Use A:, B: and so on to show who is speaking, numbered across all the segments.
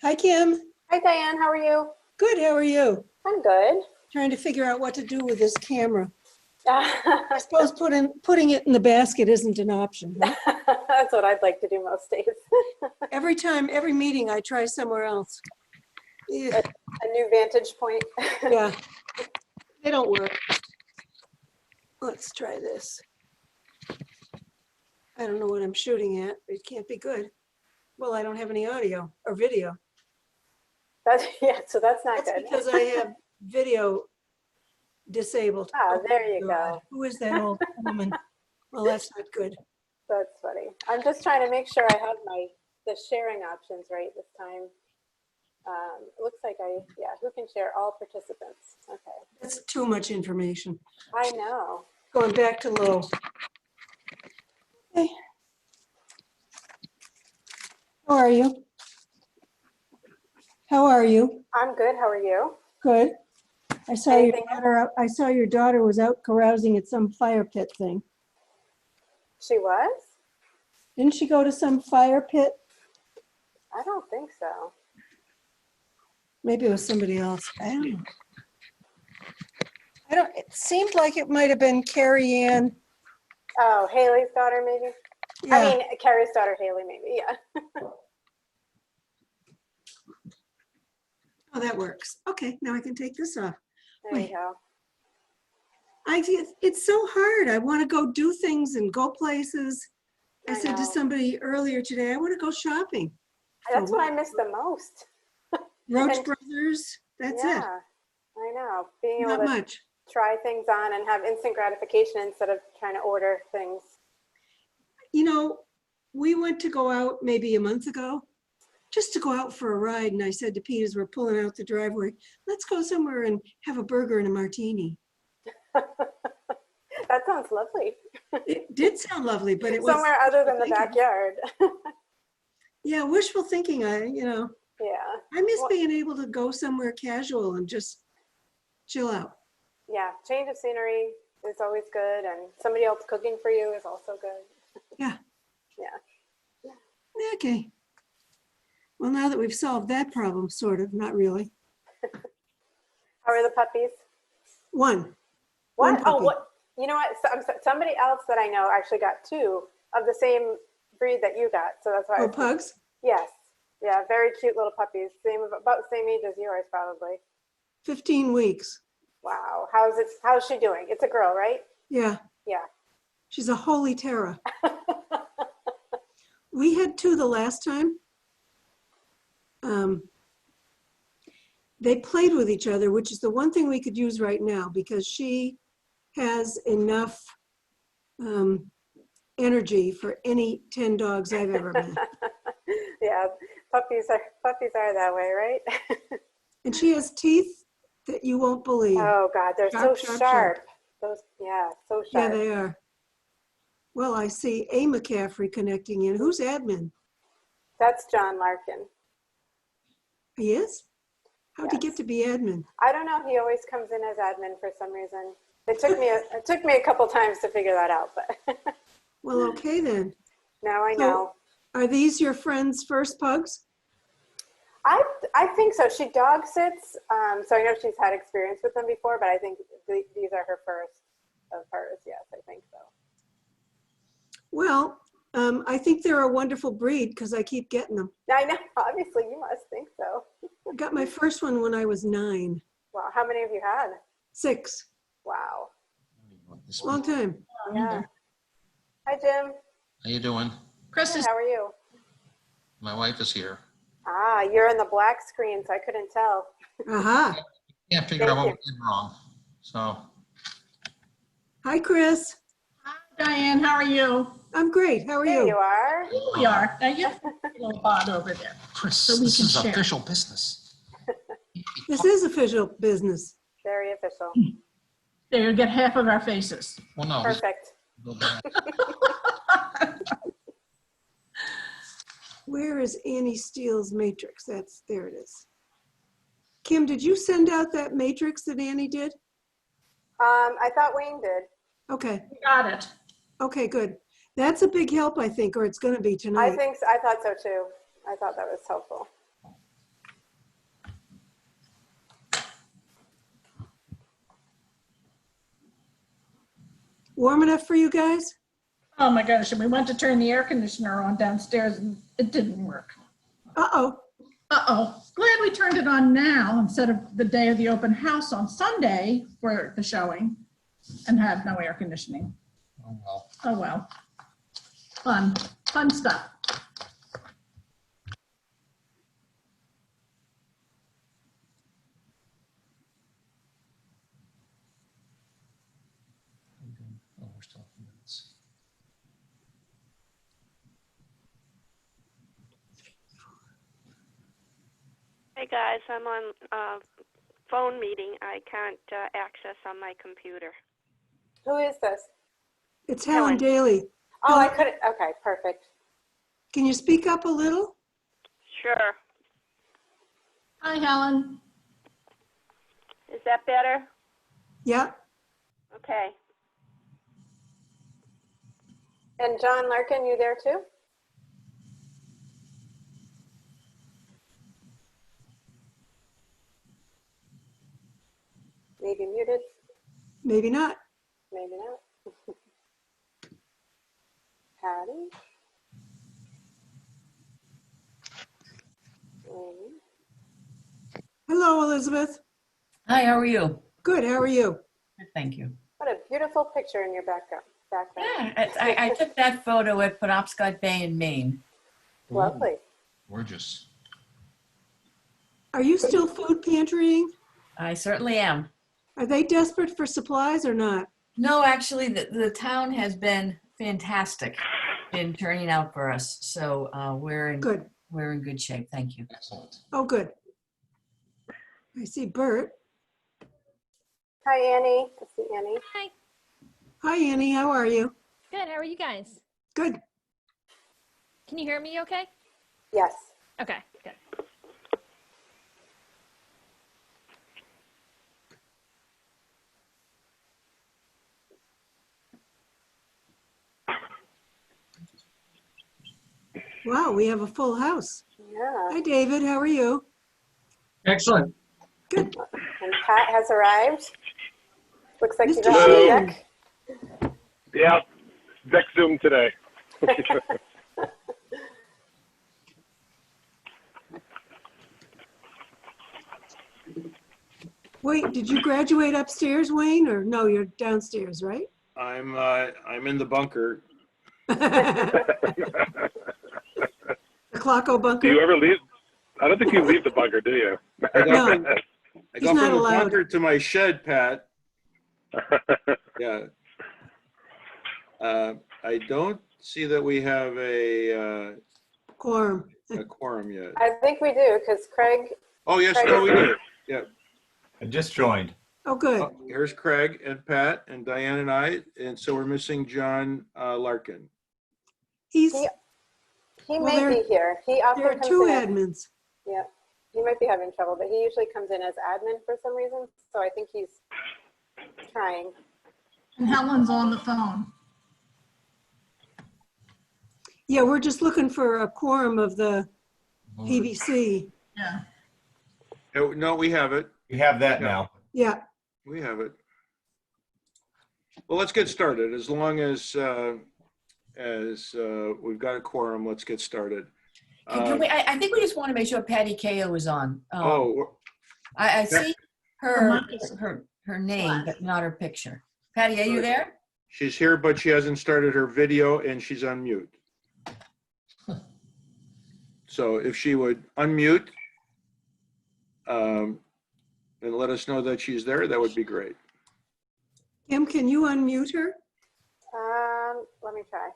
A: Hi, Kim.
B: Hi, Diane. How are you?
A: Good, how are you?
B: I'm good.
A: Trying to figure out what to do with this camera. I suppose putting it in the basket isn't an option, huh?
B: That's what I'd like to do most days.
A: Every meeting, I try somewhere else. Yeah,
B: A new vantage point.
A: yeah, they don't work. Let's try this. I don't know what I'm shooting at, but it can't be good. Well, I don't have any audio or video.
B: Yeah, so that's not
A: That's
B: good.
A: because I have video disabled.
B: Ah, there you
A: God,
B: go.
A: who is that old woman? Well, that's not good.
B: That's funny. I'm just trying to make sure I have the sharing options right this time. It looks like who can share? All participants. Okay.
A: That's too much information.
B: I know.
A: Going back to low. Hey. How are you? How are you?
B: I'm good. How are you?
A: Good. I saw
B: Anything
A: your daughter out, I saw your daughter was out carousing at some fire pit thing.
B: She was?
A: Didn't she go to some fire pit?
B: I don't think so.
A: Maybe it was somebody else. I don't know. It seemed like it might have been Carrie Ann.
B: Oh, Haley's daughter, maybe?
A: Yeah.
B: I mean, Carrie's daughter, Haley, maybe. Yeah.
A: Oh, that works. Okay, now I can take this off.
B: There you go.
A: It's so hard. I want to go do things and go places. I
B: I
A: said to
B: know.
A: somebody earlier today, I want to go shopping.
B: That's what I miss the most.
A: Roach
B: And-
A: Brothers, that's it.
B: Yeah, I know. Being able
A: Not
B: to
A: much.
B: try things on and have instant gratification instead of trying to order things.
A: You know, we went to go out maybe a month ago, just to go out for a ride. And I said to Pete, as we're pulling out the driveway, let's go somewhere and have a burger and a martini.
B: That sounds lovely.
A: It did sound lovely, but it was
B: Somewhere other than the
A: thinking.
B: backyard.
A: Yeah, wishful thinking. I
B: Yeah.
A: miss
B: Well,
A: being able to go somewhere casual and just chill out.
B: yeah, change of scenery is always good, and somebody else cooking for you is also good.
A: Yeah.
B: Yeah.
A: Okay. Well, now that we've solved that problem, sort of, not really.
B: How are the puppies?
A: One
B: What? Oh,
A: puppy.
B: what? You know what? Somebody else that I know actually got two of the same breed that you got. So that's why.
A: Oh, pugs?
B: Yes. Yeah, very cute little puppies. About the same age as yours, probably.
A: 15 weeks.
B: Wow. How's she doing? It's a girl, right?
A: Yeah.
B: Yeah.
A: She's a holy terror. We had two the last time. They played with each other, which is the one thing we could use right now because she has enough energy for any 10 dogs I've ever met.
B: Yeah, puppies are that way, right?
A: And she has teeth that you won't believe.
B: Oh God, they're
A: Sharp,
B: so
A: sharp,
B: sharp.
A: sharp.
B: Those, yeah, so
A: Yeah,
B: sharp.
A: they are. Well, I see A. McCaffrey connecting in. Who's admin?
B: That's John Larkin.
A: He is? How'd he
B: Yes.
A: get to be admin?
B: I don't know. He always comes in as admin for some reason. It took me a couple times to figure that out, but
A: Well, okay then.
B: now I
A: So,
B: know.
A: are these your friend's first pugs?
B: I think so. She dog sits, so I know she's had experience with them before, but I think these are her first of hers. Yes, I think so.
A: Well, I think they're a wonderful breed because I keep getting them.
B: I know. Obviously, you must think so.
A: I got my first one when I was 9.
B: Wow. How many have you had?
A: 6.
B: Wow.
A: Long time.
B: Yeah. Hi, Jim.
C: How you doing?
D: Chris
B: Good,
D: is,
B: how are you?
C: My wife is here.
B: Ah, you're in the black screen, so I couldn't tell.
A: Aha.
C: Can't figure out
B: Thank
C: what we did wrong. So
A: Hi, Chris.
D: hi, Diane, how are you?
A: I'm great. How are
B: There
A: you?
B: you are.
D: Here we are. Now you have a little bot over there.
C: Chris,
D: So we
C: this
D: can
C: is
D: share.
C: official business.
A: This is official business.
B: Very official.
D: There, you get half of our faces.
C: Well, no.
B: Perfect.
A: Where is Annie Steele's matrix? There it is. Kim, did you send out that matrix that Annie did?
B: I thought Wayne did.
A: Okay.
D: We got it.
A: Okay, good. That's a big help, I think, or it's going to be tonight.
B: I thought so too. I thought that was helpful.
A: Warm enough for you guys?
D: Oh my gosh, and we went to turn the air conditioner on downstairs and it didn't work.
A: Uh-oh.
D: Uh-oh, glad we turned it on now instead of the day of the open house on Sunday for the showing and had no air conditioning.
C: Oh, well.
D: Oh, well. Fun stuff.
C: Oh, we're still a few minutes.
E: Hey guys, I'm on phone meeting. I can't access on my computer.
B: Who is this?
A: It's Helen
E: Helen.
A: Daly.
B: Oh, I
A: Helen,
B: couldn't. Okay, perfect.
A: can you speak up a little?
E: Sure.
D: Hi, Helen.
E: Is that better?
A: Yeah.
E: Okay.
B: And John Larkin, you there too? Maybe muted,
A: Maybe not.
B: maybe not. Patty? Amy?
A: Hello, Elizabeth.
F: Hi, how are you?
A: Good, how are you?
F: Good, thank you.
B: What a beautiful picture in your background.
F: Yeah, I took that photo at Penobscot Bay in Maine.
B: Lovely.
C: Gorgeous.
A: Are you still food pantrying?
F: I certainly am.
A: Are they desperate for supplies or not?
F: No, actually, the town has been fantastic in turning out for us. So we're in
A: Good.
F: good shape. Thank you.
C: Excellent.
A: Oh, good. I see Bert.
B: Hi, Annie. I see Annie.
G: Hi.
A: Hi, Annie. How are you?
G: Good. How are you guys?
A: Good.
G: Can you hear me okay?
B: Yes.
G: Okay, good.
A: Wow, we have a full house.
B: Yeah.
A: Hi, David. How are you?
H: Excellent.
A: Good.
B: And Pat has arrived. Looks like you
A: Mr.
B: got on
A: Sheen.
B: deck.
H: Yeah, deck Zoom today.
A: Wait, did you graduate upstairs, Wayne? Or no, you're downstairs, right?
I: I'm in the bunker.
A: The Clocko
H: Do
A: bunker?
H: you ever leave? I don't think you leave the bunker, do you?
I: I go,
A: No,
I: I
A: he's
I: go
A: not
I: from the
A: allowed.
I: bunker to my shed, Pat. Yeah. I don't see that we have a
A: Quorum.
I: quorum yet.
B: I think we do, because Craig,
I: Oh, yes, no, we do. Yeah.
J: I just joined.
A: Oh, good.
I: Oh, here's Craig and Pat and Diane and I, and so we're missing John Larkin.
A: He's,
B: he
A: Well,
B: may
A: there-
B: be here. He often
A: there are
B: comes
A: two
B: in as,
A: admins.
B: yeah, he might be having trouble, but he usually comes in as admin for some reason. So I think he's trying.
D: And Helen's on the phone.
A: Yeah, we're just looking for a quorum of the PVC.
D: Yeah.
I: Oh, no, we have it.
J: We have that now.
A: Yeah,
I: We have it. Well, let's get started. As long as we've got a quorum, let's get started.
F: Can we, I think we just want to make sure Patty Kao is on.
I: Oh,
F: I see
D: Her
F: her name, but not her picture. Patty, are you there?
I: she's here, but she hasn't started her video and she's on mute. So if she would unmute and let us know that she's there, that would be great.
A: Kim, can you unmute her?
B: Let me try.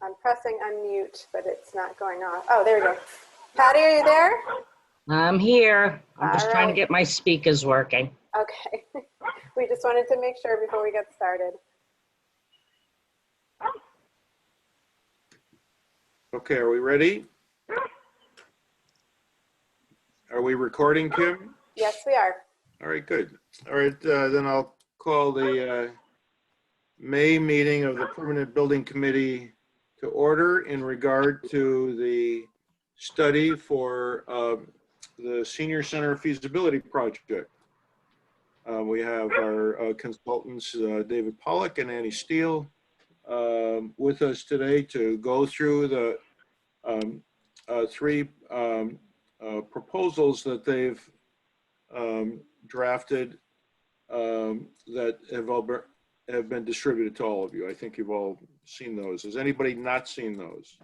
B: I'm pressing unmute, but it's not going off. Oh, there we go. Patty, are you there?
K: I'm here. I'm just
B: All
K: trying to
B: right.
K: get my speakers working.
B: Okay. We just wanted to make sure before we get started.
I: Okay, are we ready? Are we recording, Kim?
B: Yes, we are.
I: All right, good. All right, then I'll call the May meeting of the Permanent Building Committee to order in regard to the study for the Senior Center feasibility project. We have our consultants, David Pollock and Annie Steele, with us today to go through the three proposals that they've drafted that have been distributed to all of you. I think you've all seen those. Has anybody not seen those?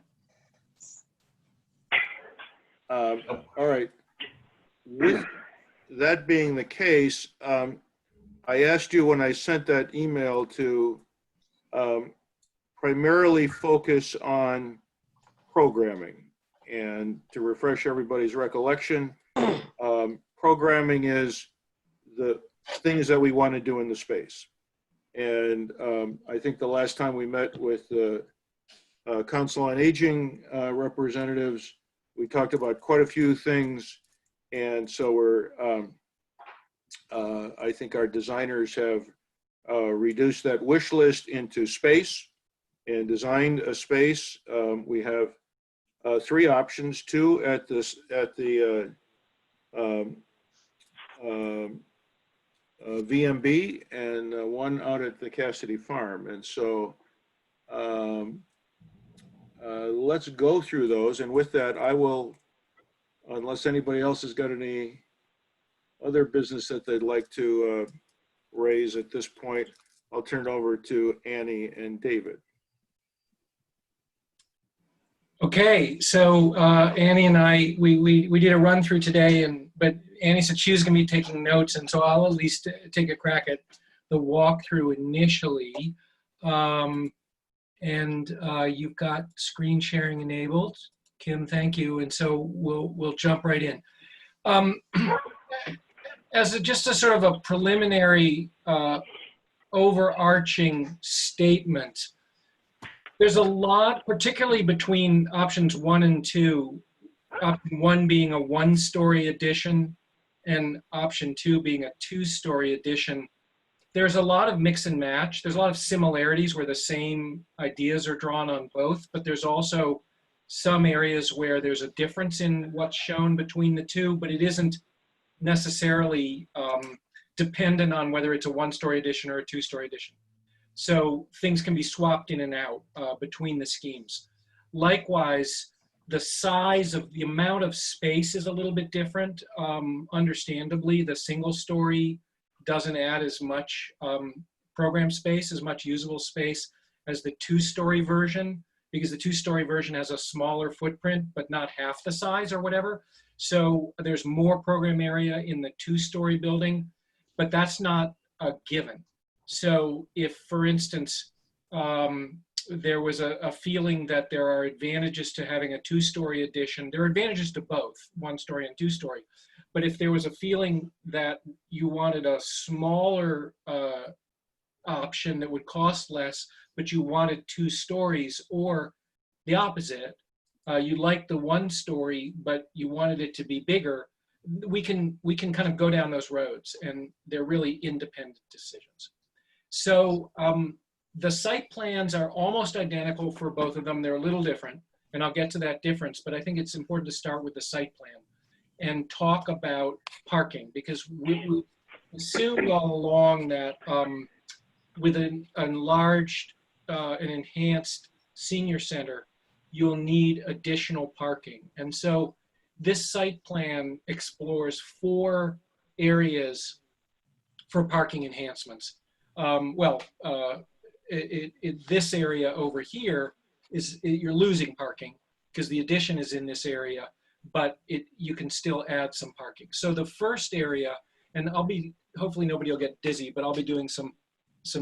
I: All right. With that being the case, I asked you when I sent that email to primarily focus on programming. And to refresh everybody's recollection, programming is the things that we want to do in the space. And I think the last time we met with the Council on Aging representatives, we talked about quite a few things. And so I think our designers have reduced that wish list into space and designed a space. We have three options: two at the VMB and one out at the Cassidy Farm. And so let's go through those. And with that, I will, unless anybody else has got any other business that they'd like to raise at this point, I'll turn it over to Annie and David.
L: Okay, so Annie and I, we did a run through today, but Annie said she was going to be taking notes, and so I'll at least take a crack at the walkthrough initially. You've got screen sharing enabled, Kim. Thank you. And so we'll jump right in. As just a sort of a preliminary overarching statement, there's a lot, particularly between options 1 and 2, option 1 being a 1-story addition and option 2 being a 2-story addition. There's a lot of mix and match. There's a lot of similarities where the same ideas are drawn on both, but there's also some areas where there's a difference in what's shown between the two, but it isn't necessarily dependent on whether it's a 1-story addition or a 2-story addition. So things can be swapped in and out between the schemes. Likewise, the size of the amount of space is a little bit different. Understandably, the 1-story doesn't add as much program space, as much usable space as the 2-story version, because the 2-story version has a smaller footprint, but not half the size or whatever. So there's more program area in the 2-story building, but that's not a given. So if, for instance, there was a feeling that there are advantages to having a 2-story addition, there are advantages to both 1-story and 2-story. But if there was a feeling that you wanted a smaller option that would cost less, but you wanted 2 stories, or the opposite, you liked the 1-story, but you wanted it to be bigger, we can kind of go down those roads, and they're really independent decisions. So the site plans are almost identical for both of them. They're a little different, and I'll get to that difference, but I think it's important to start with the site plan and talk about parking, because we assumed all along that with an enlarged and enhanced senior center, you'll need additional parking. And so this site plan explores 4 areas for parking enhancements. This area over here you're losing parking because the addition is in this area, but you can still add some parking. So the first area, and hopefully nobody will get dizzy, but I'll be doing some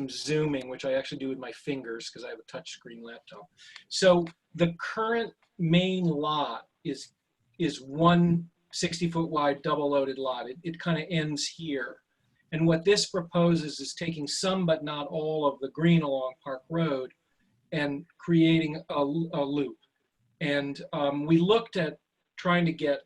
L: zooming, which I actually do with my fingers because I have a touchscreen laptop. So the current main lot is one 60-foot wide double loaded lot. It kind of ends here. And what this proposes is taking some but not all of the green along Park Road and creating a loop. And we looked at trying to get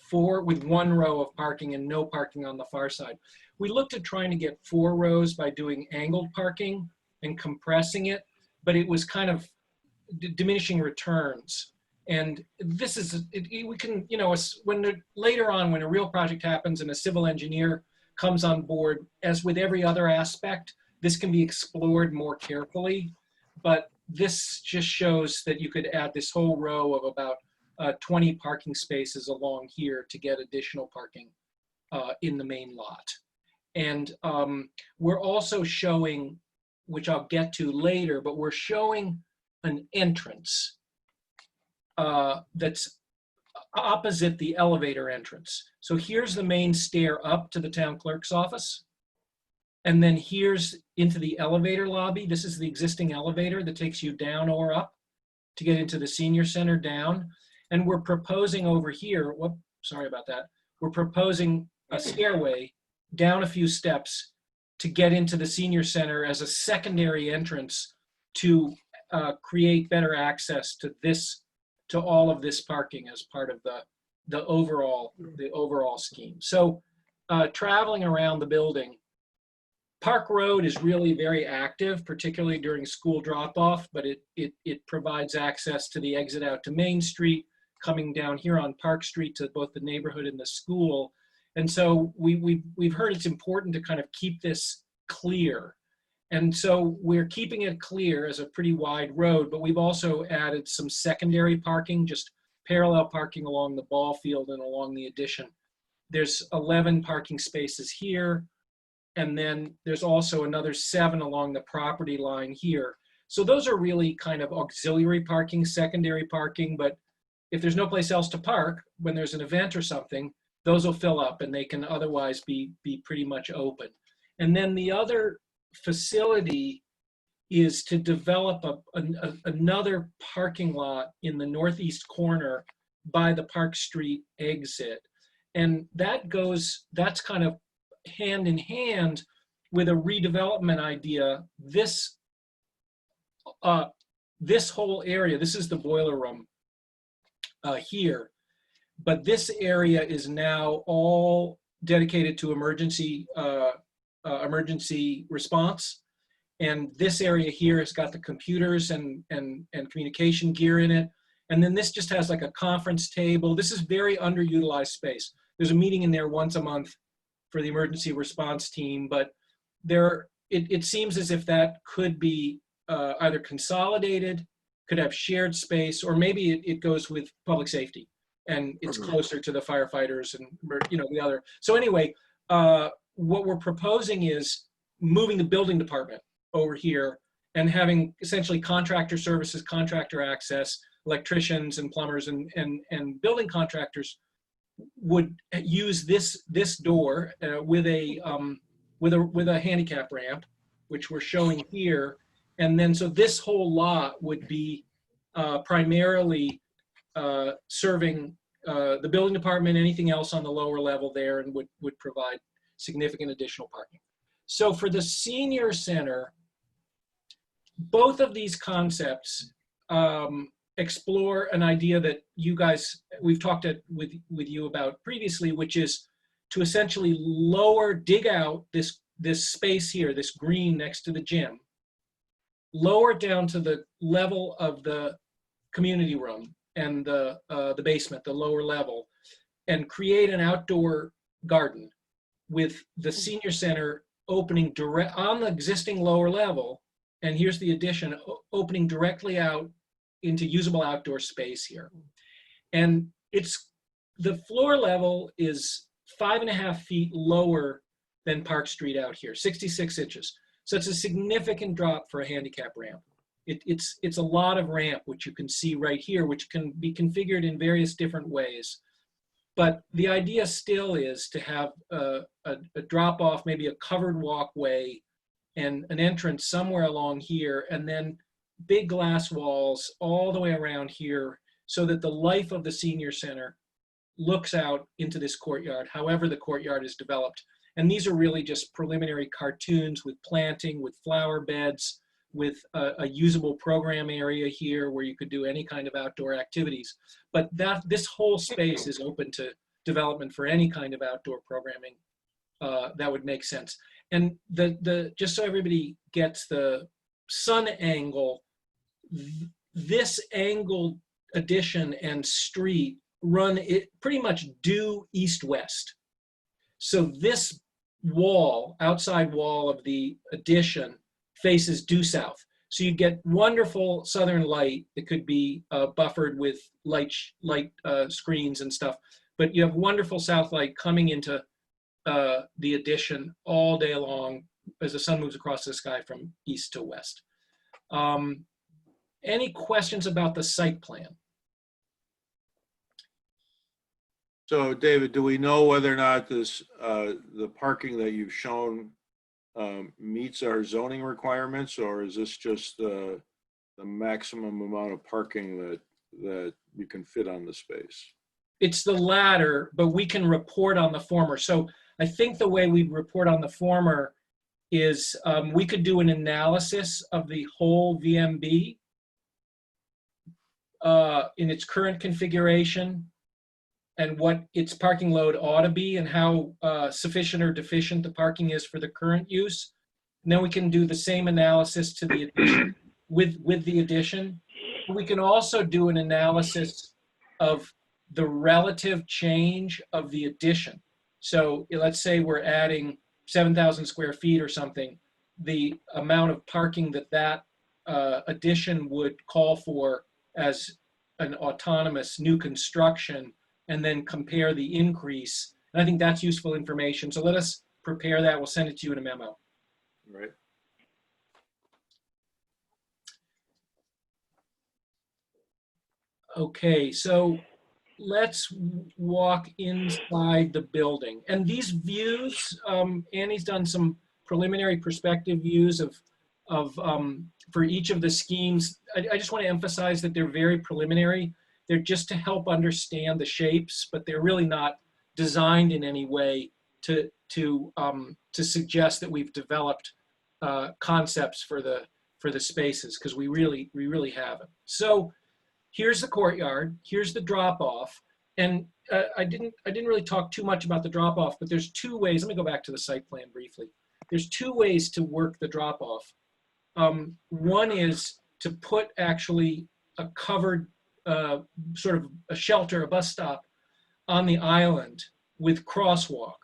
L: 4 with 1 row of parking and no parking on the far side. We looked at trying to get 4 rows by doing angled parking and compressing it, but it was kind of diminishing returns. And this is, we can, later on when a real project happens and a civil engineer comes on board, as with every other aspect, this can be explored more carefully. But this just shows that you could add this whole row of about 20 parking spaces along here to get additional parking in the main lot. And we're also showing, which I'll get to later, but we're showing an entrance that's opposite the elevator entrance. So here's the main stair up to the town clerk's office. And then here's into the elevator lobby. This is the existing elevator that takes you down or up to get into the senior center down. And we're proposing over here, sorry about that. We're proposing a stairway down a few steps to get into the senior center as a secondary entrance to create better access to all of this parking as part of the overall scheme. So traveling around the building, Park Road is really very active, particularly during school drop-off, but it provides access to the exit out to Main Street, coming down here on Park Street to both the neighborhood and the school. And so we've heard it's important to kind of keep this clear. And so we're keeping it clear as a pretty wide road, but we've also added some secondary parking, just parallel parking along the ball field and along the addition. There's 11 parking spaces here, and then there's also another 7 along the property line here. So those are really kind of auxiliary parking, secondary parking, but if there's no place else to park when there's an event or something, those will fill up and they can otherwise be pretty much open. And then the other facility is to develop another parking lot in the northeast corner by the Park Street exit. And that's kind of hand in hand with a redevelopment idea. This whole area, this is the boiler room here, but this area is now all dedicated to emergency response. And this area here has got the computers and communication gear in it. And then this just has like a conference table. This is very underutilized space. There's a meeting in there once a month for the emergency response team, but it seems as if that could be either consolidated, could have shared space, or maybe it goes with public safety and it's closer to the firefighters and the other. So anyway, what we're proposing is moving the building department over here and having essentially contractor services, contractor access, electricians and plumbers and building contractors would use this door with a handicap ramp, which we're showing here. And then so this whole lot would be primarily serving the building department, anything else on the lower level there, and would provide significant additional parking. So for the senior center, both of these concepts explore an idea that you guys, we've talked with you about previously, which is to essentially dig out this space here, this green next to the gym, lower it down to the level of the community room and the basement, the lower level, and create an outdoor garden with the senior center opening direct on the existing lower level. And here's the addition, opening directly out into usable outdoor space here. And the floor level is 5.5 feet lower than Park Street out here, 66 inches. So it's a significant drop for a handicap ramp. It's a lot of ramp, which you can see right here, which can be configured in various different ways. But the idea still is to have a drop off, maybe a covered walkway and an entrance somewhere along here, and then big glass walls all the way around here so that the life of the senior center looks out into this courtyard, however the courtyard is developed. And these are really just preliminary cartoons with planting, with flower beds, with a usable program area here where you could do any kind of outdoor activities. But this whole space is open to development for any kind of outdoor programming that would make sense. And just so everybody gets the sun angle, this angled addition and street run it pretty much due east-west. So this wall, outside wall of the addition faces due south. So you get wonderful southern light that could be buffered with light screens and stuff, but you have wonderful south light coming into the addition all day long as the sun moves across the sky from east to west. Any questions about the site plan?
I: So David, do we know whether or not this, the parking that you've shown meets our zoning requirements, or is this just the maximum amount of parking that you can fit on the space?
L: It's the latter, but we can report on the former. So I think the way we report on the former is we could do an analysis of the whole VMB in its current configuration and what its parking load ought to be and how sufficient or deficient the parking is for the current use. And then we can do the same analysis to the addition with the addition. We can also do an analysis of the relative change of the addition. So let's say we're adding 7,000 square feet or something, the amount of parking that addition would call for as an autonomous new construction, and then compare the increase. And I think that's useful information. So let us prepare that. We'll send it to you in a memo.
I: Right.
L: Okay, so let's walk inside the building. And these views, Annie's done some preliminary perspective views for each of the schemes. I just want to emphasize that they're very preliminary. They're just to help understand the shapes, but they're really not designed in any way to suggest that we've developed concepts for the spaces, because we really haven't. So here's the courtyard. Here's the drop off, and I didn't really talk too much about the drop off, but there's two ways. Let me go back to the site plan briefly. There's two ways to work the drop off. One is to put actually a covered sort of a shelter, a bus stop on the island with crosswalk,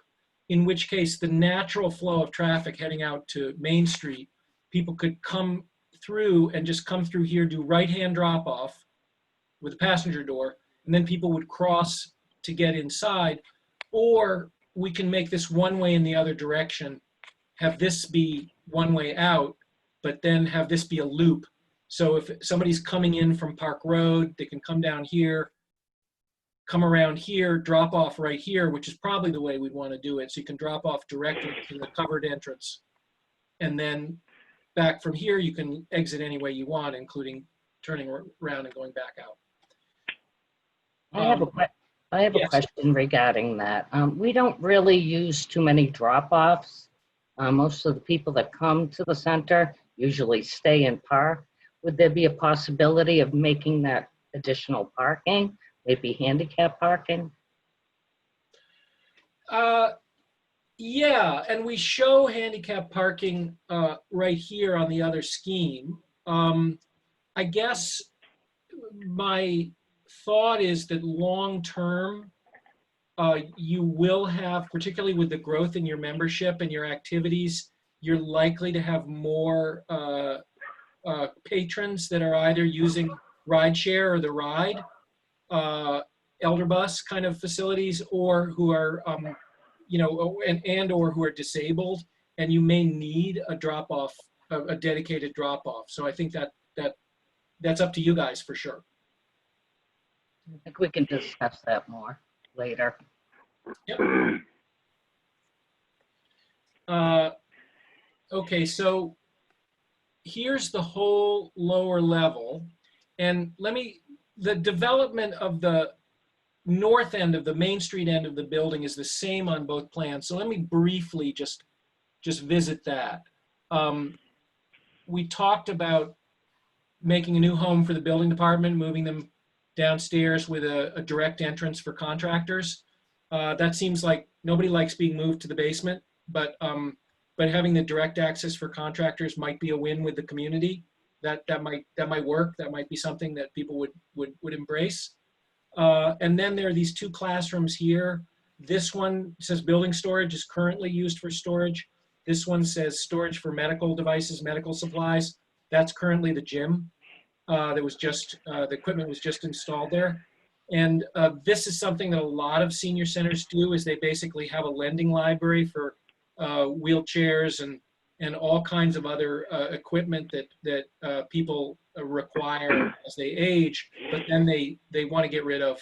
L: in which case the natural flow of traffic heading out to Main Street, people could come through and just come through here, do right-hand drop off with a passenger door, and then people would cross to get inside. Or we can make this one way in the other direction, have this be one way out, but then have this be a loop. So if somebody's coming in from Park Road, they can come down here, come around here, drop off right here, which is probably the way we'd want to do it. So you can drop off directly to the covered entrance. And then back from here, you can exit any way you want, including turning around and going back out.
K: I have a question regarding that. We don't really use too many drop-offs. Most of the people that come to the center usually stay in park. Would there be a possibility of making that additional parking, maybe handicap parking?
L: Yeah, and we show handicap parking right here on the other scheme. I guess my thought is that long-term, you will have, particularly with the growth in your membership and your activities, you're likely to have more patrons that are either using rideshare or the ride, elder bus kind of facilities, or who are, or who are disabled, and you may need a drop-off, a dedicated drop-off. So I think that's up to you guys for sure.
K: I think we can discuss that more later.
L: Yep. Okay, so here's the whole lower level. And the development of the north end of the Main Street end of the building is the same on both plans. So let me briefly just visit that. We talked about making a new home for the building department, moving them downstairs with a direct entrance for contractors. That seems like nobody likes being moved to the basement, but having the direct access for contractors might be a win with the community. That might work. That might be something that people would embrace. And then there are these two classrooms here. This one says building storage is currently used for storage. This one says storage for medical devices, medical supplies. That's currently the gym. That was just, the equipment was just installed there. And this is something that a lot of senior centers do, is they basically have a lending library for wheelchairs and all kinds of other equipment that people require as they age, but then they want to get rid of.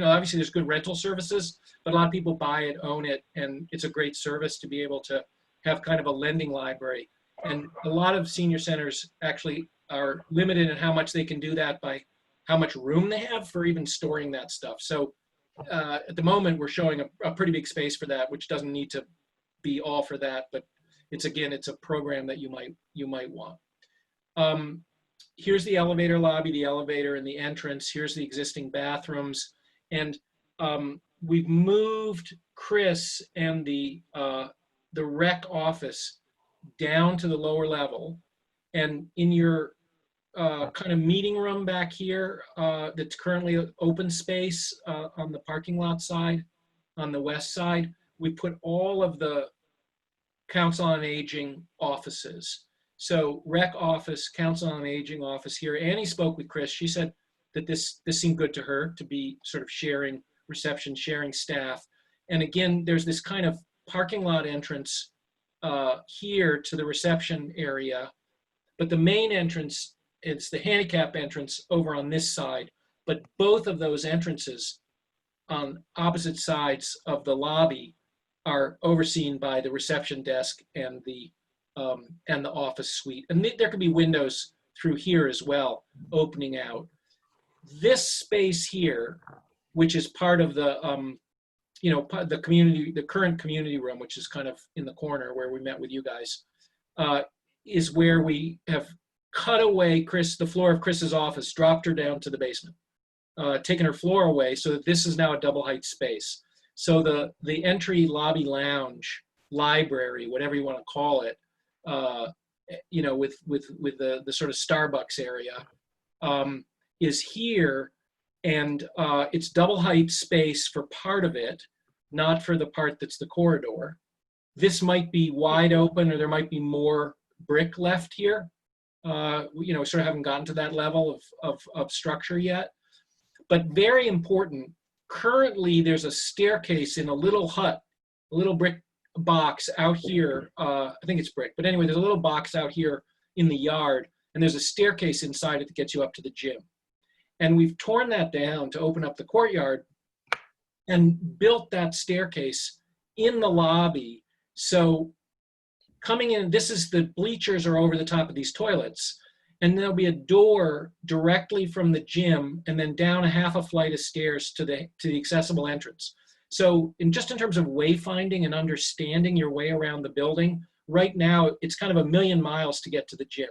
L: Obviously there's good rental services, but a lot of people buy it, own it, and it's a great service to be able to have kind of a lending library. And a lot of senior centers actually are limited in how much they can do that by how much room they have for even storing that stuff. So at the moment, we're showing a pretty big space for that, which doesn't need to be all for that, but it's a program that you might want. Here's the elevator lobby, the elevator and the entrance. Here's the existing bathrooms. And we've moved Chris and the rec office down to the lower level. And in your kind of meeting room back here, that's currently open space on the parking lot side, on the west side, we put all of the Council on Aging offices. So rec office, Council on Aging office here. Annie spoke with Chris. She said that this seemed good to her, to be sort of sharing reception, sharing staff. And again, there's this kind of parking lot entrance here to the reception area, but the main entrance, it's the handicap entrance over on this side. But both of those entrances on opposite sides of the lobby are overseen by the reception desk and the office suite. And there could be windows through here as well, opening out. This space here, which is part of the the community, the current community room, which is kind of in the corner where we met with you guys, is where we have cut away the floor of Chris's office, dropped her down to the basement, taken her floor away, so that this is now a double height space. So the entry lobby lounge, library, whatever you want to call it, with the sort of Starbucks area, is here, and it's double height space for part of it, not for the part that's the corridor. This might be wide open, or there might be more brick left here. Sort of haven't gotten to that level of structure yet. But very important, currently there's a staircase in a little hut, a little brick box out here. I think it's brick, but anyway, there's a little box out here in the yard, and there's a staircase inside it that gets you up to the gym. And we've torn that down to open up the courtyard and built that staircase in the lobby. So coming in, the bleachers are over the top of these toilets, and there'll be a door directly from the gym and then down a half a flight of stairs to the accessible entrance. So in terms of wayfinding and understanding your way around the building, right now it's kind of a million miles to get to the gym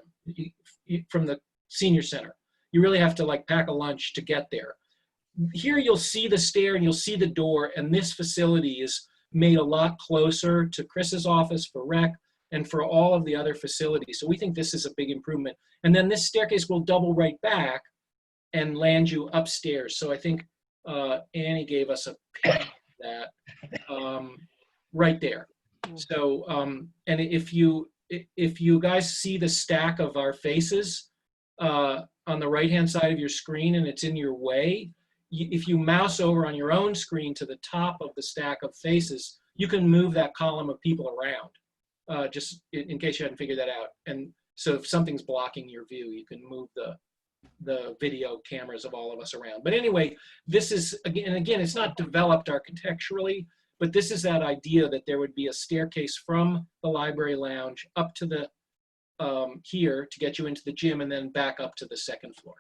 L: from the senior center. You really have to like pack a lunch to get there. Here you'll see the stair and you'll see the door, and this facility is made a lot closer to Chris's office for rec and for all of the other facilities. So we think this is a big improvement. And then this staircase will double right back and land you upstairs. So I think Annie gave us a picture of that right there. So, and if you guys see the stack of our faces on the right-hand side of your screen and it's in your way, if you mouse over on your own screen to the top of the stack of faces, you can move that column of people around, just in case you hadn't figured that out. And so if something's blocking your view, you can move the video cameras of all of us around. But anyway, this is, again, it's not developed architecturally, but this is that idea that there would be a staircase from the library lounge up to the here to get you into the gym, and then back up to the second floor.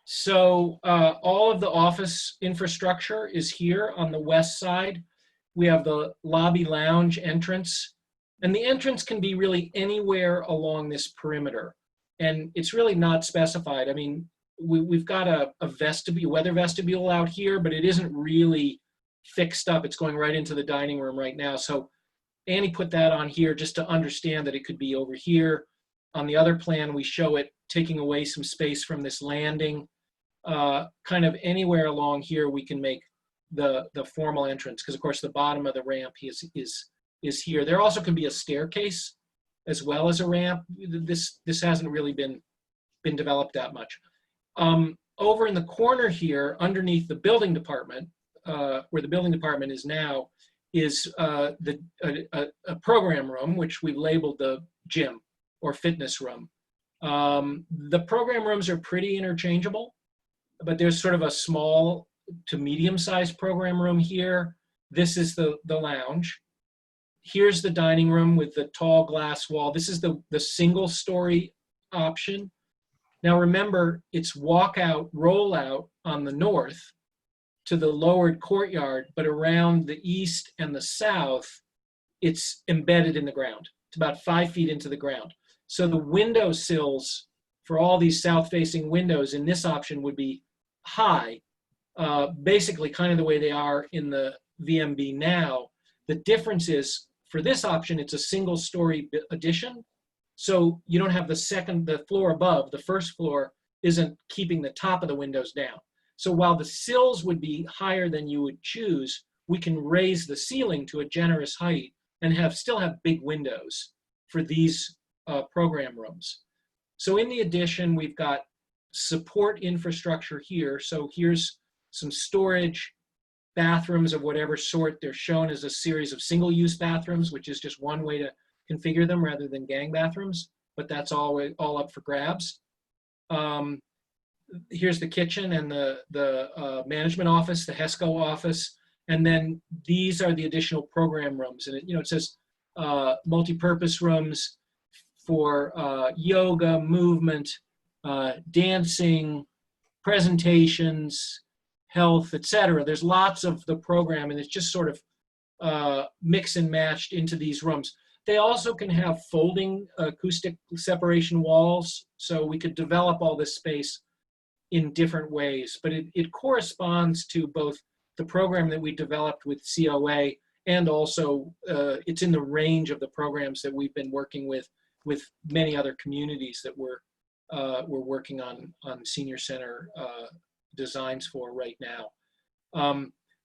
L: So all of the office infrastructure is here on the west side. We have the lobby lounge entrance, and the entrance can be really anywhere along this perimeter, and it's really not specified. I mean, we've got a vestibule, weather vestibule out here, but it isn't really fixed up. It's going right into the dining room right now. So Annie put that on here just to understand that it could be over here. On the other plan, we show it taking away some space from this landing kind of anywhere along here we can make the formal entrance, because of course the bottom of the ramp is here. There also can be a staircase as well as a ramp. This hasn't really been developed that much. Over in the corner here, underneath the building department, where the building department is now, is a program room, which we labeled the gym or fitness room. The program rooms are pretty interchangeable, but there's sort of a small to medium-sized program room here. This is the lounge. Here's the dining room with the tall glass wall. This is the single-story option. Now remember, it's walkout, rollout on the north to the lowered courtyard, but around the east and the south, it's embedded in the ground. It's about 5 feet into the ground. So the window sills for all these south-facing windows in this option would be high, basically kind of the way they are in the VMB now. The difference is, for this option, it's a single-story addition. So you don't have the floor above, the first floor isn't keeping the top of the windows down. So while the sills would be higher than you would choose, we can raise the ceiling to a generous height and still have big windows for these program rooms. So in the addition, we've got support infrastructure here. So here's some storage, bathrooms of whatever sort. They're shown as a series of single-use bathrooms, which is just one way to configure them rather than gang bathrooms, but that's all up for grabs. Here's the kitchen and the management office, the HESCO office, and then these are the additional program rooms. And it says multi-purpose rooms for yoga, movement, dancing, presentations, health, etc. There's lots of the program, and it's just sort of mix and matched into these rooms. They also can have folding acoustic separation walls, so we could develop all this space in different ways, but it corresponds to both the program that we developed with COA and also it's in the range of the programs that we've been working with many other communities that we're working on senior center designs for right now.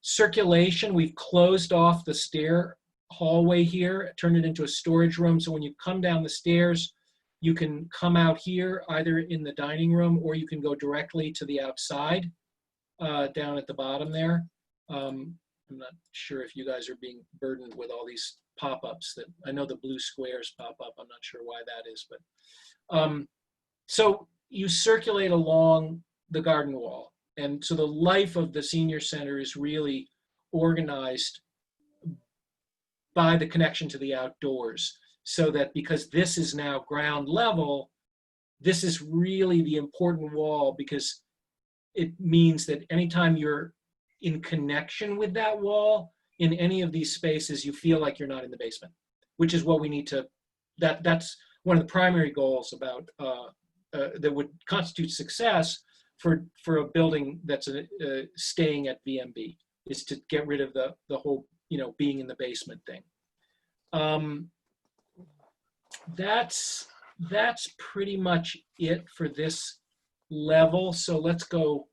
L: Circulation, we've closed off the stair hallway here, turned it into a storage room. So when you come down the stairs, you can come out here either in the dining room or you can go directly to the outside down at the bottom there. I'm not sure if you guys are being burdened with all these pop-ups that I know the blue squares pop up. I'm not sure why that is, but so you circulate along the garden wall. And so the life of the senior center is really organized by the connection to the outdoors, so that because this is now ground level, this is really the important wall, because it means that anytime you're in connection with that wall in any of these spaces, you feel like you're not in the basement, which is what we need to, that's one of the primary goals about that would constitute success for a building that's staying at VMB, is to get rid of the whole, being in the basement thing. That's pretty much it for this level. So let's go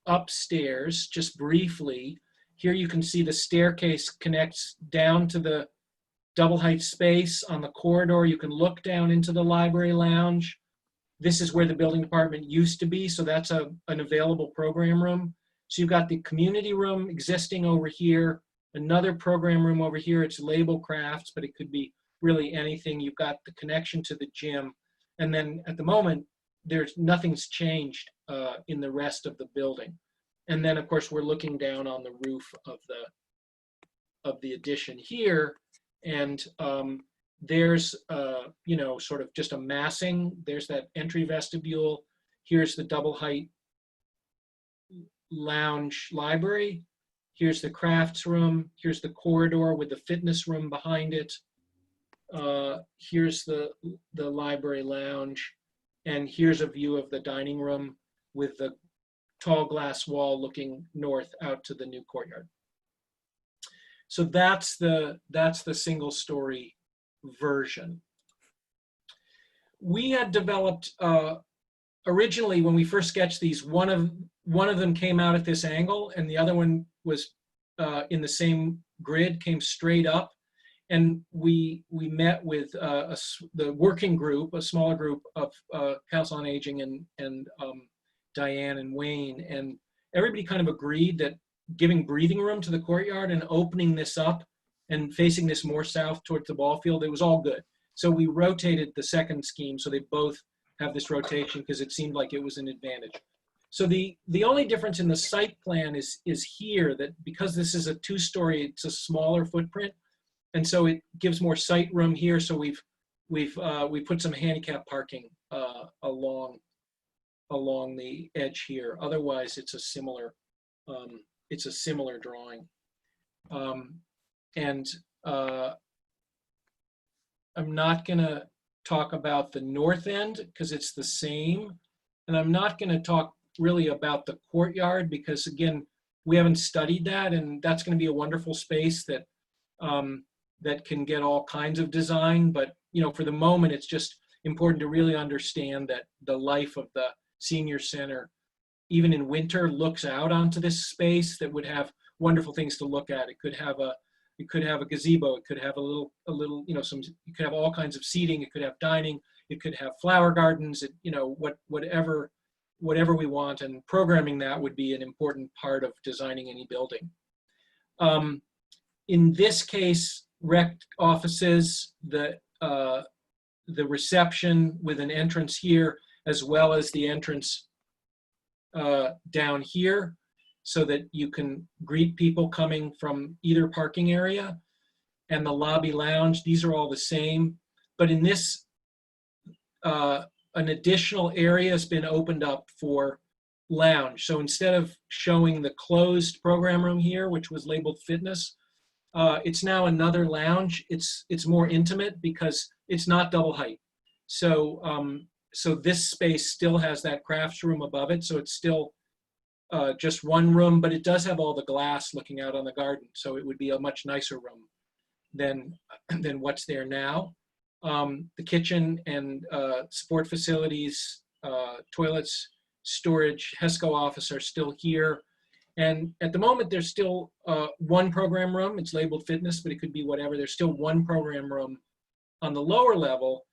L: upstairs just briefly. Here you can see the staircase connects down to the double height space on the corridor. You can look down into the library lounge. This is where the building department used to be, so that's an available program room. So you've got the community room existing over here, another program room over here. It's label crafts, but it could be really anything. You've got the connection to the gym. And then at the moment, nothing's changed in the rest of the building. And then of course, we're looking down on the roof of the addition here. And there's, sort of just a massing. There's that entry vestibule. Here's the double height lounge library. Here's the crafts room. Here's the corridor with the fitness room behind it. Here's the library lounge. And here's a view of the dining room with the tall glass wall looking north out to the new courtyard. So that's the single story version. We had developed originally, when we first sketched these, one of them came out at this angle, and the other one was in the same grid, came straight up. And we met with the working group, a smaller group of Council on Aging and Diane and Wayne, and everybody kind of agreed that giving breathing room to the courtyard and opening this up and facing this more south towards the ball field, it was all good. So we rotated the second scheme so they both have this rotation because it seemed like it was an advantage. So the only difference in the site plan is here, that because this is a 2-story, it's a smaller footprint, and so it gives more site room here. So we put some handicap parking along the edge here. Otherwise, it's a similar drawing. I'm not gonna talk about the north end because it's the same, and I'm not gonna talk really about the courtyard because, again, we haven't studied that, and that's gonna be a wonderful space that that can get all kinds of design. But for the moment, it's just important to really understand that the life of the senior center, even in winter, looks out onto this space that would have wonderful things to look at. It could have a gazebo. It could have a little, you could have all kinds of seating. It could have dining. It could have flower gardens. Whatever we want, and programming that would be an important part of designing any building. In this case, rec offices, the reception with an entrance here, as well as the entrance down here, so that you can greet people coming from either parking area, and the lobby lounge. These are all the same, but in this, an additional area has been opened up for lounge. So instead of showing the closed program room here, which was labeled fitness, it's now another lounge. It's more intimate because it's not double height. So so this space still has that crafts room above it. So it's still just one room, but it does have all the glass looking out on the garden. So it would be a much nicer room than what's there now. The kitchen and support facilities, toilets, storage, HESCO office are still here. And at the moment, there's still one program room. It's labeled fitness, but it could be whatever. There's still one program room on the lower level.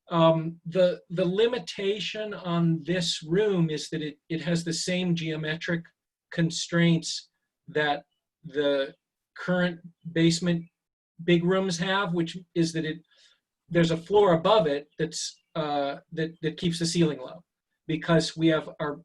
L: The limitation on this room is that it has the same geometric constraints that the current basement big rooms have, which is that there's a floor above it that's that keeps the ceiling low, because we have our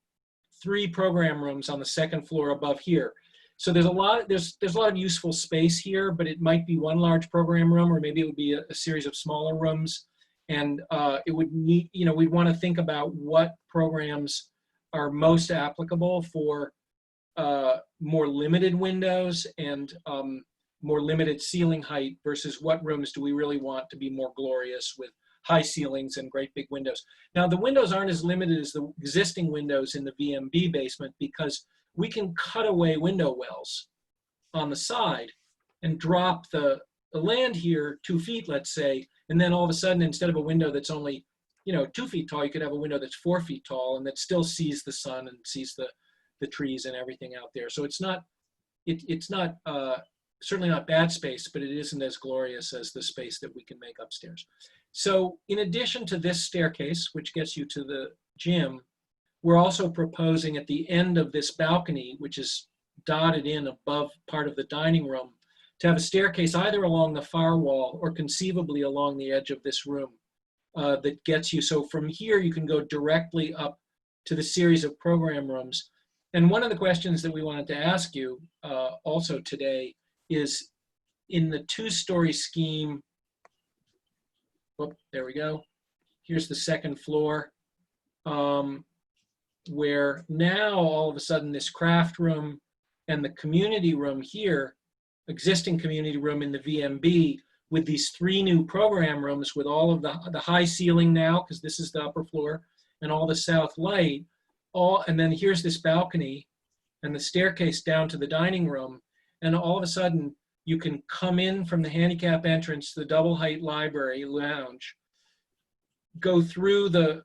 L: 3 program rooms on the second floor above here. So there's a lot of useful space here, but it might be one large program room, or maybe it would be a series of smaller rooms. And it would need, we'd want to think about what programs are most applicable for more limited windows and more limited ceiling height versus what rooms do we really want to be more glorious with high ceilings and great big windows. Now, the windows aren't as limited as the existing windows in the VMB basement, because we can cut away window wells on the side and drop the land here 2 feet, let's say, and then all of a sudden, instead of a window that's only 2 feet tall, you could have a window that's 4 feet tall and that still sees the sun and sees the trees and everything out there. So it's not certainly not bad space, but it isn't as glorious as the space that we can make upstairs. So in addition to this staircase, which gets you to the gym, we're also proposing at the end of this balcony, which is dotted in above part of the dining room, to have a staircase either along the far wall or conceivably along the edge of this room that gets you. So from here, you can go directly up to the series of program rooms. And one of the questions that we wanted to ask you also today is, in the 2-story scheme, there we go. Here's the second floor, where now all of a sudden this craft room and the community room here, existing community room in the VMB, with these 3 new program rooms with all of the high ceiling now, because this is the upper floor, and all the south light, and then here's this balcony and the staircase down to the dining room, and all of a sudden you can come in from the handicap entrance to the double height library lounge, go through the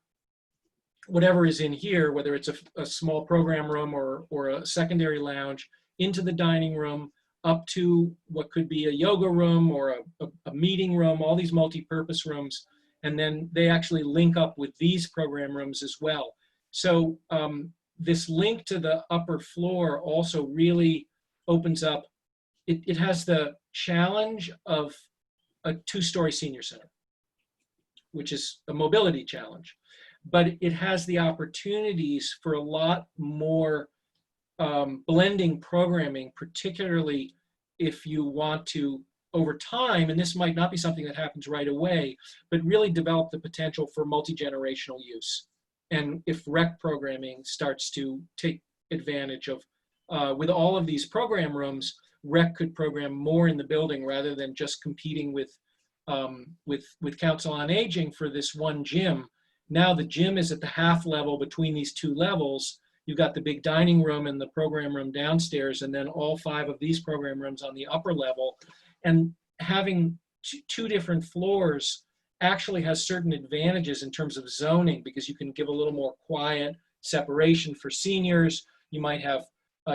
L: whatever is in here, whether it's a small program room or a secondary lounge, into the dining room, up to what could be a yoga room or a meeting room, all these multi-purpose rooms. And then they actually link up with these program rooms as well. So this link to the upper floor also really opens up, it has the challenge of a 2-story senior center, which is a mobility challenge. But it has the opportunities for a lot more blending programming, particularly if you want to, over time, and this might not be something that happens right away, but really develop the potential for multi-generational use. And if rec programming starts to take advantage of, with all of these program rooms, rec could program more in the building rather than just competing with Council on Aging for this one gym. Now the gym is at the half level between these 2 levels. You've got the big dining room and the program room downstairs, and then all 5 of these program rooms on the upper level. And having 2 different floors actually has certain advantages in terms of zoning, because you can give a little more quiet separation for seniors. You might have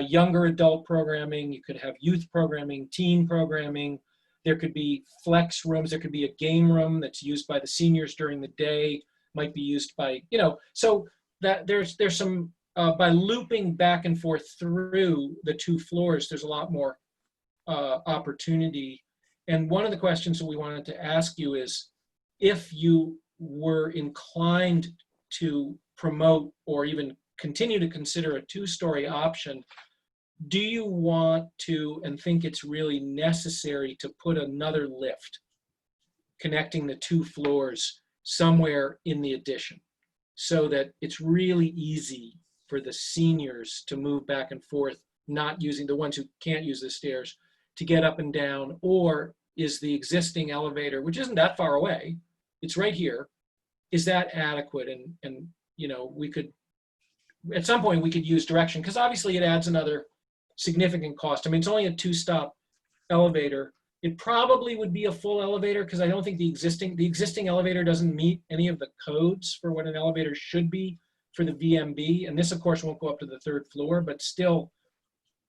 L: younger adult programming. You could have youth programming, teen programming. There could be flex rooms. There could be a game room that's used by the seniors during the day, might be used by, so that there's some, by looping back and forth through the 2 floors, there's a lot more opportunity. And one of the questions that we wanted to ask you is, if you were inclined to promote or even continue to consider a 2-story option, do you want to and think it's really necessary to put another lift connecting the 2 floors somewhere in the addition, so that it's really easy for the seniors to move back and forth, not using, the ones who can't use the stairs, to get up and down? Or is the existing elevator, which isn't that far away, it's right here, is that adequate? And we could, at some point we could use direction, because obviously it adds another significant cost. I mean, it's only a 2-stop elevator. It probably would be a full elevator, because I don't think the existing elevator doesn't meet any of the codes for what an elevator should be for the VMB. And this, of course, won't go up to the 3rd floor, but still,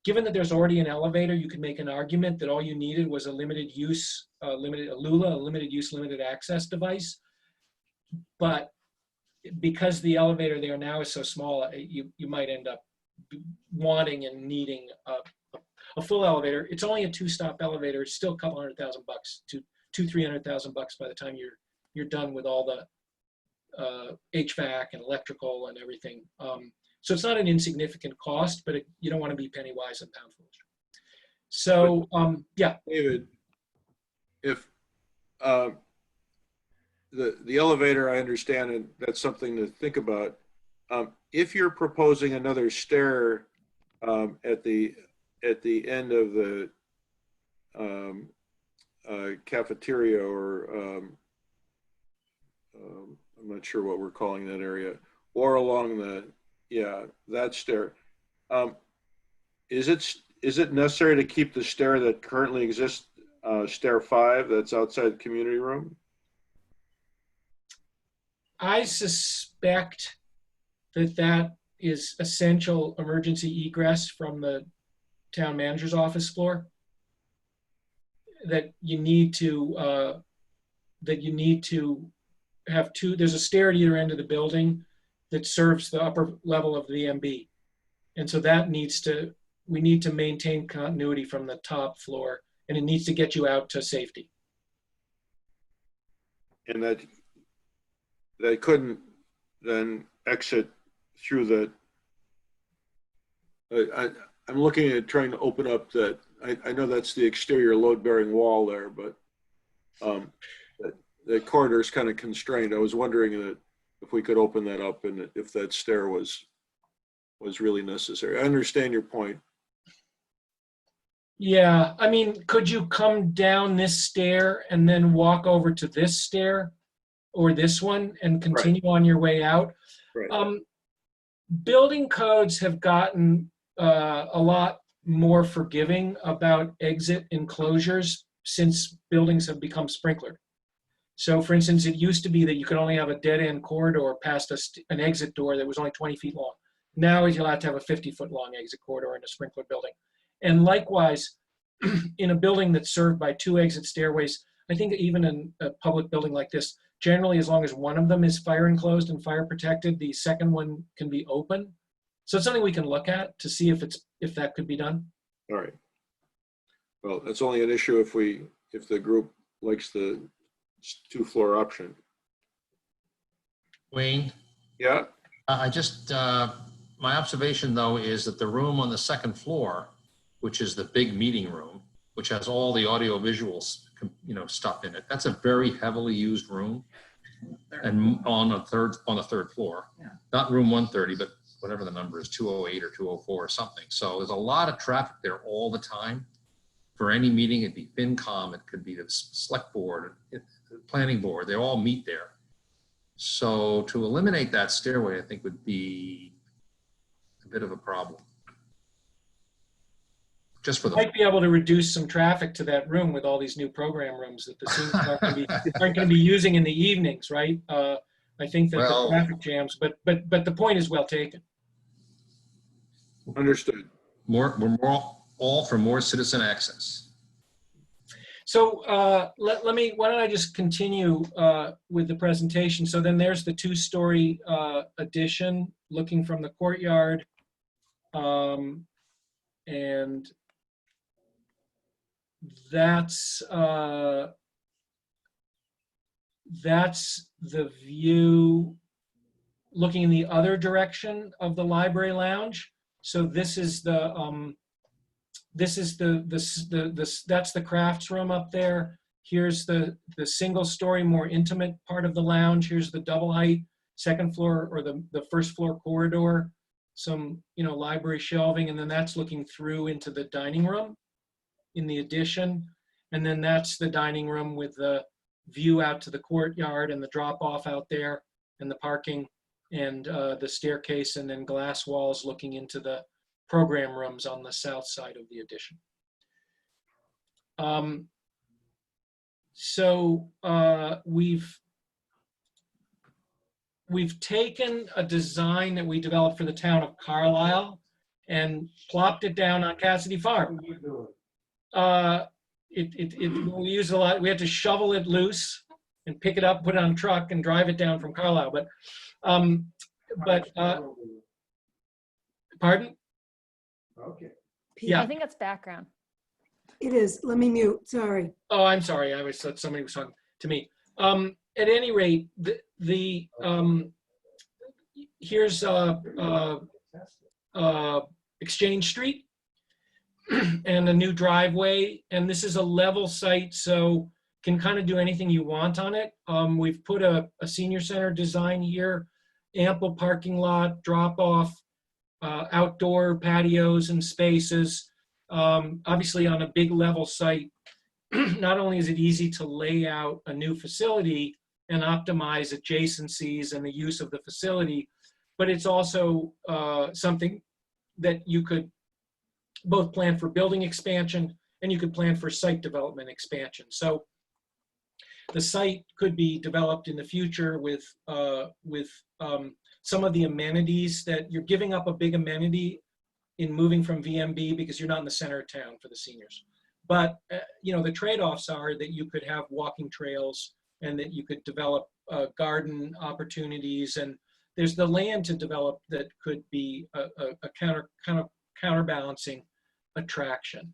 L: given that there's already an elevator, you could make an argument that all you needed was a limited use, a LULA, a limited use, limited access device. But because the elevator there now is so small, you might end up wanting and needing a full elevator. It's only a 2-stop elevator. It's still a couple $100,000 to $200,000-300,000 by the time you're done with all the HVAC and electrical and everything. So it's not an insignificant cost, but you don't want to be penny wise and pound foolish. So yeah,
I: David, if the elevator, I understand, and that's something to think about. If you're proposing another stair at the end of the cafeteria, or I'm not sure what we're calling that area, or along that stair, is it necessary to keep the stair that currently exists, stair 5, that's outside the community room?
L: I suspect that is essential emergency egress from the town manager's office floor, that you need to have 2, there's a stair at either end of the building that serves the upper level of the MB. And so we need to maintain continuity from the top floor, and it needs to get you out to safety.
I: And that couldn't then exit through the, I'm looking at trying to open up that, I know that's the exterior load-bearing wall there, but the corridor is kind of constrained. I was wondering that if we could open that up and if that stair was really necessary. I understand your point.
L: Yeah, I mean, could you come down this stair and then walk over to this stair or this one and continue on your way out?
I: Right.
L: Building codes have gotten a lot more forgiving about exit enclosures since buildings have become sprinklered. So for instance, it used to be that you could only have a dead end corridor past an exit door that was only 20 feet long. Now you're allowed to have a 50-foot long exit corridor in a sprinkler building. And likewise, in a building that's served by 2 exit stairways, I think even in a public building like this, generally as long as one of them is fire enclosed and fire protected, the second one can be open. So it's something we can look at to see if that could be done.
I: All right. Well, that's only an issue if the group likes the 2-floor option.
C: Wayne,
I: Yeah,
C: I just, my observation though is that the room on the second floor, which is the big meeting room, which has all the audio visuals, stuff in it, that's a very heavily used room. And on the third floor,
D: Yeah.
C: not room 130, but whatever the number is, 208 or 204 or something. So there's a lot of traffic there all the time. For any meeting, it'd be FinCom, it could be the select board, the planning board, they all meet there. So to eliminate that stairway, I think would be a bit of a problem. Just for the,
L: Might be able to reduce some traffic to that room with all these new program rooms that the seniors aren't going to be using in the evenings, right? I think that
C: Well-
L: the traffic jams, but the point is well taken.
I: understood.
C: we're all for more citizen access.
L: So why don't I just continue with the presentation? So then there's the 2-story addition looking from the courtyard. And that's the view looking in the other direction of the library lounge. So this is that's the crafts room up there. Here's the single story, more intimate part of the lounge. Here's the double height second floor or the first floor corridor. Some, library shelving, and then that's looking through into the dining room in the addition. And then that's the dining room with the view out to the courtyard and the drop off out there and the parking and the staircase, and then glass walls looking into the program rooms on the south side of the addition. We've taken a design that we developed for the town of Carlisle and plopped it down on Cassidy Farm. We use a lot. We had to shovel it loose and pick it up, put it on a truck, and drive it down from Carlisle. Pardon?
A: Pete,
L: Yeah.
G: I think that's background.
A: It is. Let me mute. Sorry.
L: Oh, I'm sorry. I always thought somebody was talking to me. At any rate, here's Exchange Street and a new driveway. And this is a level site, so can kind of do anything you want on it. We've put a senior center design here, ample parking lot, drop off, outdoor patios and spaces. Obviously on a big level site, not only is it easy to lay out a new facility and optimize adjacencies and the use of the facility, but it's also something that you could both plan for building expansion and you could plan for site development expansion. So the site could be developed in the future with some of the amenities that you're giving up a big amenity in moving from VMB because you're not in the center of town for the seniors. But the trade-offs are that you could have walking trails and that you could develop garden opportunities, and there's the land to develop that could be a counterbalancing attraction.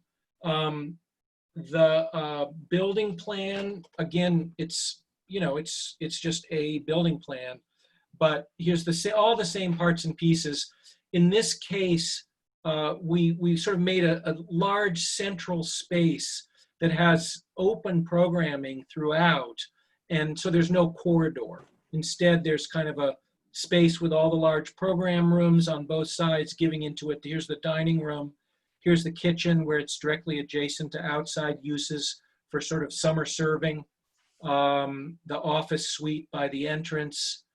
L: The building plan, again, it's just a building plan, but here's all the same parts and pieces. In this case, we sort of made a large central space that has open programming throughout, and so there's no corridor. Instead, there's kind of a space with all the large program rooms on both sides giving into it. Here's the dining room. Here's the kitchen where it's directly adjacent to outside uses for sort of summer serving. The office suite by the entrance.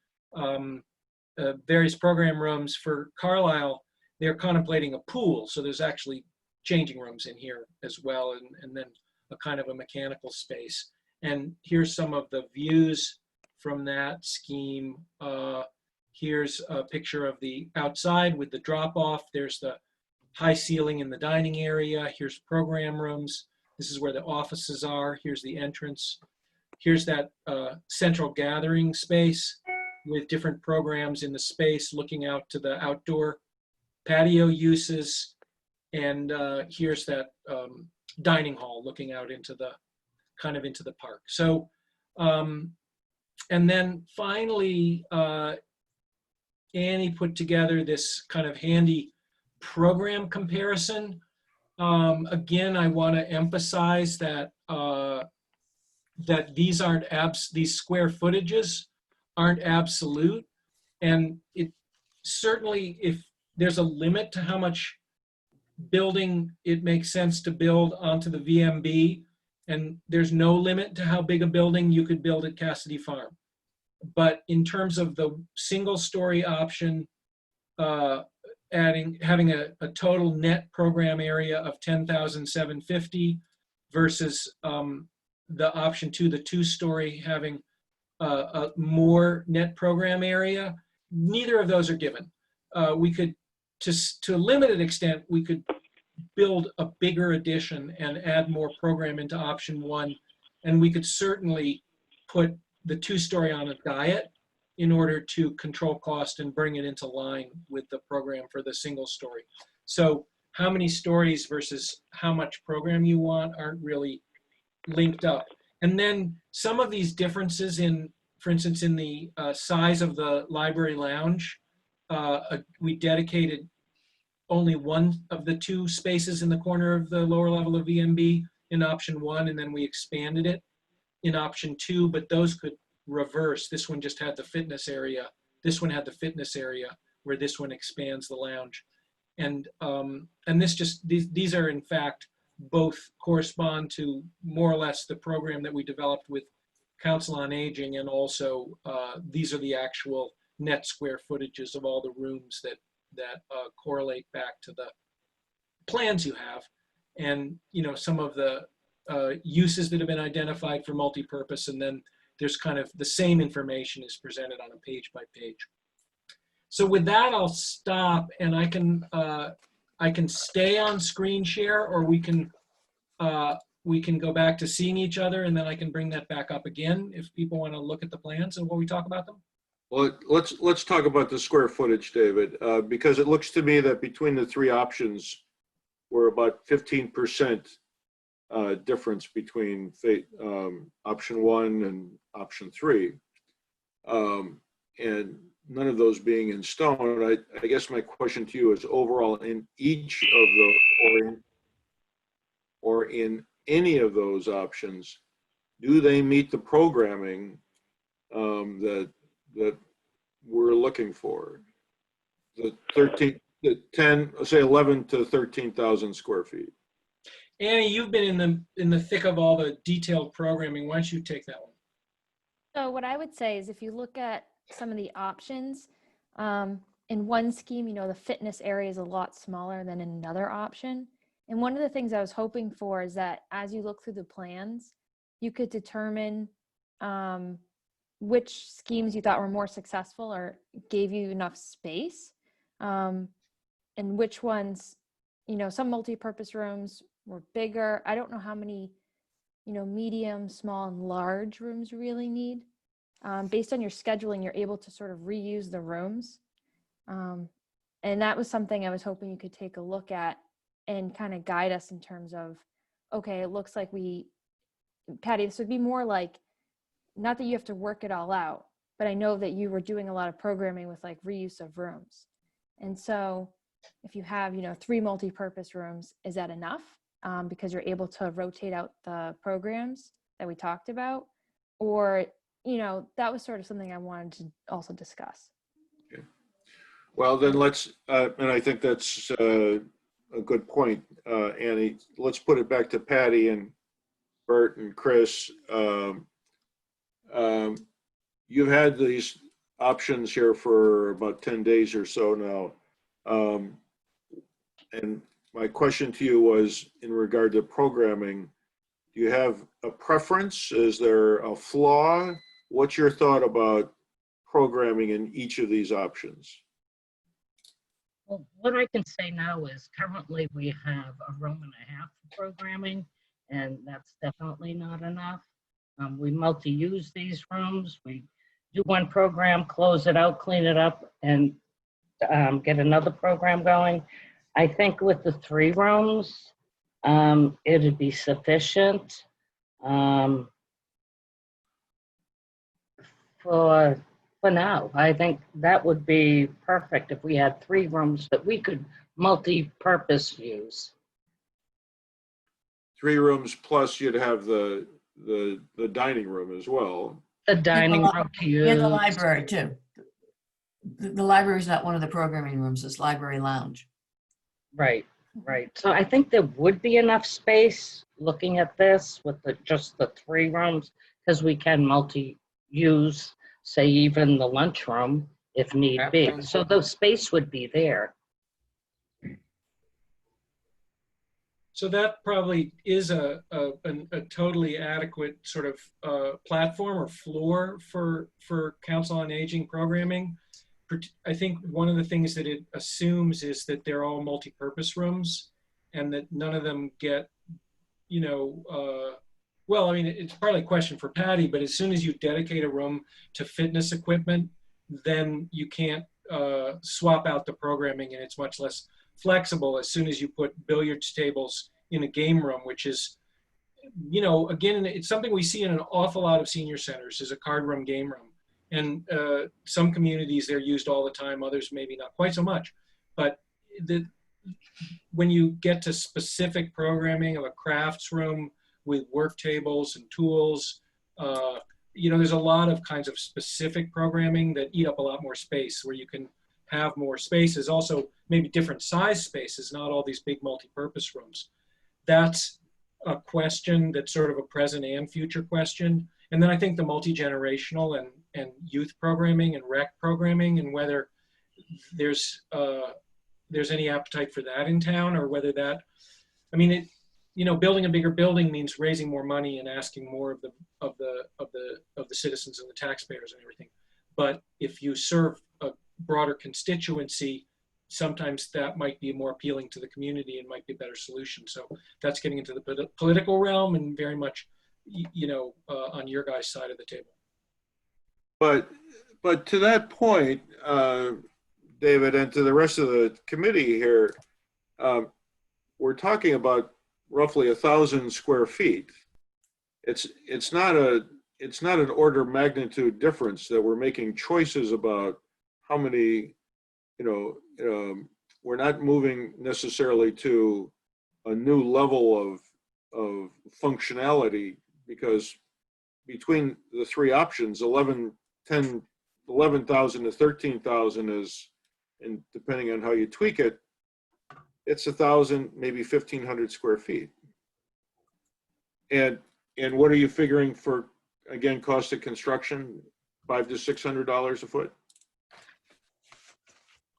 L: Various program rooms. For Carlisle, they're contemplating a pool, so there's actually changing rooms in here as well, and then a kind of a mechanical space. And here's some of the views from that scheme. Here's a picture of the outside with the drop-off. There's the high ceiling in the dining area. Here's program rooms. This is where the offices are. Here's the entrance. Here's that central gathering space with different programs in the space looking out to the outdoor patio uses. And here's that dining hall looking out into the into the park. So, and then finally, Annie put together this kind of handy program comparison. Again, I want to emphasize that that these aren't these square footages aren't absolute, and it certainly, if there's a limit to how much building it makes sense to build onto the VMB, and there's no limit to how big a building you could build at Cassidy Farm. But in terms of the single story option, having a total net program area of 10,750 versus the option 2, the 2-story, having a more net program area, neither of those are given. We could, to a limited extent, we could build a bigger addition and add more program into option 1, and we could certainly put the 2-story on a diet in order to control cost and bring it into line with the program for the single story. So how many stories versus how much program you want aren't really linked up. And then some of these differences in, for instance, in the size of the library lounge, we dedicated only one of the 2 spaces in the corner of the lower level of VMB in option 1, and then we expanded it in option 2, but those could reverse. This one just had the fitness area. This one had the fitness area, where this one expands the lounge. And this just, these are in fact both correspond to more or less the program that we developed with Council on Aging, and also these are the actual net square footages of all the rooms that correlate back to the plans you have. And some of the uses that have been identified for multi-purpose, and then there's kind of the same information is presented on a page by page. So with that, I'll stop, and I can stay on screen share, or we can go back to seeing each other, and then I can bring that back up again if people want to look at the plans and while we talk about them.
I: Well, let's talk about the square footage, David, because it looks to me that between the 3 options, we're about 15% difference between option 1 and option 3, and none of those being in stone. I guess my question to you is, overall, in each of those, or in any of those options, do they meet the programming that we're looking for? The 11 to 13,000 square feet.
L: Annie, you've been in the thick of all the detailed programming. Why don't you take that one?
G: So what I would say is, if you look at some of the options, in one scheme, the fitness area is a lot smaller than in another option. And one of the things I was hoping for is that as you look through the plans, you could determine which schemes you thought were more successful or gave you enough space, and which ones, some multi-purpose rooms were bigger. I don't know how many, medium, small, and large rooms you really need. Based on your scheduling, you're able to sort of reuse the rooms. And that was something I was hoping you could take a look at and kind of guide us in terms of, okay, it looks like Patty, this would be more like, not that you have to work it all out, but I know that you were doing a lot of programming with like reuse of rooms. And so if you have, 3 multi-purpose rooms, is that enough? Because you're able to rotate out the programs that we talked about, or, that was sort of something I wanted to also discuss.
I: Okay. Well, then let's, and I think that's a good point, Annie. Let's put it back to Patty and Bert and Chris. You've had these options here for about 10 days or so now. And my question to you was in regard to programming. Do you have a preference? Is there a flaw? What's your thought about programming in each of these options?
K: Well, what I can say now is currently we have a room and a half for programming, and that's definitely not enough. We multi-use these rooms. We do one program, close it out, clean it up, and get another program going. I think with the 3 rooms, it'd be sufficient for now. I think that would be perfect if we had 3 rooms that we could multi-purpose use.
I: 3 rooms plus you'd have the dining room as well.
K: The dining room to use.
F: And the library too. The library is not one of the programming rooms, it's library lounge.
K: Right, right. So I think there would be enough space looking at this with just the 3 rooms, because we can multi-use, say even the lunchroom if need be. So the space would be there.
L: So that probably is a totally adequate sort of platform or floor for Council on Aging programming. I think one of the things that it assumes is that they're all multi-purpose rooms and that none of them get, you know, well, I mean, it's probably a question for Patty, but as soon as you dedicate a room to fitness equipment, then you can't swap out the programming, and it's much less flexible as soon as you put billiards tables in a game room, which is, you know, again, it's something we see in an awful lot of senior centers is a card room, game room. And some communities, they're used all the time, others maybe not quite so much. But when you get to specific programming of a crafts room with work tables and tools, you know, there's a lot of kinds of specific programming that eat up a lot more space where you can have more spaces, also maybe different size spaces, not all these big multi-purpose rooms. That's a question that's sort of a present and future question. And then I think the multi-generational and youth programming and rec programming, and whether there's any appetite for that in town, or whether that, I mean, you know, building a bigger building means raising more money and asking more of the citizens and the taxpayers and everything. But if you serve a broader constituency, sometimes that might be more appealing to the community and might be a better solution. So that's getting into the political realm and very much, you know, on your guys' side of the table.
I: But to that point, David, and to the rest of the committee here, we're talking about roughly 1,000 square feet. It's not an order of magnitude difference that we're making choices about how many, you know, we're not moving necessarily to a new level of functionality, because between the 3 options, 11,000 to 13,000 is, and depending on how you tweak it, it's 1,000, maybe 1,500 square feet. And what are you figuring for, again, cost of construction? $500 to $600 a foot?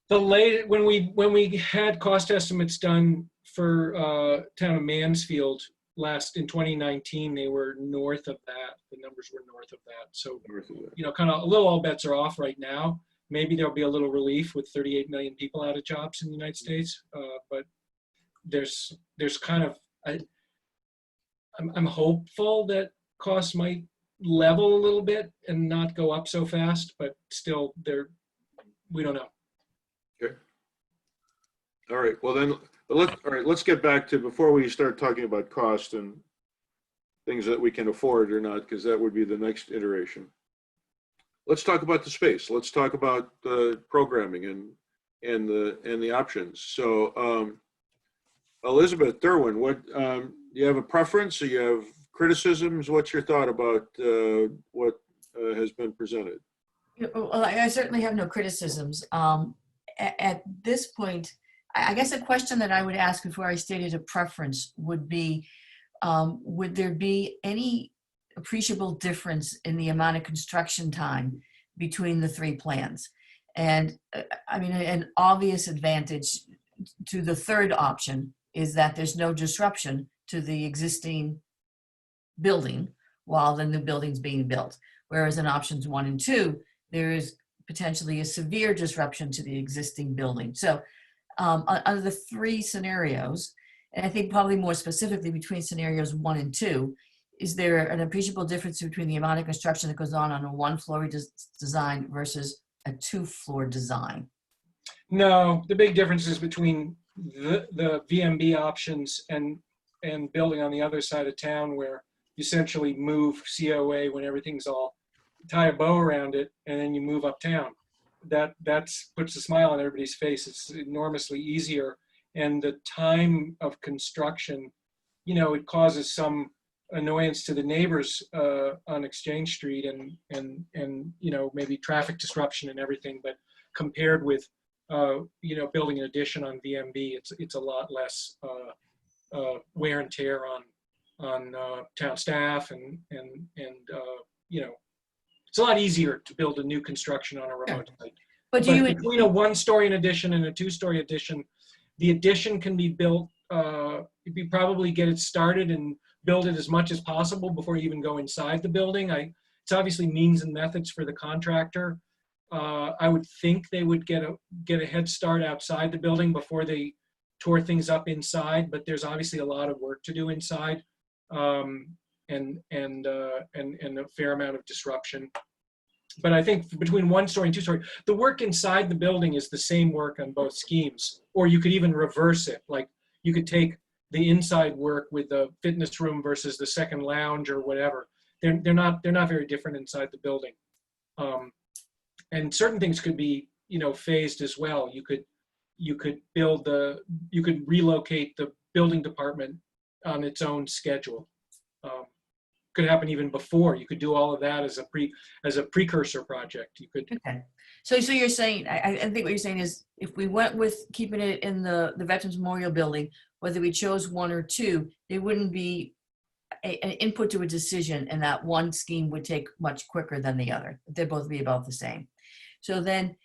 L: When we had cost estimates done for town of Mansfield in 2019, they were north of that. The numbers were north of that. So, you know, kind of a little all bets are off right now. Maybe there'll be a little relief with 38 million people out of jobs in the United States. But there's kind of, I'm hopeful that costs might level a little bit and not go up so fast, but still we don't know.
I: Okay. All right. Well then, let's get back to, before we start talking about cost and things that we can afford or not, because that would be the next iteration. Let's talk about the space. Let's talk about the programming and the options. So, Elizabeth Derwin, what do you have a preference? Or you have criticisms? What's your thought about what has been presented?
F: Well, I certainly have no criticisms. At this point, I guess a question that I would ask before I stated a preference would be, would there be any appreciable difference in the amount of construction time between the 3 plans? And I mean, an obvious advantage to the third option is that there's no disruption to the existing building while the new building's being built. Whereas in options 1 and 2, there is potentially a severe disruption to the existing building. So under the 3 scenarios, and I think probably more specifically between scenarios 1 and 2, is there an appreciable difference between the amount of construction that goes on a 1-floor design versus a 2-floor design?
L: No, the big difference is between the VMB options and building on the other side of town, where you essentially move COA when everything's all, tie a bow around it, and then you move uptown. That's puts a smile on everybody's face. It's enormously easier, and the time of construction, you know, it causes some annoyance to the neighbors on Exchange Street, and you know, maybe traffic disruption and everything. But compared with you know, building an addition on VMB, it's a lot less wear and tear on town staff, and you know, it's a lot easier to build a new construction on a remote site.
F: But do you,
L: between a 1-story addition and a 2-story addition, the addition can be built, you probably get it started and build it as much as possible before you even go inside the building. It's obviously means and methods for the contractor. I would think they would get a head start outside the building before they tore things up inside, but there's obviously a lot of work to do inside, and a fair amount of disruption. But I think between 1-story and 2-story, the work inside the building is the same work on both schemes, or you could even reverse it. Like you could take the inside work with the fitness room versus the second lounge or whatever. They're not very different inside the building. And certain things could be, you know, phased as well. You could relocate the building department on its own schedule. Could happen even before. You could do all of that as a precursor project. You could.
F: Okay. So you're saying, I think what you're saying is, if we went with keeping it in the Veterans Memorial Building, whether we chose 1 or 2, there wouldn't be an input to a decision, and that one scheme would take much quicker than the other. They'd both be about the same. So then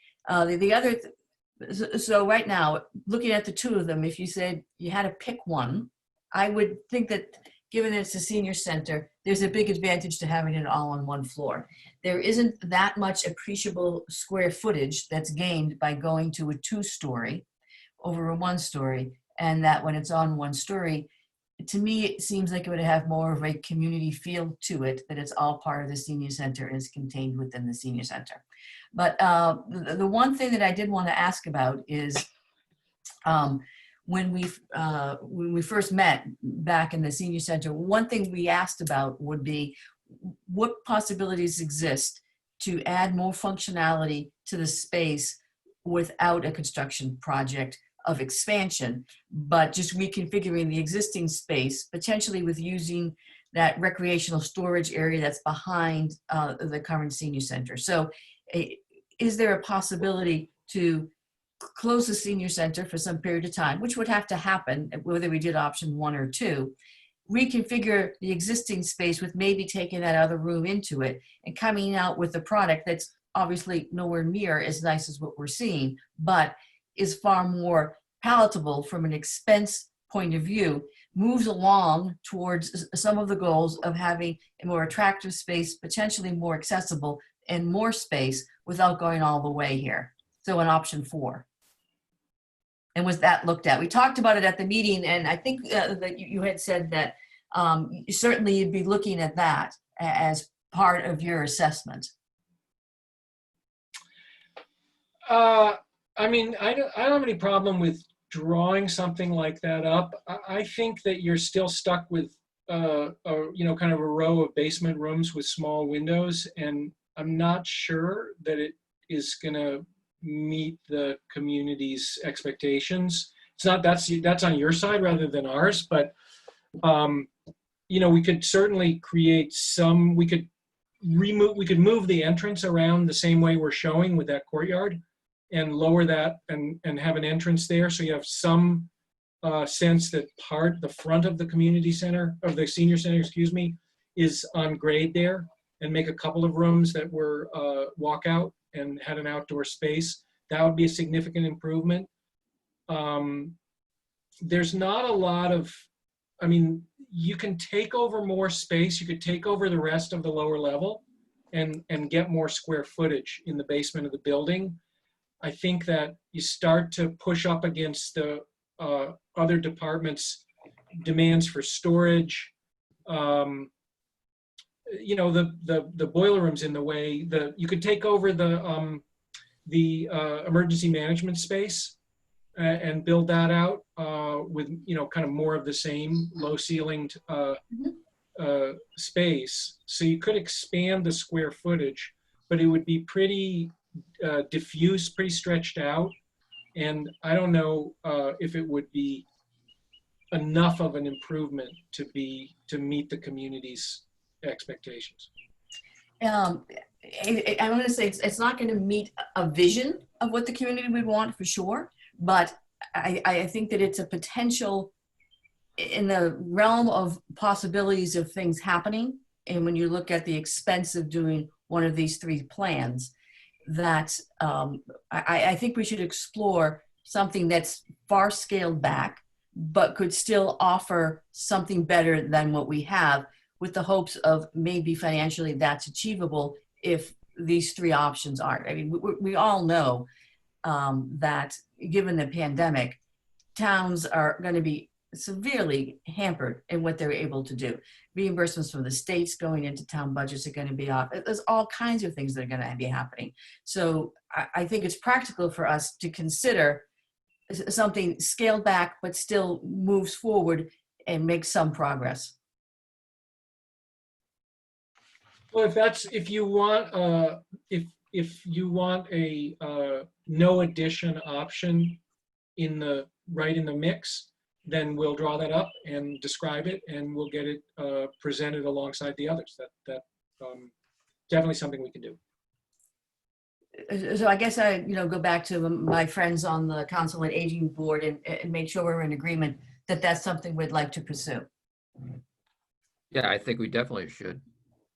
F: so right now, looking at the 2 of them, if you said you had to pick one, I would think that given that it's a senior center, there's a big advantage to having it all on 1 floor. There isn't that much appreciable square footage that's gained by going to a 2-story over a 1-story, and that when it's on 1 story, to me, it seems like it would have more of a community feel to it, that it's all part of the senior center and is contained within the senior center. But the one thing that I did want to ask about is when we first met back in the senior center, one thing we asked about would be what possibilities exist to add more functionality to the space without a construction project of expansion, but just reconfiguring the existing space, potentially with using that recreational storage area that's behind the current senior center. So is there a possibility to close the senior center for some period of time, which would have to happen whether we did option 1 or 2, reconfigure the existing space with maybe taking that other room into it and coming out with a product that's obviously nowhere near as nice as what we're seeing, but is far more palatable from an expense point of view, moves along towards some of the goals of having a more attractive space, potentially more accessible and more space without going all the way here. So an option 4. And was that looked at? We talked about it at the meeting, and I think that you had said that certainly you'd be looking at that as part of your assessment.
L: I mean, I don't have any problem with drawing something like that up. I think that you're still stuck with, you know, kind of a row of basement rooms with small windows, and I'm not sure that it is going to meet the community's expectations. It's not, that's on your side rather than ours, but you know, we could certainly create some, we could move the entrance around the same way we're showing with that courtyard and lower that and have an entrance there. So you have some sense that the front of the community center, of the senior center, excuse me, is on grade there, and make a couple of rooms that were walkout and had an outdoor space. That would be a significant improvement. There's not a lot of I mean, you can take over more space. You could take over the rest of the lower level and get more square footage in the basement of the building. I think that you start to push up against the other departments' demands for storage. You know, the boiler room's in the way. You could take over the emergency management space and build that out with, you know, kind of more of the same low ceilinged space. So you could expand the square footage, but it would be pretty diffuse, pretty stretched out. And I don't know if it would be enough of an improvement to meet the community's expectations.
F: I'm going to say it's not going to meet a vision of what the community would want for sure, but I think that it's a potential in the realm of possibilities of things happening. And when you look at the expense of doing one of these three plans, that I think we should explore something that's far scaled back, but could still offer something better than what we have, with the hopes of maybe financially that's achievable if these three options aren't. I mean, we all know that given the pandemic, towns are going to be severely hampered in what they're able to do. Reimbursements from the states going into town budgets are going to be off. There's all kinds of things that are going to be happening. So I think it's practical for us to consider something scaled back, but still moves forward and makes some progress.
L: Well, if you want a no addition option right in the mix, then we'll draw that up and describe it, and we'll get it presented alongside the others. That definitely something we can do.
F: So I guess I go back to my friends on the Council on Aging board and make sure we're in agreement that that's something we'd like to pursue.
M: Yeah, I think we definitely should.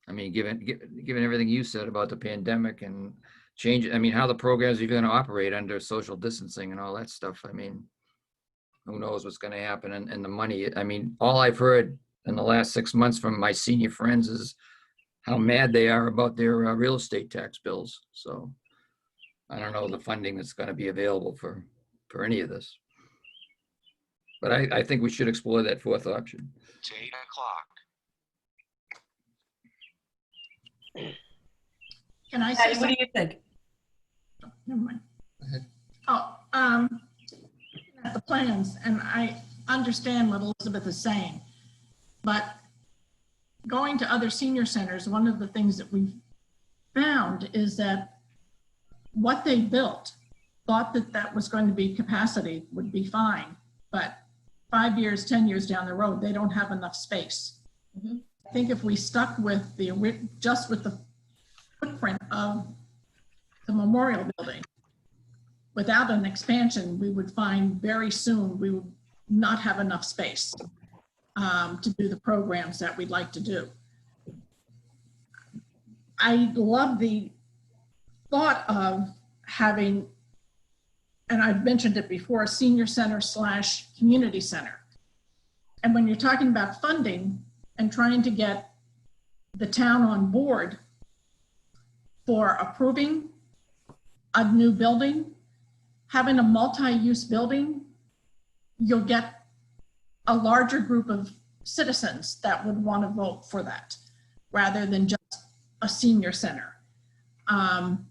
M: I mean, given everything you said about the pandemic and change, I mean, how the programs are going to operate under social distancing and all that stuff. I mean, who knows what's going to happen, and the money. I mean, all I've heard in the last 6 months from my senior friends is how mad they are about their real estate tax bills. So I don't know the funding that's going to be available for any of this. But I think we should explore that fourth option.
N: It's 8 o'clock.
D: Can I say
F: Patty, what do
D: something?
F: you think?
D: Never mind.
C: Go ahead.
D: Oh, at the plans, and I understand what Elizabeth is saying, but going to other senior centers, one of the things that we've found is that what they built, thought that was going to be capacity would be fine, but 5 years, 10 years down the road, they don't have enough space.
F: Mm-hmm.
D: I think if we stuck with just with the footprint of the memorial building, without an expansion, we would find very soon we would not have enough space to do the programs that we'd like to do. I love the thought of having, and I've mentioned it before, a senior center / community center. And when you're talking about funding and trying to get the town on board for approving a new building, having a multi-use building, you'll get a larger group of citizens that would want to vote for that rather than just a senior center. I'm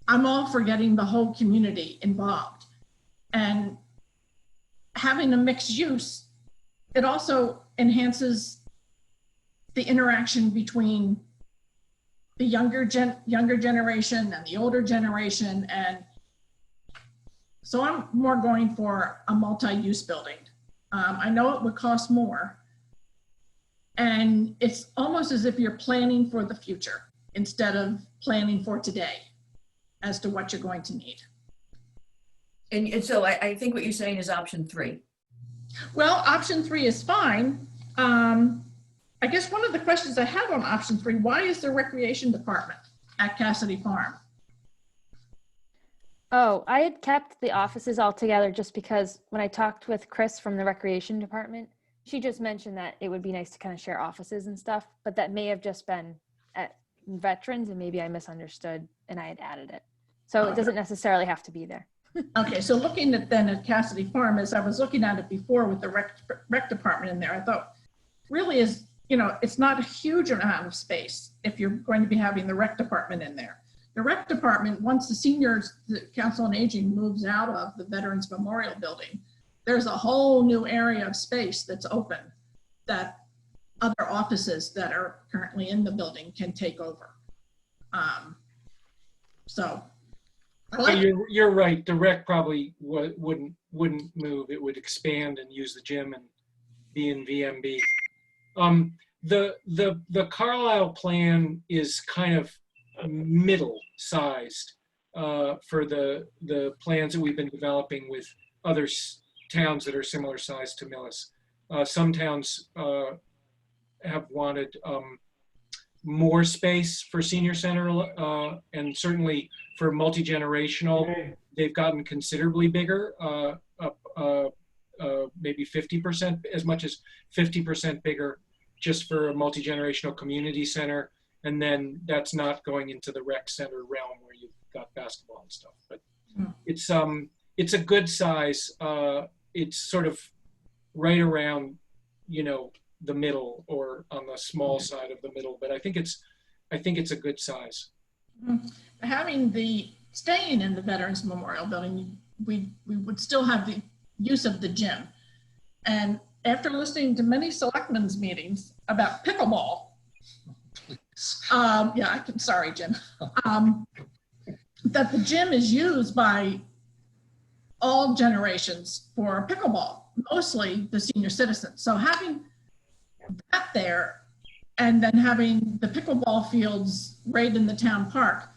D: all for getting the whole community involved, and having a mixed use, it also enhances the interaction between the younger generation and the older generation. And so I'm more going for a multi-use building. I know it would cost more, and it's almost as if you're planning for the future instead of planning for today as to what you're going to need.
F: And so I think what you're saying is option 3.
D: Well, option 3 is fine. I guess one of the questions I have on option 3, why is the recreation department at Cassidy Farm?
G: Oh, I had kept the offices all together just because when I talked with Chris from the recreation department, she just mentioned that it would be nice to kind of share offices and stuff, but that may have just been at veterans and maybe I misunderstood and I had added it. So it doesn't necessarily have to be there.
D: Okay, so looking at then at Cassidy Farm, as I was looking at it before with the rec department in there, I thought really is, you know, it's not a huge amount of space if you're going to be having the rec department in there. The rec department, once the Council on Aging moves out of the Veterans Memorial Building, there's a whole new area of space that's open that other offices that are currently in the building can take over. So I like
L: You're right. The rec probably wouldn't move. It would expand and use the gym and be in VMB. The Carlisle plan is kind of middle sized for the plans that we've been developing with other towns that are similar size to Millis. Some towns have wanted more space for senior center, and certainly for multi-generational, they've gotten considerably bigger, maybe 50%, as much as 50% bigger just for a multi-generational community center. And then that's not going into the rec center realm where you've got basketball and stuff. But it's a good size. It's sort of right around, you know, the middle or on the small side of the middle, but I think it's a good size.
D: Staying in the Veterans Memorial Building, we would still have the use of the gym. And after listening to many selectmen's meetings about pickleball, sorry, Jim, that the gym is used by all generations for pickleball, mostly the senior citizens. So having that there and then having the pickleball fields right in the town park,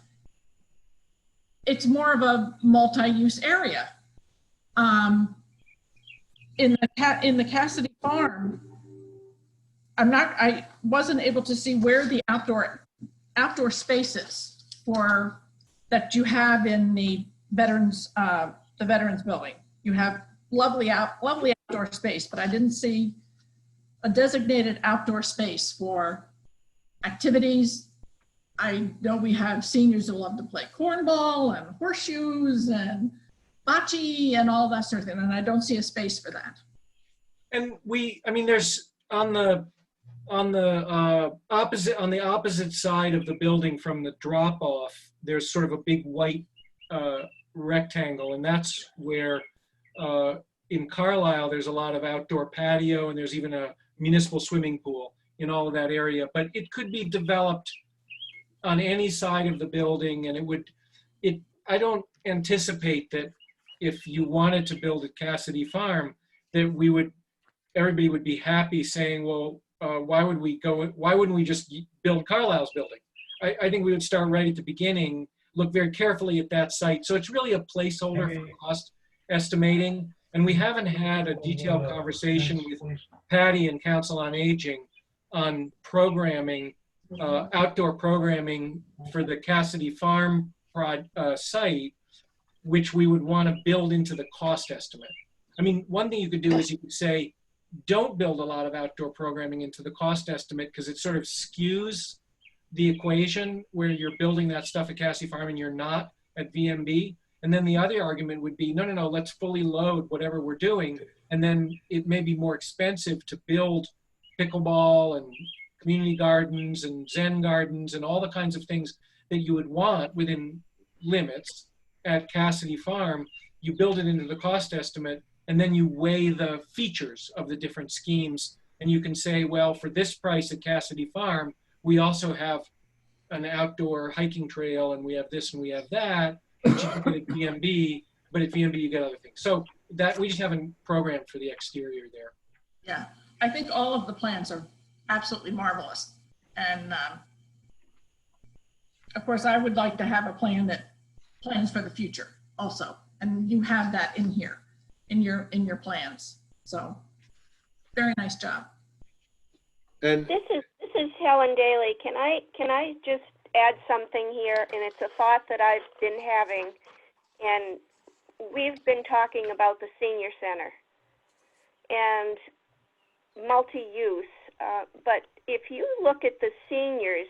D: it's more of a multi-use area. In the Cassidy Farm, I wasn't able to see where the outdoor spaces for that you have in the veterans building. You have lovely outdoor space, but I didn't see a designated outdoor space for activities. I know we have seniors who love to play cornball and horseshoes and bocce and all that sort of thing, and I don't see a space for that.
L: And there's on the opposite side of the building from the drop off, there's sort of a big white rectangle, and that's where in Carlisle there's a lot of outdoor patio, and there's even a municipal swimming pool in all of that area. But it could be developed on any side of the building, and I don't anticipate that if you wanted to build at Cassidy Farm that everybody would be happy saying, well, why wouldn't we just build Carlisle's building? I think we would start right at the beginning, look very carefully at that site. So it's really a placeholder for cost estimating. And we haven't had a detailed conversation with Patty and Council on Aging on programming, outdoor programming for the Cassidy Farm site, which we would want to build into the cost estimate. I mean, one thing you could do is you could say, don't build a lot of outdoor programming into the cost estimate because it sort of skews the equation where you're building that stuff at Cassidy Farm and you're not at VMB. And then the other argument would be, no, let's fully load whatever we're doing. And then it may be more expensive to build pickleball and community gardens and Zen gardens and all the kinds of things that you would want within limits at Cassidy Farm. You build it into the cost estimate, and then you weigh the features of the different schemes. And you can say, well, for this price at Cassidy Farm, we also have an outdoor hiking trail, and we have this and we have that, which you can get at VMB, but at VMB you get other things. So that we just haven't programmed for the exterior there.
D: Yeah, I think all of the plans are absolutely marvelous. And of course, I would like to have a plan that plans for the future also. And you have that in here, in your plans. So very nice job.
I: And
E: This is Helen Daly. Can I just add something here? And it's a thought that I've been having. And we've been talking about the senior center and multi-use. But if you look at the seniors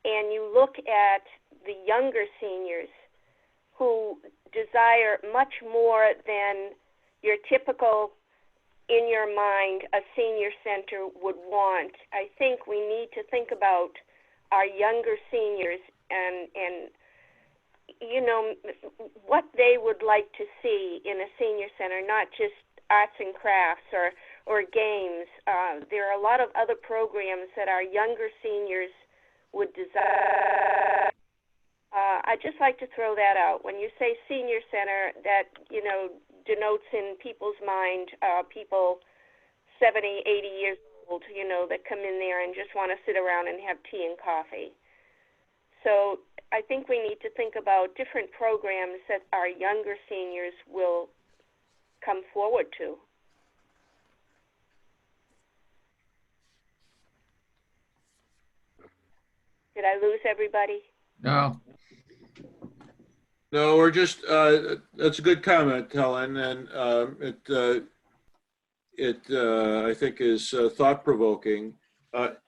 E: and you look at the younger seniors who desire much more than your typical, in your mind, a senior center would want, I think we need to think about our younger seniors and you know, what they would like to see in a senior center, not just arts and crafts or games. There are a lot of other programs that our younger seniors would desire. I'd just like to throw that out. When you say senior center, that, you know, denotes in people's mind people 70, 80 years old, you know, that come in there and just want to sit around and have tea and coffee. So I think we need to think about different programs that our younger seniors will come forward to. Did I lose everybody?
M: No,
I: No, we're just, that's a good comment, Helen, and I think is thought-provoking.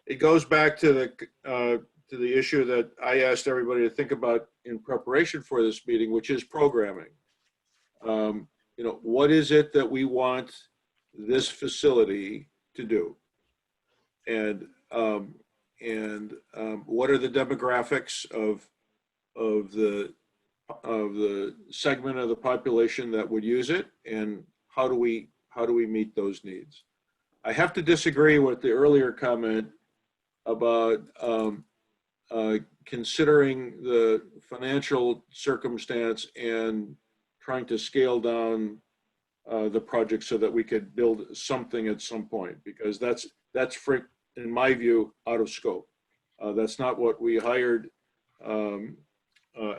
I: It goes back to the issue that I asked everybody to think about in preparation for this meeting, which is programming. You know, what is it that we want this facility to do? And what are the demographics of the segment of the population that would use it, and how do we meet those needs? I have to disagree with the earlier comment about considering the financial circumstance and trying to scale down the project so that we could build something at some point, because that's in my view, out of scope. That's not what we hired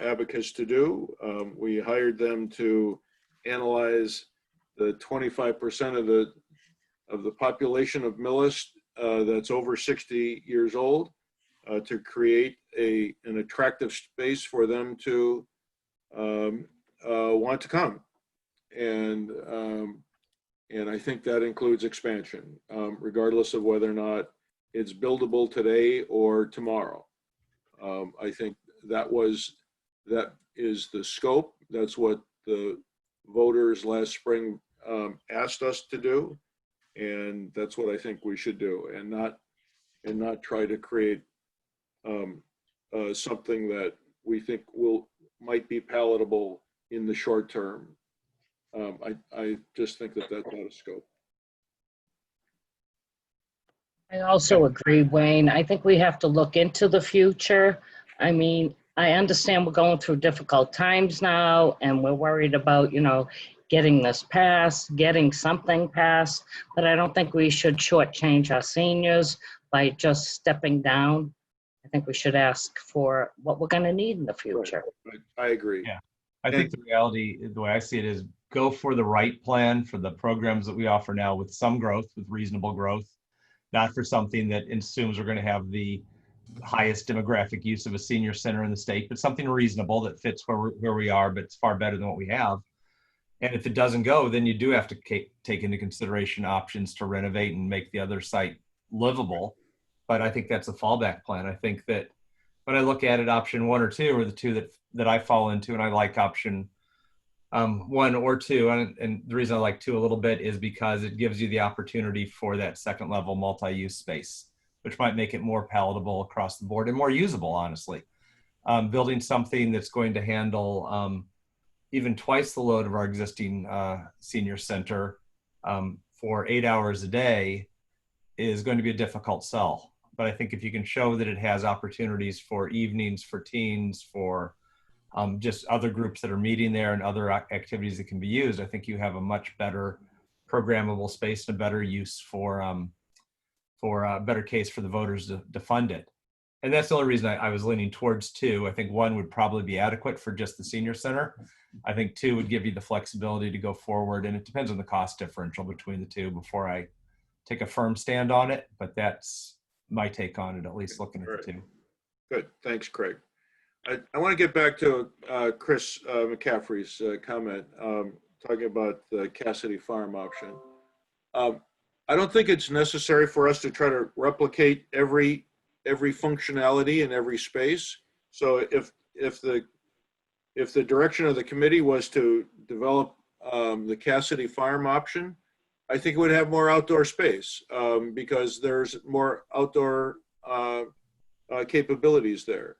I: Abacus to do. We hired them to analyze the 25% of the population of Millis that's over 60 years old, to create an attractive space for them to want to come. And I think that includes expansion, regardless of whether or not it's buildable today or tomorrow. I think that is the scope. That's what the voters last spring asked us to do, and that's what I think we should do, and not try to create something that we think might be palatable in the short term. I just think that that's out of scope.
K: I also agree, Wayne. I think we have to look into the future. I mean, I understand we're going through difficult times now, and we're worried about, you know, getting this passed, getting something passed, but I don't think we should shortchange our seniors by just stepping down. I think we should ask for what we're going to need in the future.
I: Right. I agree.
J: Yeah. I think the reality, the way I see it, is go for the right plan for the programs that we offer now, with some growth, with reasonable growth, not for something that assumes we're going to have the highest demographic use of a senior center in the state, but something reasonable that fits where we are, but it's far better than what we have. And if it doesn't go, then you do have to take into consideration options to renovate and make the other site livable. But I think that's a fallback plan. I think that when I look at it, option 1 or 2 are the two that I fall into, and I like option 1 or 2. And the reason I like 2 a little bit is because it gives you the opportunity for that second level multi-use space, which might make it more palatable across the board and more usable, honestly. Building something that's going to handle even twice the load of our existing senior center for 8 hours a day is going to be a difficult sell. But I think if you can show that it has opportunities for evenings, for teens, for just other groups that are meeting there and other activities that can be used, I think you have a much better programmable space and a better use for a better case for the voters to fund it. And that's the only reason I was leaning towards 2. I think 1 would probably be adequate for just the senior center. I think 2 would give you the flexibility to go forward, and it depends on the cost differential between the 2 before I take a firm stand on it, but that's my take on it, at least looking at the 2.
I: Good, thanks, Craig. I want to get back to Chris McCaffrey's comment, talking about the Cassidy Farm option. I don't think it's necessary for us to try to replicate every functionality in every space. So if the direction of the committee was to develop the Cassidy Farm option, I think it would have more outdoor space because there's more outdoor capabilities there.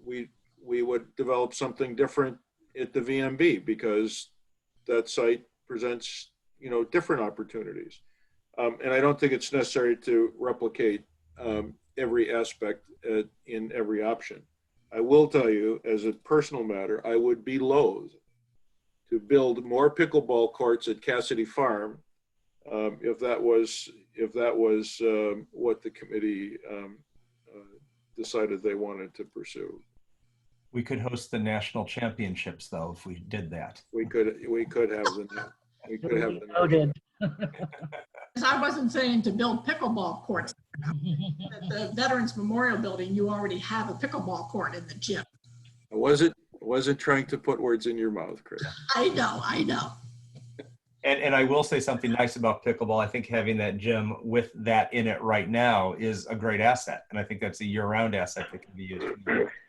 I: We would develop something different at the VMB because that site presents, different opportunities. And I don't think it's necessary to replicate every aspect in every option. I will tell you, as a personal matter, I would be loath to build more pickleball courts at Cassidy Farm if that was what the committee decided they wanted to pursue.
J: We could host the national championships, though, if we did that.
I: We could have the. We could have the.
K: Noted.
D: I wasn't saying to build pickleball courts. At the Veterans Memorial Building, you already have a pickleball court in the gym.
I: I wasn't trying to put words in your mouth, Chris.
D: I know.
J: And I will say something nice about pickleball. I think having that gym with that in it right now is a great asset. And I think that's a year-round asset that can be used.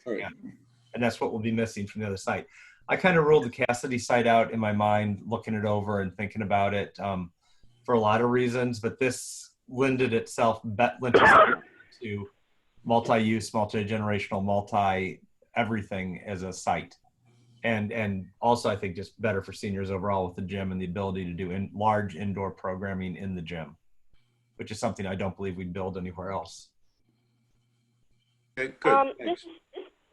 I: Right.
J: And that's what we'll be missing from the other site. I kind of ruled the Cassidy site out in my mind, looking it over and thinking about it for a lot of reasons, but this lent itself to multi-use, multi-generational, multi-everything as a site. And also I think just better for seniors overall with the gym and the ability to do large indoor programming in the gym, which is something I don't believe we'd build anywhere else.
I: Okay, good.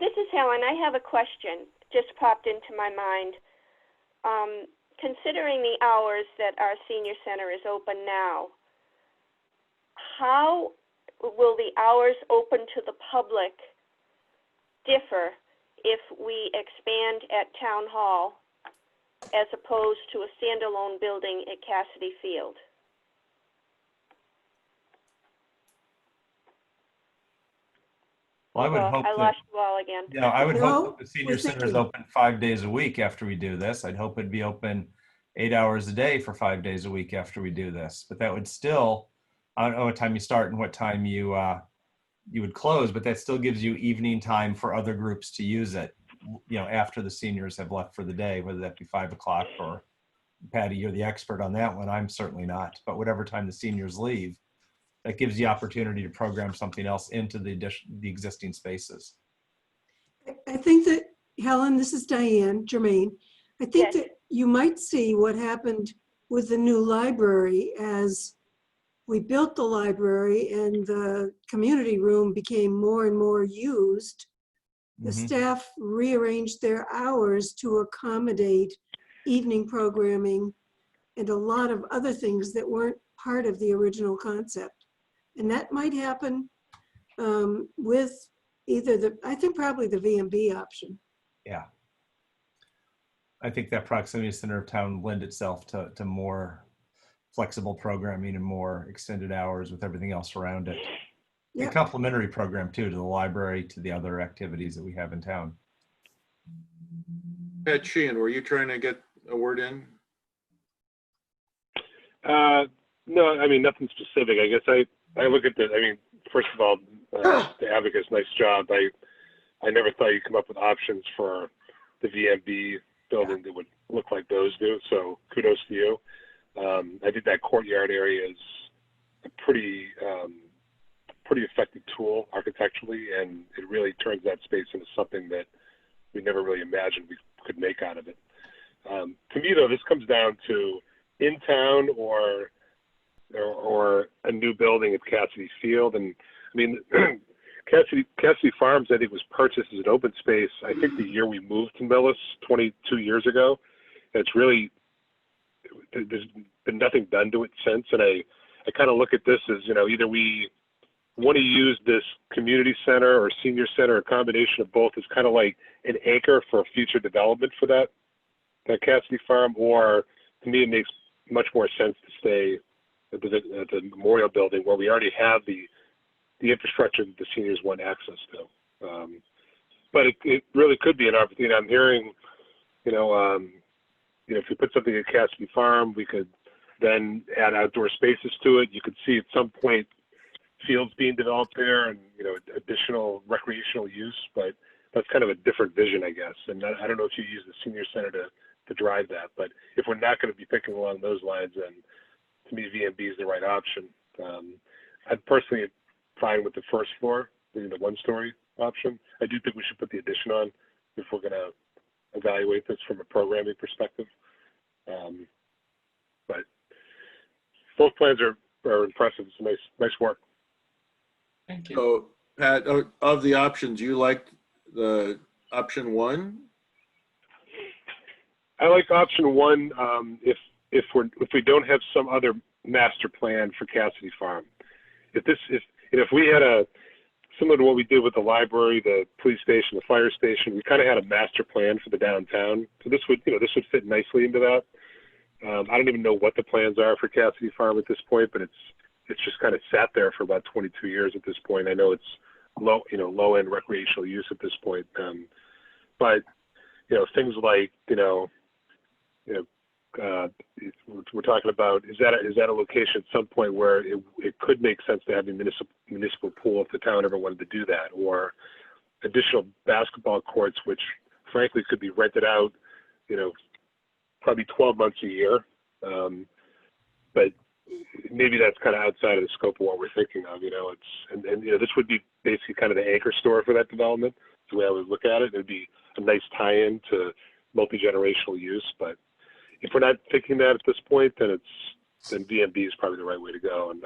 E: This is Helen. I have a question just popped into my mind. Considering the hours that our senior center is open now, how will the hours open to the public differ if we expand at Town Hall as opposed to a standalone building at Cassidy Field?
J: Well, I would hope
E: I lost you all again.
J: I would
A: No,
J: hope that the senior
A: we're
J: center is
A: thinking.
J: open 5 days a week after we do this. I'd hope it'd be open 8 hours a day for 5 days a week after we do this. But that would still, I don't know what time you start and what time you would close, but that still gives you evening time for other groups to use it, after the seniors have left for the day, whether that be 5 o'clock or Patty, you're the expert on that one. I'm certainly not, but whatever time the seniors leave, that gives the opportunity to program something else into the existing spaces.
A: I think that, Helen, this is Diane Germain. I think
E: Yes.
A: that you might see what happened with the new library as we built the library and the community room became more and more used. The staff rearranged their hours to accommodate evening programming and a lot of other things that weren't part of the original concept. And that might happen with either I think probably the VMB option.
J: Yeah. I think that proximity center of town lend itself to more flexible programming and more extended hours with everything else around it.
A: Yeah.
J: A complementary program too, to the library, to the other activities that we have in town.
I: Pat Sheehan, were you trying to get a word in?
H: No, I mean, nothing specific. I guess I look at first of all, the advocate's nice job. I never thought you'd come up with options for the VMB building that would look like those do. So kudos to you. I think that courtyard area is a pretty effective tool architecturally, and it really turns that space into something that we never really imagined we could make out of it. To me, though, this comes down to in town or a new building at Cassidy Field. And I mean, Cassidy Farms, I think, was purchased as an open space, I think the year we moved to Millis 22 years ago. It's really, there's been nothing done to it since. And I kind of look at this as, either we want to use this community center or senior center, a combination of both, as kind of like an anchor for future development for that Cassidy Farm, or to me, it makes much more sense to stay at the Memorial Building where we already have the infrastructure that the seniors want access to. but it really could be an opportunity. I'm hearing, if you put something at Cassidy Farm, we could then add outdoor spaces to it. You could see at some point fields being developed there and, additional recreational use, but that's kind of a different vision, I guess. And I don't know if you use the senior center to drive that, but if we're not going to be thinking along those lines, then to me, VMB is the right option. I'd personally fine with the first floor, the one-story option. I do think we should put the addition on if we're going to evaluate this from a programming perspective. But both plans are impressive. It's nice work.
L: Thank you.
I: So, Pat, of the options, you liked the option one?
H: I like option one if we don't have some other master plan for Cassidy Farm. If we had similar to what we did with the library, the police station, the fire station, we kind of had a master plan for the downtown. So this would fit nicely into that. I don't even know what the plans are for Cassidy Farm at this point, but it's just kind of sat there for about 22 years at this point. I know it's low end recreational use at this point. But things like we're talking about, is that a location at some point where it could make sense to have a municipal pool if the town ever wanted to do that, or additional basketball courts, which frankly could be rented out, probably 12 months a year. But maybe that's kind of outside of the scope of what we're thinking of, this would be basically kind of the anchor store for that development. That's the way I would look at it. It'd be a nice tie-in to multi-generational use, but if we're not thinking that at this point, then VMB is probably the right way to go. And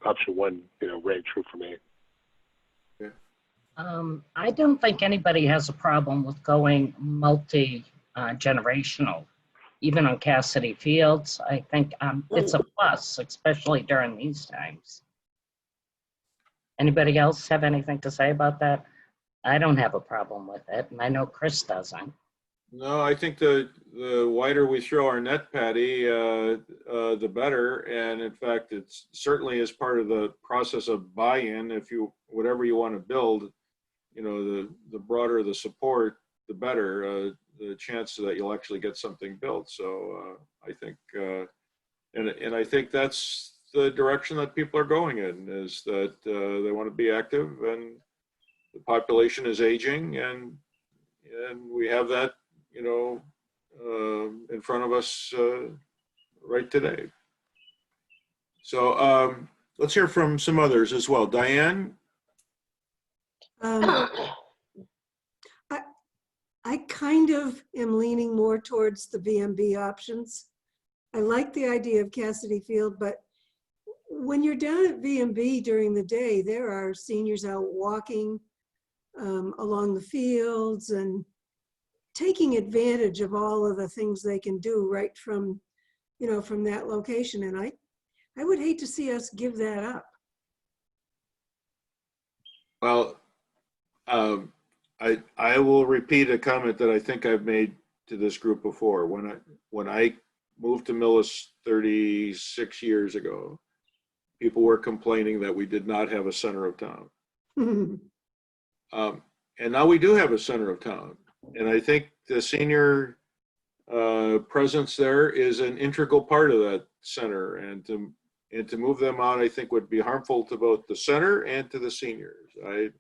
H: option one, rang true for me.
K: I don't think anybody has a problem with going multi-generational, even on Cassidy Fields. I think it's a plus, especially during these times. Anybody else have anything to say about that? I don't have a problem with it, and I know Chris doesn't.
I: No, I think the wider we throw our net, Patty, the better. And in fact, it's certainly as part of the process of buy-in. Whatever you want to build, the broader the support, the better the chance that you'll actually get something built. So I think, and I think that's the direction that people are going in, is that they want to be active, and the population is aging, and we have that in front of us right today. So let's hear from some others as well. Diane?
A: I kind of am leaning more towards the VMB options. I like the idea of Cassidy Field, but when you're down at VMB during the day, there are seniors out walking along the fields and taking advantage of all of the things they can do right from, from that location. And I would hate to see us give that up.
I: Well, I will repeat a comment that I think I've made to this group before. When I moved to Millis 36 years ago, people were complaining that we did not have a center of town. And now we do have a center of town. And I think the senior presence there is an integral part of that center. And to move them out, I think, would be harmful to both the center and to the seniors. I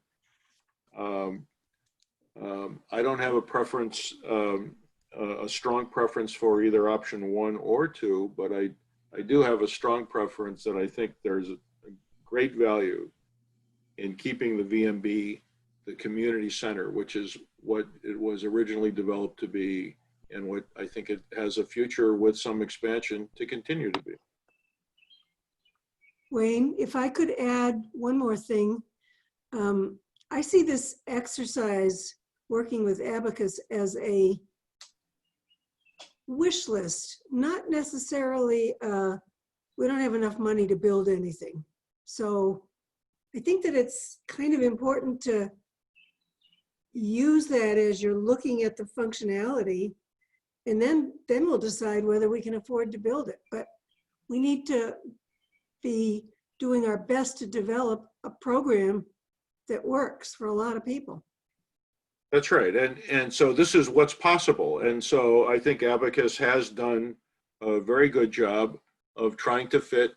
I: don't have a preference, a strong preference for either option one or two, but I do have a strong preference that I think there's a great value in keeping the VMB, the community center, which is what it was originally developed to be, and what I think it has a future with some expansion to continue to be.
A: Wayne, if I could add one more thing. I see this exercise working with Abacus as a wish list, not necessarily, we don't have enough money to build anything. So I think that it's kind of important to use that as you're looking at the functionality, and then we'll decide whether we can afford to build it. But we need to be doing our best to develop a program that works for a lot of people.
I: That's right. And so this is what's possible. And so I think Abacus has done a very good job of trying to fit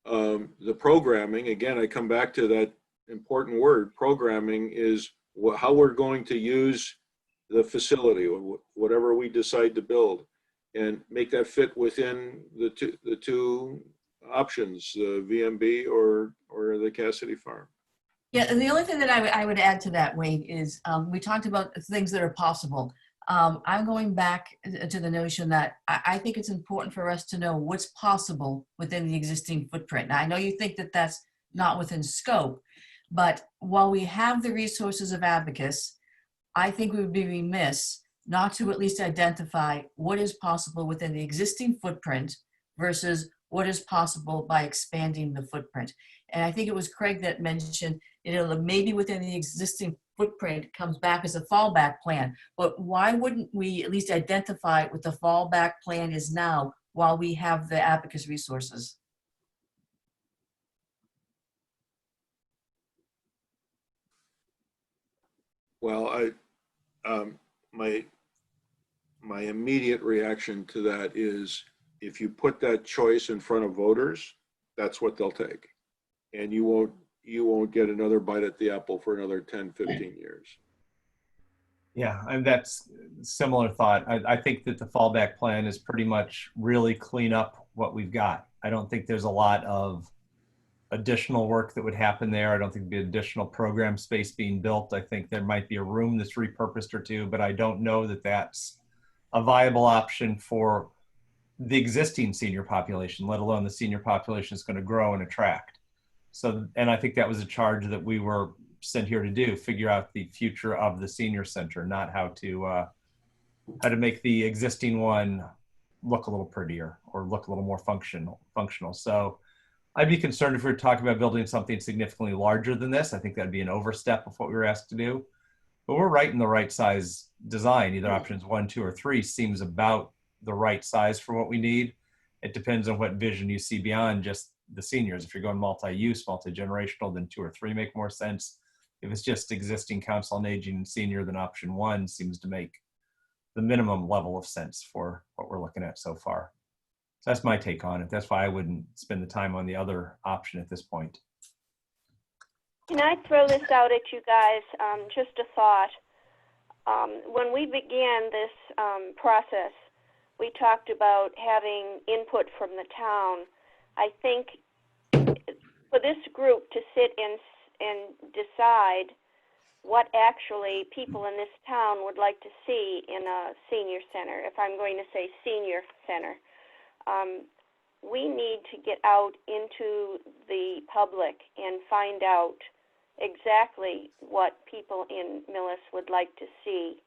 I: the programming. Again, I come back to that important word. Programming is how we're going to use the facility, or whatever we decide to build, and make that fit within the two options, the VMB or the Cassidy Farm.
F: Yeah, and the only thing that I would add to that, Wayne, is we talked about things that are possible. I'm going back to the notion that I think it's important for us to know what's possible within the existing footprint. Now, I know you think that that's not within scope, but while we have the resources of Abacus, I think we would be remiss not to at least identify what is possible within the existing footprint versus what is possible by expanding the footprint. And I think it was Craig that mentioned, maybe within the existing footprint comes back as a fallback plan. But why wouldn't we at least identify what the fallback plan is now while we have the Abacus resources?
I: Well, my immediate reaction to that is, if you put that choice in front of voters, that's what they'll take. And you won't get another bite at the apple for another 10, 15 years.
J: Yeah, and that's similar thought. I think that the fallback plan is pretty much really clean up what we've got. I don't think there's a lot of additional work that would happen there. I don't think there'd be additional program space being built. I think there might be a room that's repurposed or two, but I don't know that that's a viable option for the existing senior population, let alone the senior population is going to grow and attract. So, and I think that was a charge that we were sent here to do, figure out the future of the senior center, not how to make the existing one look a little prettier or look a little more functional. So I'd be concerned if we were talking about building something significantly larger than this. I think that'd be an overstep of what we were asked to do. But we're right in the right size design. Either options 1, 2, or 3 seems about the right size for what we need. It depends on what vision you see beyond just the seniors. If you're going multi-use, multi-generational, then 2 or 3 make more sense. If it's just existing council on aging and senior, then option 1 seems to make the minimum level of sense for what we're looking at so far. So that's my take on it. That's why I wouldn't spend the time on the other option at this point.
E: Can I throw this out at you guys? Just a thought. When we began this process, we talked about having input from the town. I think for this group to sit and decide what actually people in this town would like to see in a senior center, if I'm going to say senior center, we need to get out into the public and find out exactly what people in Millis would like to see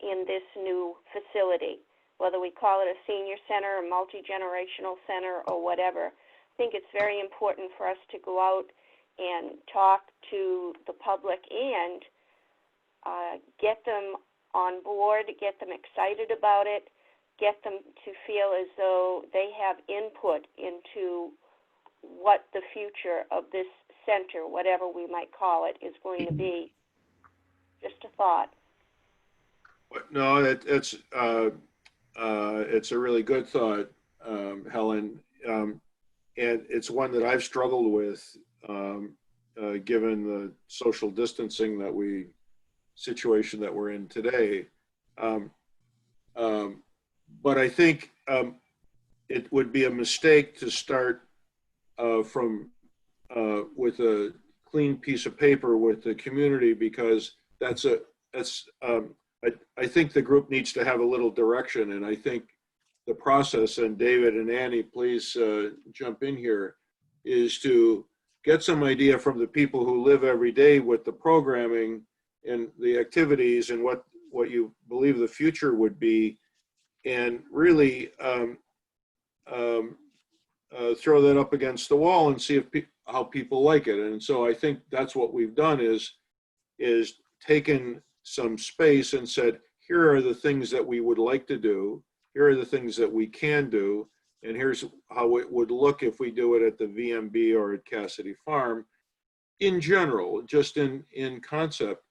E: in this new facility, whether we call it a senior center, a multi-generational center, or whatever. I think it's very important for us to go out and talk to the public and get them on board, get them excited about it, get them to feel as though they have input into what the future of this center, whatever we might call it, is going to be. Just a thought.
I: No, it's a really good thought, Helen, and it's one that I've struggled with, given the social distancing situation that we're in today. But I think it would be a mistake to start with a clean piece of paper with the community, because I think the group needs to have a little direction. And I think the process, and David and Annie, please jump in here, is to get some idea from the people who live every day with the programming and the activities and what you believe the future would be, and really throw that up against the wall and see how people like it. And so I think that's what we've done is taken some space and said, here are the things that we would like to do. Here are the things that we can do. And here's how it would look if we do it at the VMB or at Cassidy Farm in general, just in concept.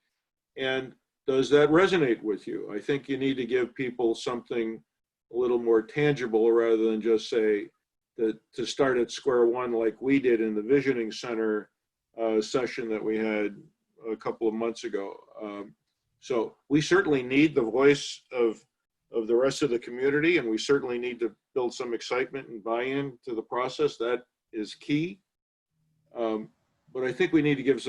I: And does that resonate with you? I think you need to give people something a little more tangible rather than just say that to start at square one like we did in the visioning center session that we had a couple of months ago. So we certainly need the voice of the rest of the community, and we certainly need to build some excitement and buy-in to the process. That is key. But I think we need to give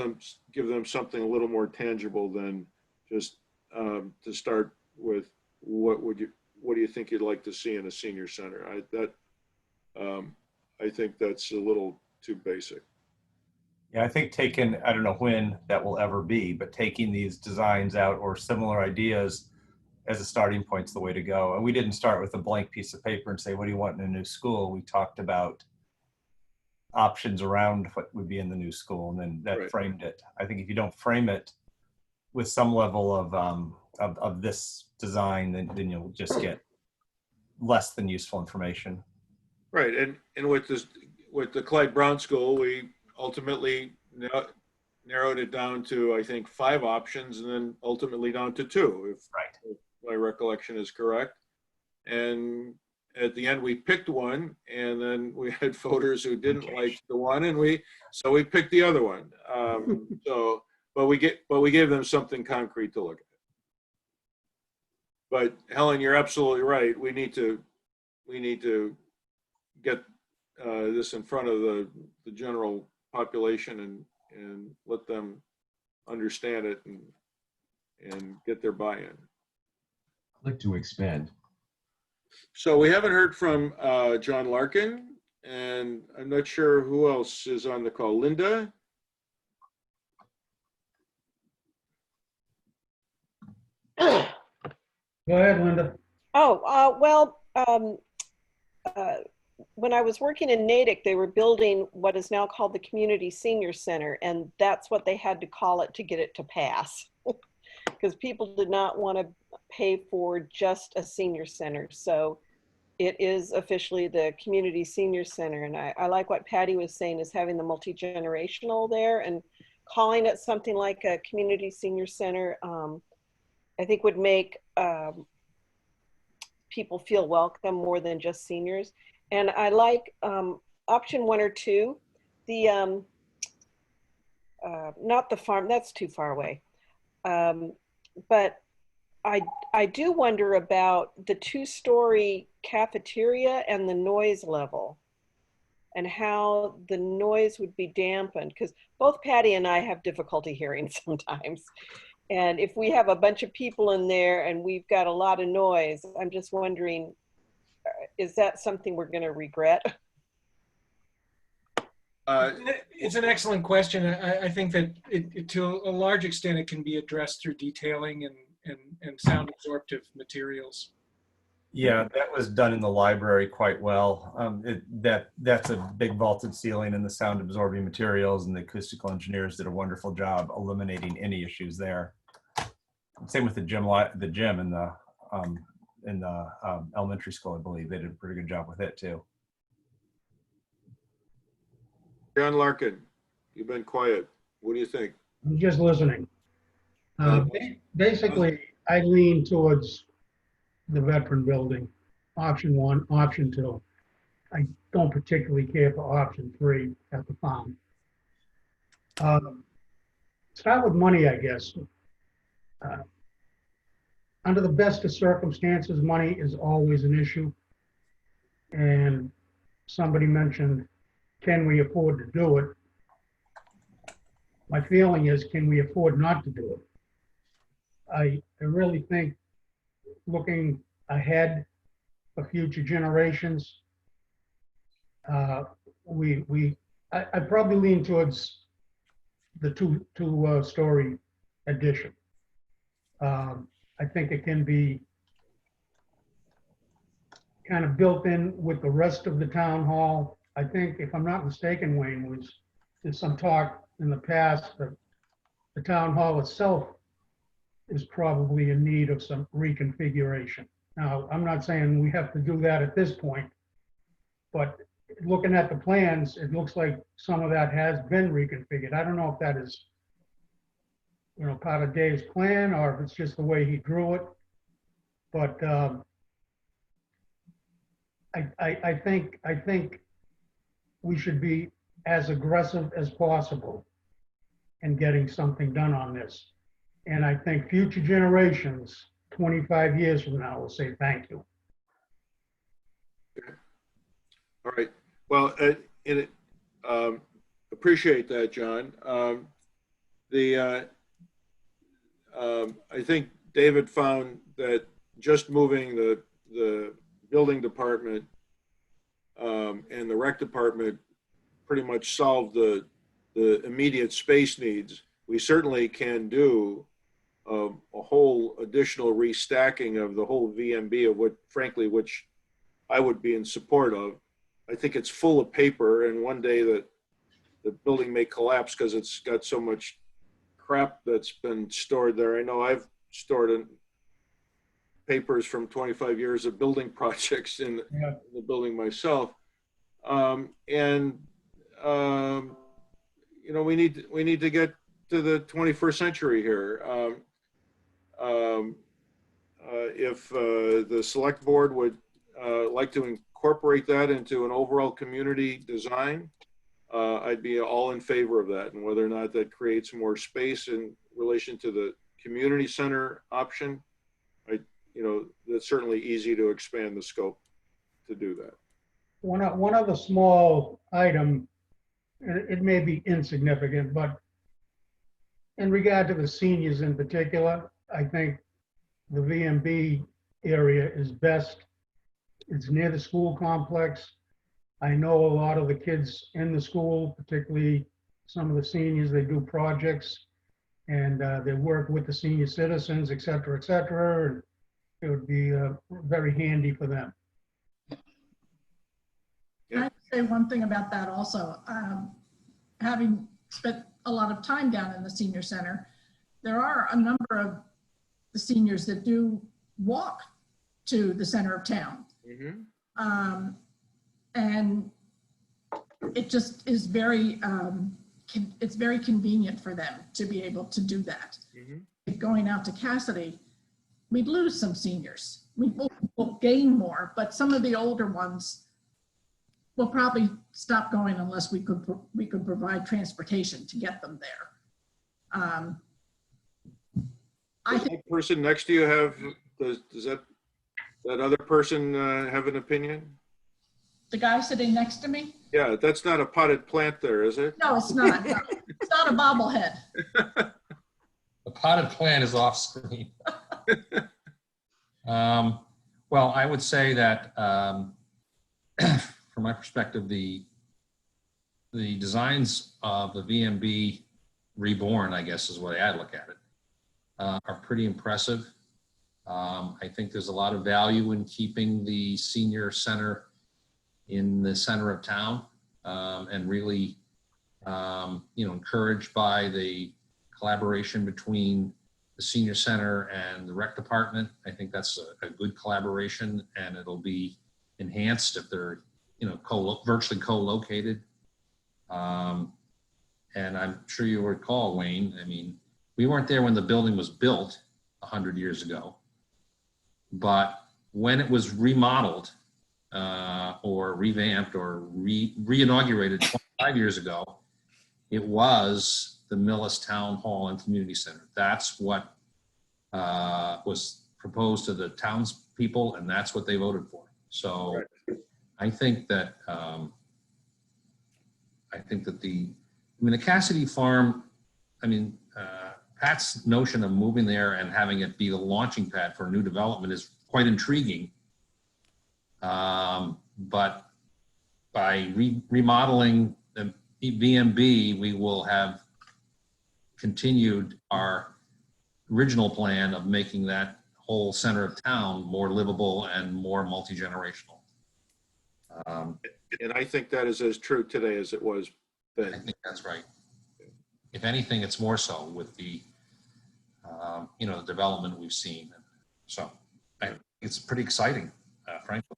I: them something a little more tangible than just to start with what do you think you'd like to see in a senior center? I think that's a little too basic.
J: Yeah, I think taking, I don't know when that will ever be, but taking these designs out or similar ideas as a starting point's the way to go. And we didn't start with a blank piece of paper and say, what do you want in a new school? We talked about options around what would be in the new school, and then that framed it. I think if you don't frame it with some level of this design, then you'll just get less than useful information.
I: Right, and with the Clyde Brown School, we ultimately narrowed it down to, I think, 5 options, and then ultimately down to 2, if my recollection is correct. And at the end, we picked one, and then we had voters who didn't like the one, and we picked the other one. But we gave them something concrete to look at. But Helen, you're absolutely right. We need to get this in front of the general population and let them understand it and get their buy-in.
N: I'd like to expand.
I: So we haven't heard from John Larkin, and I'm not sure who else is on the call. Linda?
O: Go ahead, Linda.
P: When I was working in Natick, they were building what is now called the Community Senior Center, and that's what they had to call it to get it to pass, because people did not want to pay for just a senior center. So it is officially the Community Senior Center, and I like what Patty was saying, is having the multi-generational there and calling it something like a Community Senior Center. I think would make people feel welcome more than just seniors. And I like option 1 or 2, the not the farm, that's too far away. But I do wonder about the 2-story cafeteria and the noise level and how the noise would be dampened, because both Patty and I have difficulty hearing sometimes. And if we have a bunch of people in there and we've got a lot of noise, I'm just wondering, is that something we're going to regret?
L: It's an excellent question. I think that to a large extent, it can be addressed through detailing and sound absorptive materials.
J: Yeah, that was done in the library quite well. That's a big vaulted ceiling, and the sound absorbing materials and the acoustical engineers did a wonderful job eliminating any issues there. Same with the gym in the elementary school, I believe. They did a pretty good job with it too.
I: John Larkin, you've been quiet. What do you think?
O: I'm just listening. Basically, I lean towards the veteran building, option 1, option 2. I don't particularly care for option 3 at the farm. Start with money, I guess. Under the best of circumstances, money is always an issue. And somebody mentioned, can we afford to do it? My feeling is, can we afford not to do it? I really think, looking ahead for future generations, I probably lean towards the two-story addition. I think it can be kind of built in with the rest of the town hall. I think, if I'm not mistaken, Wayne, there's some talk in the past that the town hall itself is probably in need of some reconfiguration. Now, I'm not saying we have to do that at this point, but looking at the plans, it looks like some of that has been reconfigured. I don't know if that is part of Dave's plan, or if it's just the way he drew it. But I think we should be as aggressive as possible in getting something done on this. And I think future generations, 25 years from now, will say thank you.
I: All right. Well, appreciate that, John. I think David found that just moving the building department and the rec department pretty much solved the immediate space needs. We certainly can do a whole additional restacking of the whole VMB of which I would be in support of. I think it's full of paper, and one day that the building may collapse because it's got so much crap that's been stored there. I know I've stored in papers from 25 years of building projects in the building myself. We need to get to the 21st century here. If the select board would like to incorporate that into an overall community design, I'd be all in favor of that. And whether or not that creates more space in relation to the community center option, that's certainly easy to expand the scope to do that.
O: One other small item, it may be insignificant, but in regard to the seniors in particular, I think the VMB area is best. It's near the school complex. I know a lot of the kids in the school, particularly some of the seniors, they do projects and they work with the senior citizens, et cetera, et cetera. And it would be very handy for them.
D: Can I say one thing about that also? Having spent a lot of time down in the senior center, there are a number of the seniors that do walk to the center of town. Mm-hmm. And it just is very, it's very convenient for them to be able to do that. Mm-hmm. Going out to Cassidy, we'd lose some seniors. We'll gain more, but some of the older ones will probably stop going unless we could provide transportation to get them there. I think
I: the person next to you does that other person have an opinion?
D: The guy sitting next to me?
I: Yeah, that's not a potted plant there, is it?
D: No, it's not. No. It's not a bobblehead.
C: The potted plant is off screen. Well, I would say that from my perspective, the designs of the VMB Reborn, I guess is the way I look at it, are pretty impressive. I think there's a lot of value in keeping the senior center in the center of town, and really, encouraged by the collaboration between the senior center and the rec department. I think that's a good collaboration, and it'll be enhanced if they're, virtually co-located. And I'm sure you recall, Wayne, I mean, we weren't there when the building was built 100 years ago, but when it was remodeled or revamped or re-inaugurated 25 years ago, it was the Millis Town Hall and Community Center. That's what was proposed to the townspeople, and that's what they voted for. So right. I think that the Cassidy farm, Pat's notion of moving there and having it be the launching pad for new development is quite intriguing. But by remodeling the VMB, we will have continued our original plan of making that whole center of town more livable and more multi-generational.
I: And I think that is as true today as it was then.
C: I think that's right. If anything, it's more so with the, the development we've seen. So it's pretty exciting, frankly.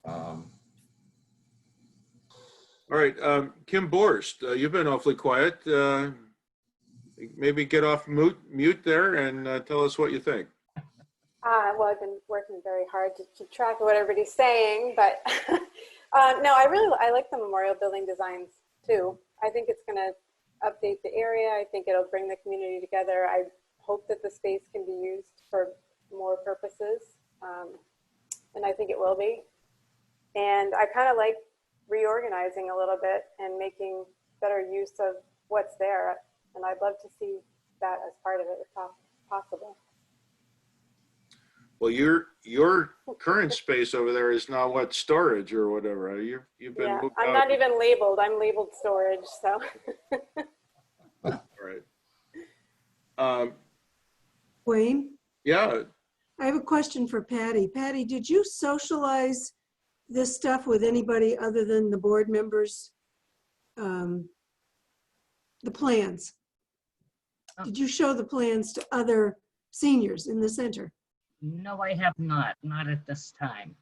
I: All right, Kim Borst, you've been awfully quiet. maybe get off mute there and tell us what you think.
B: Well, I've been working very hard to keep track of what everybody's saying, but no, I like the memorial building designs too. I think it's going to update the area. I think it'll bring the community together. I hope that the space can be used for more purposes, and I think it will be. And I kind of like reorganizing a little bit and making better use of what's there. And I'd love to see that as part of it if possible.
I: Well, your current space over there is now what, storage or whatever? You've been
B: Yeah,
I: moved
B: I'm
I: out.
B: not even labeled. I'm labeled storage, so.
I: All right.
A: Wayne,
I: Yeah.
A: I have a question for Patty. Patty, did you socialize this stuff with anybody other than the board members? The plans? Did you show the plans to other seniors in the center?
K: No, I have not at this time.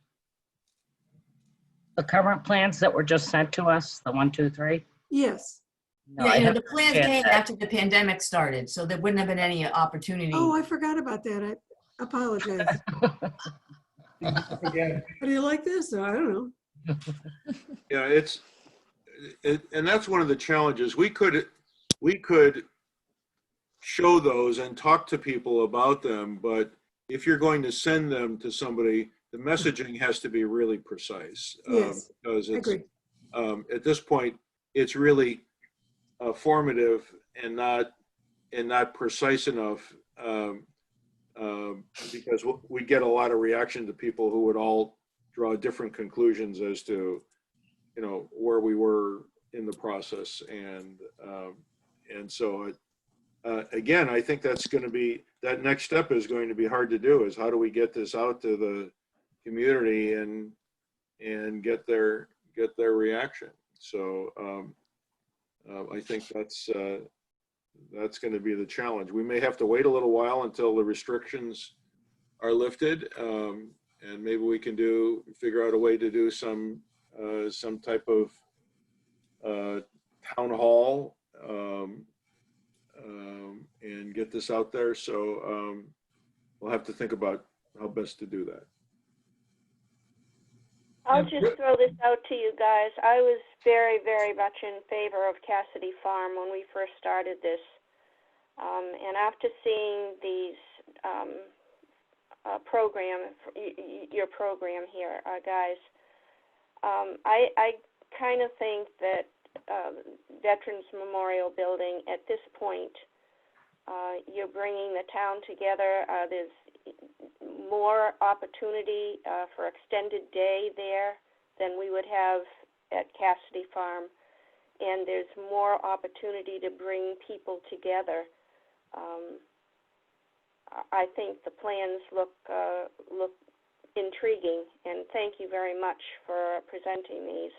K: The current plans that were just sent to us, the 1, 2, 3?
A: Yes.
K: No,
F: Yeah,
K: I
F: you know,
K: have
F: the plans
K: not
F: came
K: shared that.
F: after the pandemic started, so there wouldn't have been any opportunity.
A: Oh, I forgot about that. I apologize.
O: Again,
A: How do you like this? I don't know.
I: Yeah, and that's one of the challenges. We could show those and talk to people about them, but if you're going to send them to somebody, the messaging has to be really precise.
A: Yes,
I: Because
A: I
I: it's
A: agree.
I: at this point, it's really formative and not precise enough, because we get a lot of reaction to people who would all draw different conclusions as to, you know, where we were in the process. And so again, I think that's going to be, that next step is going to be hard to do, is how do we get this out to the community and get their reaction. So I think that's going to be the challenge. We may have to wait a little while until the restrictions are lifted, and maybe we can figure out a way to do some type of town hall and get this out there. So we'll have to think about how best to do that.
E: I'll just throw this out to you guys. I was very, very much in favor of Cassidy Farm when we first started this. And after seeing these your program here, guys, I kind of think that Veterans Memorial Building, at this point, you're bringing the town together. There's more opportunity for extended day there than we would have at Cassidy Farm, and there's more opportunity to bring people together. I think the plans look intriguing, and thank you very much for presenting these.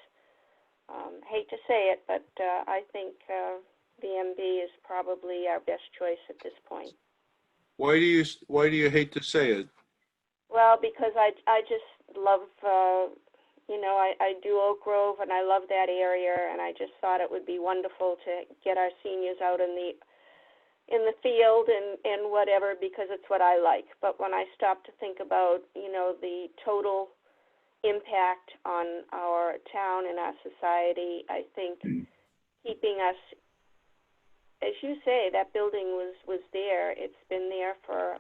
E: Hate to say it, but I think VMB is probably our best choice at this point.
I: Why do you hate to say it?
E: Well, because I just love, you know, I do Oak Grove and I love that area, and I just thought it would be wonderful to get our seniors out in the field and whatever, because it's what I like. But when I stop to think about, you know, the total impact on our town and our society, I think keeping us, as you say, that building was there. It's been there for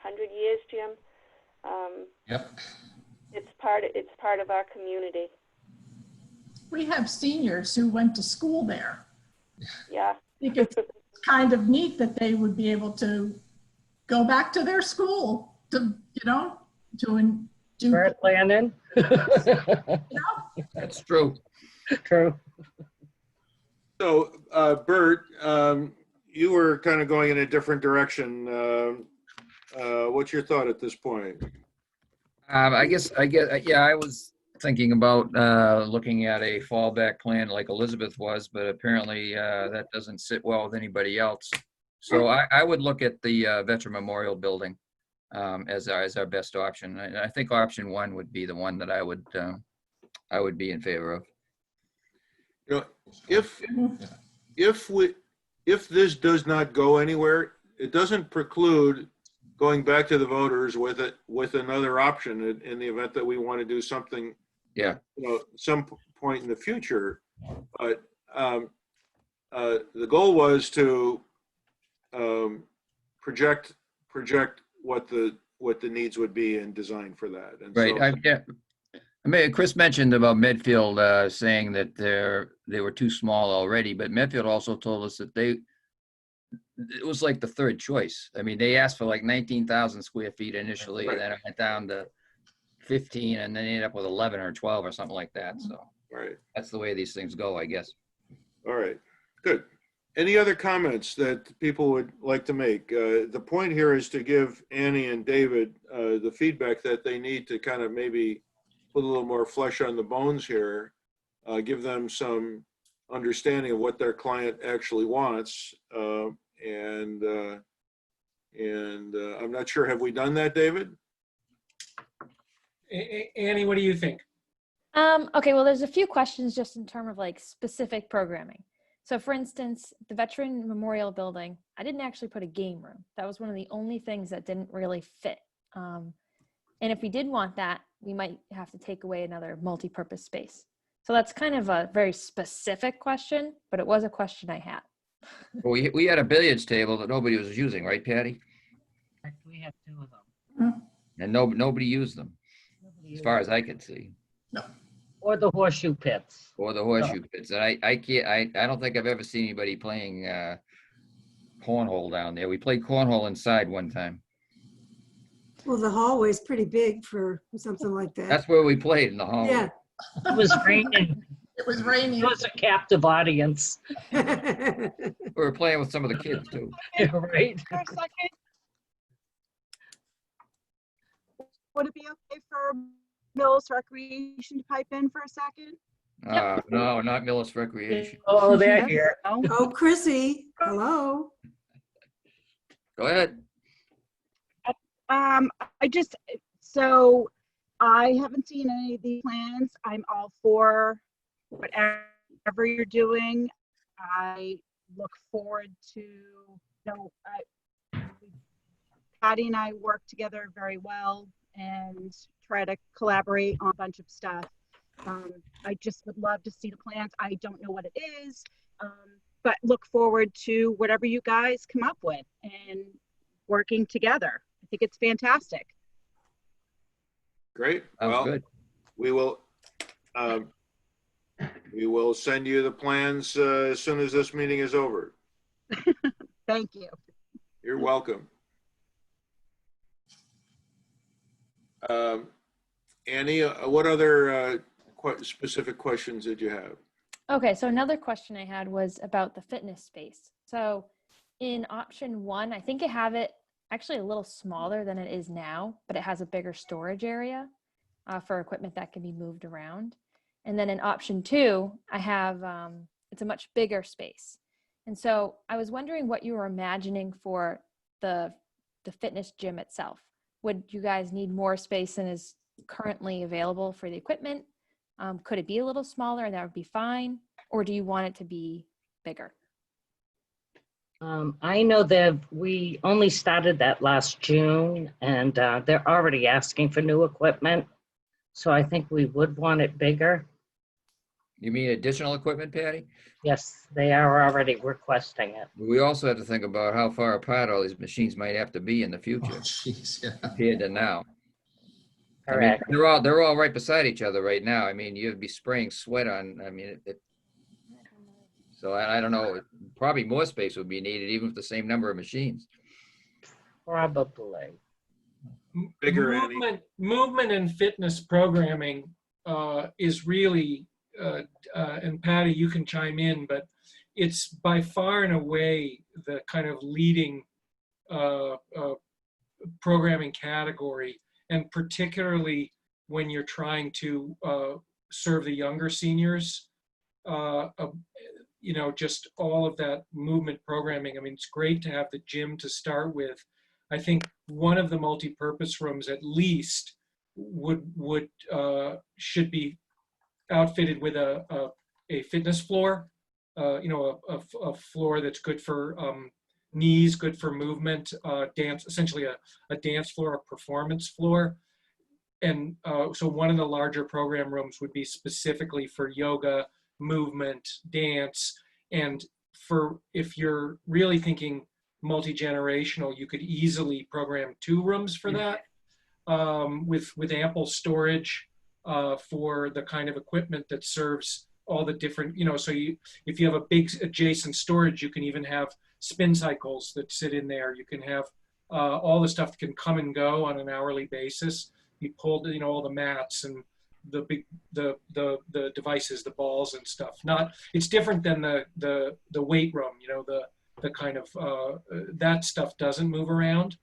E: 100 years, Jim.
C: Yep.
E: It's part of our community.
D: We have seniors who went to school there.
E: Yeah.
D: I think it's kind of neat that they would be able to go back to their school to, you know, to do.
K: Bert Landon.
M: That's true.
K: True.
I: So, Bert, you were kind of going in a different direction. What's your thought at this point?
M: I guess, yeah, I was thinking about looking at a fallback plan like Elizabeth was, but apparently that doesn't sit well with anybody else. So I would look at the Veteran Memorial Building as our best option. I think option one would be the one that I would be in favor of.
I: You know, if if this does not go anywhere, it doesn't preclude going back to the voters with it, with another option in the event that we want to do something,
M: Yeah,
I: some point in the future. But the goal was to project what the needs would be and design for that. And
M: right.
I: so,
M: Yeah. I mean, Chris mentioned about Medfield saying that they were too small already, but Medfield also told us that it was like the third choice. I mean, they asked for like 19,000 square feet initially, and then it went down to 15, and then they ended up with 11 or 12 or something like that. So
I: right.
M: that's the way these things go, I guess.
I: All right, good. Any other comments that people would like to make? The point here is to give Annie and David the feedback that they need to kind of maybe put a little more flesh on the bones here, give them some understanding of what their client actually wants. And I'm not sure, have we done that, David?
L: Annie, what do you think?
G: Okay, well, there's a few questions just in terms of like specific programming. So for instance, the Veteran Memorial Building, I didn't actually put a game room. That was one of the only things that didn't really fit. And if we did want that, we might have to take away another multi-purpose space. So that's kind of a very specific question, but it was a question I had.
M: Well, we had a billiards table that nobody was using, right, Patty?
K: We have 2 of them.
M: And nobody used them, as far as I could see.
K: Or the horseshoe pits.
M: Or the horseshoe pits. And I don't think I've ever seen anybody playing cornhole down there. We played cornhole inside one time.
A: Well, the hallway's pretty big for something like that.
M: That's where we played, in the hallway.
A: Yeah.
K: It was raining.
D: It was raining.
K: It was a captive audience.
M: We were playing with some of the kids too.
K: Yeah, right.
Q: For a second, would it be okay for Millis Recreation to pipe in for a second?
M: No, not Millis Recreation.
K: Oh, they're here.
A: Oh, Chrissy, hello.
M: Go ahead.
Q: So I haven't seen any of the plans. I'm all for whatever you're doing. I look forward to, Patty and I work together very well and try to collaborate on a bunch of stuff. I just would love to see the plans. I don't know what it is, but look forward to whatever you guys come up with and working together. I think it's fantastic.
I: Great.
M: Sounds
I: Well,
M: good.
I: we will send you the plans as soon as this meeting is over.
Q: Thank you.
I: You're welcome. Annie, what other specific questions did you have?
G: Okay, so another question I had was about the fitness space. So in option 1, I think I have it actually a little smaller than it is now, but it has a bigger storage area for equipment that can be moved around. And then in option 2, I have, it's a much bigger space. And so I was wondering what you were imagining for the fitness gym itself. Would you guys need more space than is currently available for the equipment? Could it be a little smaller and that would be fine? Or do you want it to be bigger?
K: I know that we only started that last June, and they're already asking for new equipment. So I think we would want it bigger.
M: You mean additional equipment, Patty?
K: Yes, they are already requesting it.
M: We also have to think about how far apart all these machines might have to be in the future.
C: Oh, jeez, yeah.
M: Compared to now.
K: Correct.
M: I mean, they're all right beside each other right now. I mean, you'd be spraying sweat on, I mean, so I don't know, probably more space would be needed even with the same number of machines.
K: Probably.
I: Bigger,
L: movement and fitness programming is really, and Patty, you can chime in, but it's by far and away the kind of leading programming category, and particularly when you're trying to serve the younger seniors. You know, just all of that movement programming. I mean, it's great to have the gym to start with. I think one of the multi-purpose rooms at least should be outfitted with a fitness floor, a floor that's good for knees, good for movement, dance, essentially a dance floor, a performance floor. And so one of the larger program rooms would be specifically for yoga, movement, dance. And for if you're really thinking multi-generational, you could easily program 2 rooms for that with ample storage for the kind of equipment that serves all the different, so if you have a big adjacent storage, you can even have spin cycles that sit in there. You can have all the stuff that can come and go on an hourly basis. You pulled, all the mats and the devices, the balls and stuff. It's different than the weight room, the kind of, that stuff doesn't move around,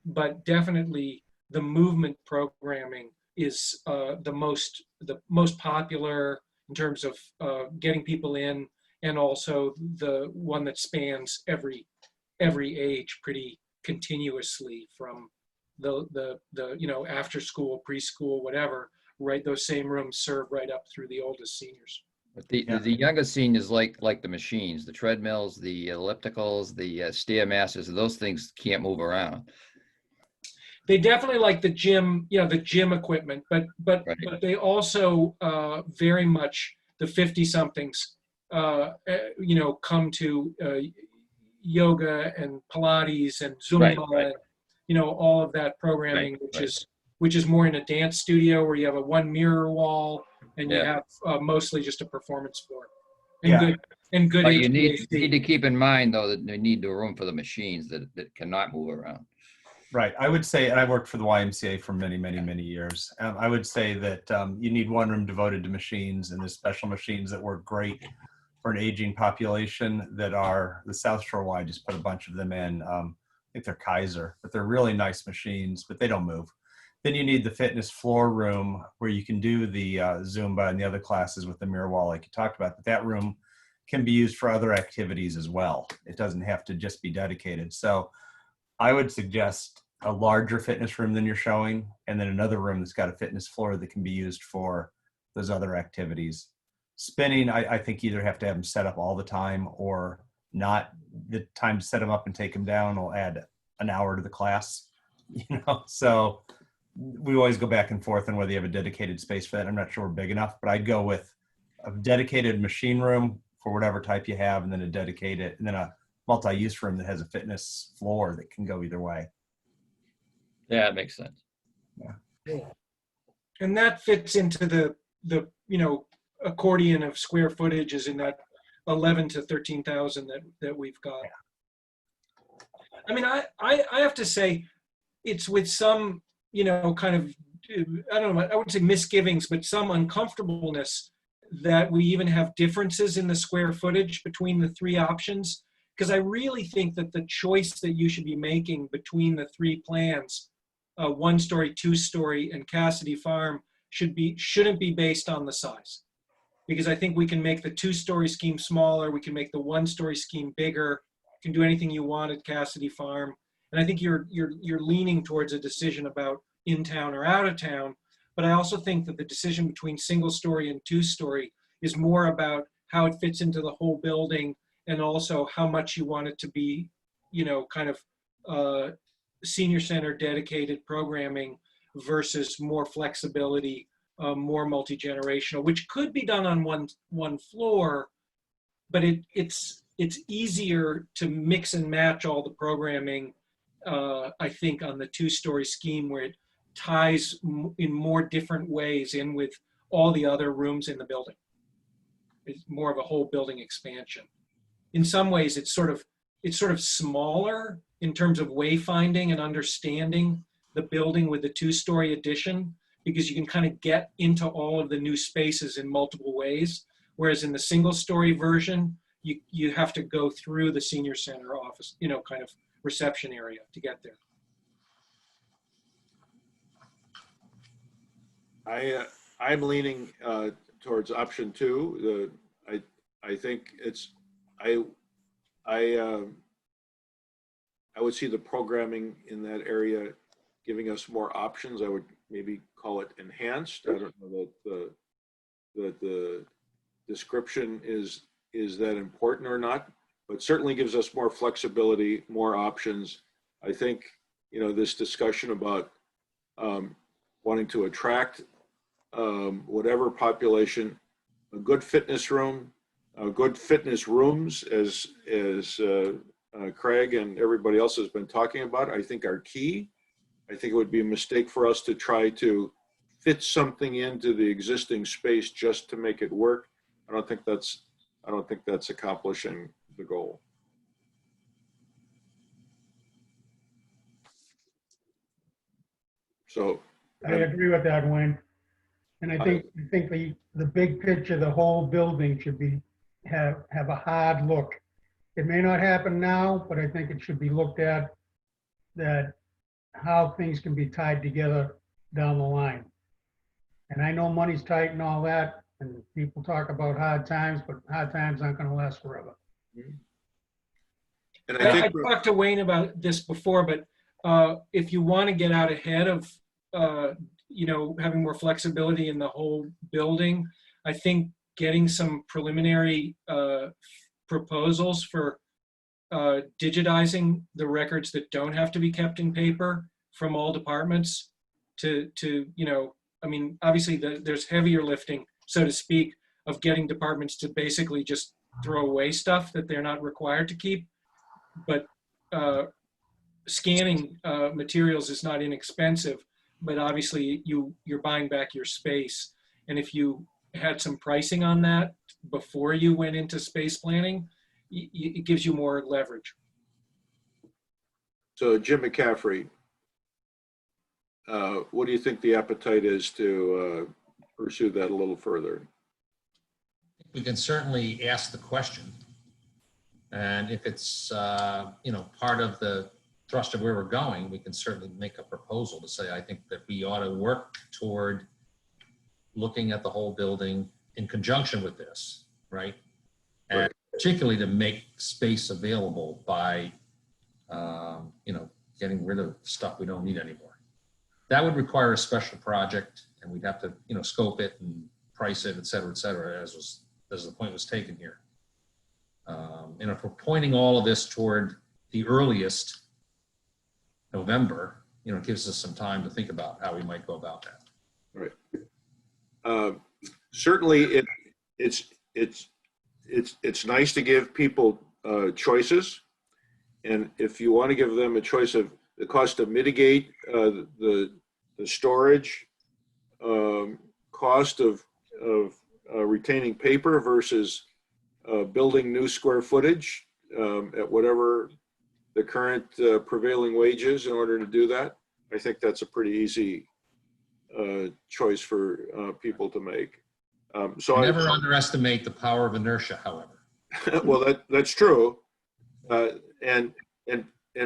L: but definitely the movement programming is the most popular in terms of getting people in, and also the one that spans every age pretty continuously, from the after school, preschool, whatever. Right, those same rooms serve right up through the oldest seniors.
M: But the younger seniors like the machines, the treadmills, the ellipticals, the stairmasters, those things can't move around.
L: They definitely like the gym, the gym equipment, but they also very much, the 50-somethings, come to yoga and Pilates and Zumba, and all of that programming, which is more in a dance studio where you have a one mirror wall and you have mostly just a performance floor. And good.
M: But you need to keep in mind though that they need the room for the machines that cannot move around.
J: Right. I would say, and I worked for the YMCA for many, many, many years. I would say that you need one room devoted to machines, and the special machines that work great for an aging population that are the South Shore Y just put a bunch of them in. I think they're Kaiser, but they're really nice machines, but they don't move. Then you need the fitness floor room where you can do the Zumba and the other classes with the mirror wall like you talked about, but that room can be used for other activities as well. It doesn't have to just be dedicated. So I would suggest a larger fitness room than you're showing, and then another room that's got a fitness floor that can be used for those other activities. Spinning, I think either have to have them set up all the time or not. The time to set them up and take them down will add an hour to the class, so we always go back and forth on whether you have a dedicated space for that. I'm not sure we're big enough, but I'd go with a dedicated machine room for whatever type you have, and then a multi-use room that has a fitness floor that can go either way.
M: Yeah, it makes sense.
J: Yeah.
L: And that fits into the accordion of square footage is in that 11 to 13,000 that we've got. I mean, I have to say, it's with some, kind of, I don't know, I wouldn't say misgivings, but some uncomfortableness that we even have differences in the square footage between the 3 options. Because I really think that the choice that you should be making between the 3 plans, 1-story, 2-story, and Cassidy Farm, shouldn't be based on the size. Because I think we can make the 2-story scheme smaller, we can make the 1-story scheme bigger, you can do anything you want at Cassidy Farm. And I think you're leaning towards a decision about in town or out of town. But I also think that the decision between 1-story and 2-story is more about how it fits into the whole building, and also how much you want it to be, kind of senior center dedicated programming versus more flexibility, more multi-generational, which could be done on one floor, but it's easier to mix and match all the programming, I think, on the 2-story scheme, where it ties in more different ways in with all the other rooms in the building. It's more of a whole building expansion. In some ways, it's sort of smaller in terms of wayfinding and understanding the building with the 2-story addition, because you can kind of get into all of the new spaces in multiple ways. Whereas in the 1-story version, you have to go through the senior center office, kind of reception area to get there.
I: I'm leaning towards option 2. I think I would see the programming in that area giving us more options. I would maybe call it enhanced. I don't know that the description is is that important or not, but certainly gives us more flexibility, more options. I think, you know, this discussion about wanting to attract whatever population, a good fitness room, good fitness rooms, as Craig and everybody else has been talking about, I think are key. I think it would be a mistake for us to try to fit something into the existing space just to make it work. I don't think that's accomplishing the goal. So
O: I agree with that, Wayne. And I think the big picture, the whole building should be, have a hard look. It may not happen now, but I think it should be looked at, that how things can be tied together down the line. And I know money's tight and all that, and people talk about hard times, but hard times aren't gonna last forever.
I: And
L: I talked to Wayne about this before, but if you want to get out ahead of, you know, having more flexibility in the whole building, I think getting some preliminary proposals for digitizing the records that don't have to be kept in paper from all departments to you know, I mean, obviously there's heavier lifting, so to speak, of getting departments to basically just throw away stuff that they're not required to keep. But scanning materials is not inexpensive, but obviously you're buying back your space. And if you had some pricing on that before you went into space planning, it gives you more leverage.
I: So Jim McCaffrey, what do you think the appetite is to pursue that a little further?
C: We can certainly ask the question. And if it's, you know, part of the thrust of where we're going, we can certainly make a proposal to say, I think that we ought to work toward looking at the whole building in conjunction with this, right? And particularly to make space available by, you know, getting rid of stuff we don't need anymore. That would require a special project, and we'd have to, you know, scope it and price it, et cetera, as the point was taken here. And if we're pointing all of this toward the earliest November, you know, it gives us some time to think about how we might go about that.
I: Right. Certainly, it's nice to give people choices, and if you want to give them a choice of the cost to mitigate the storage, cost of retaining paper versus building new square footage at whatever the current prevailing wage is in order to do that, I think that's a pretty easy choice for people to make. So
C: never underestimate the power of inertia, however.
I: Well, that's true, and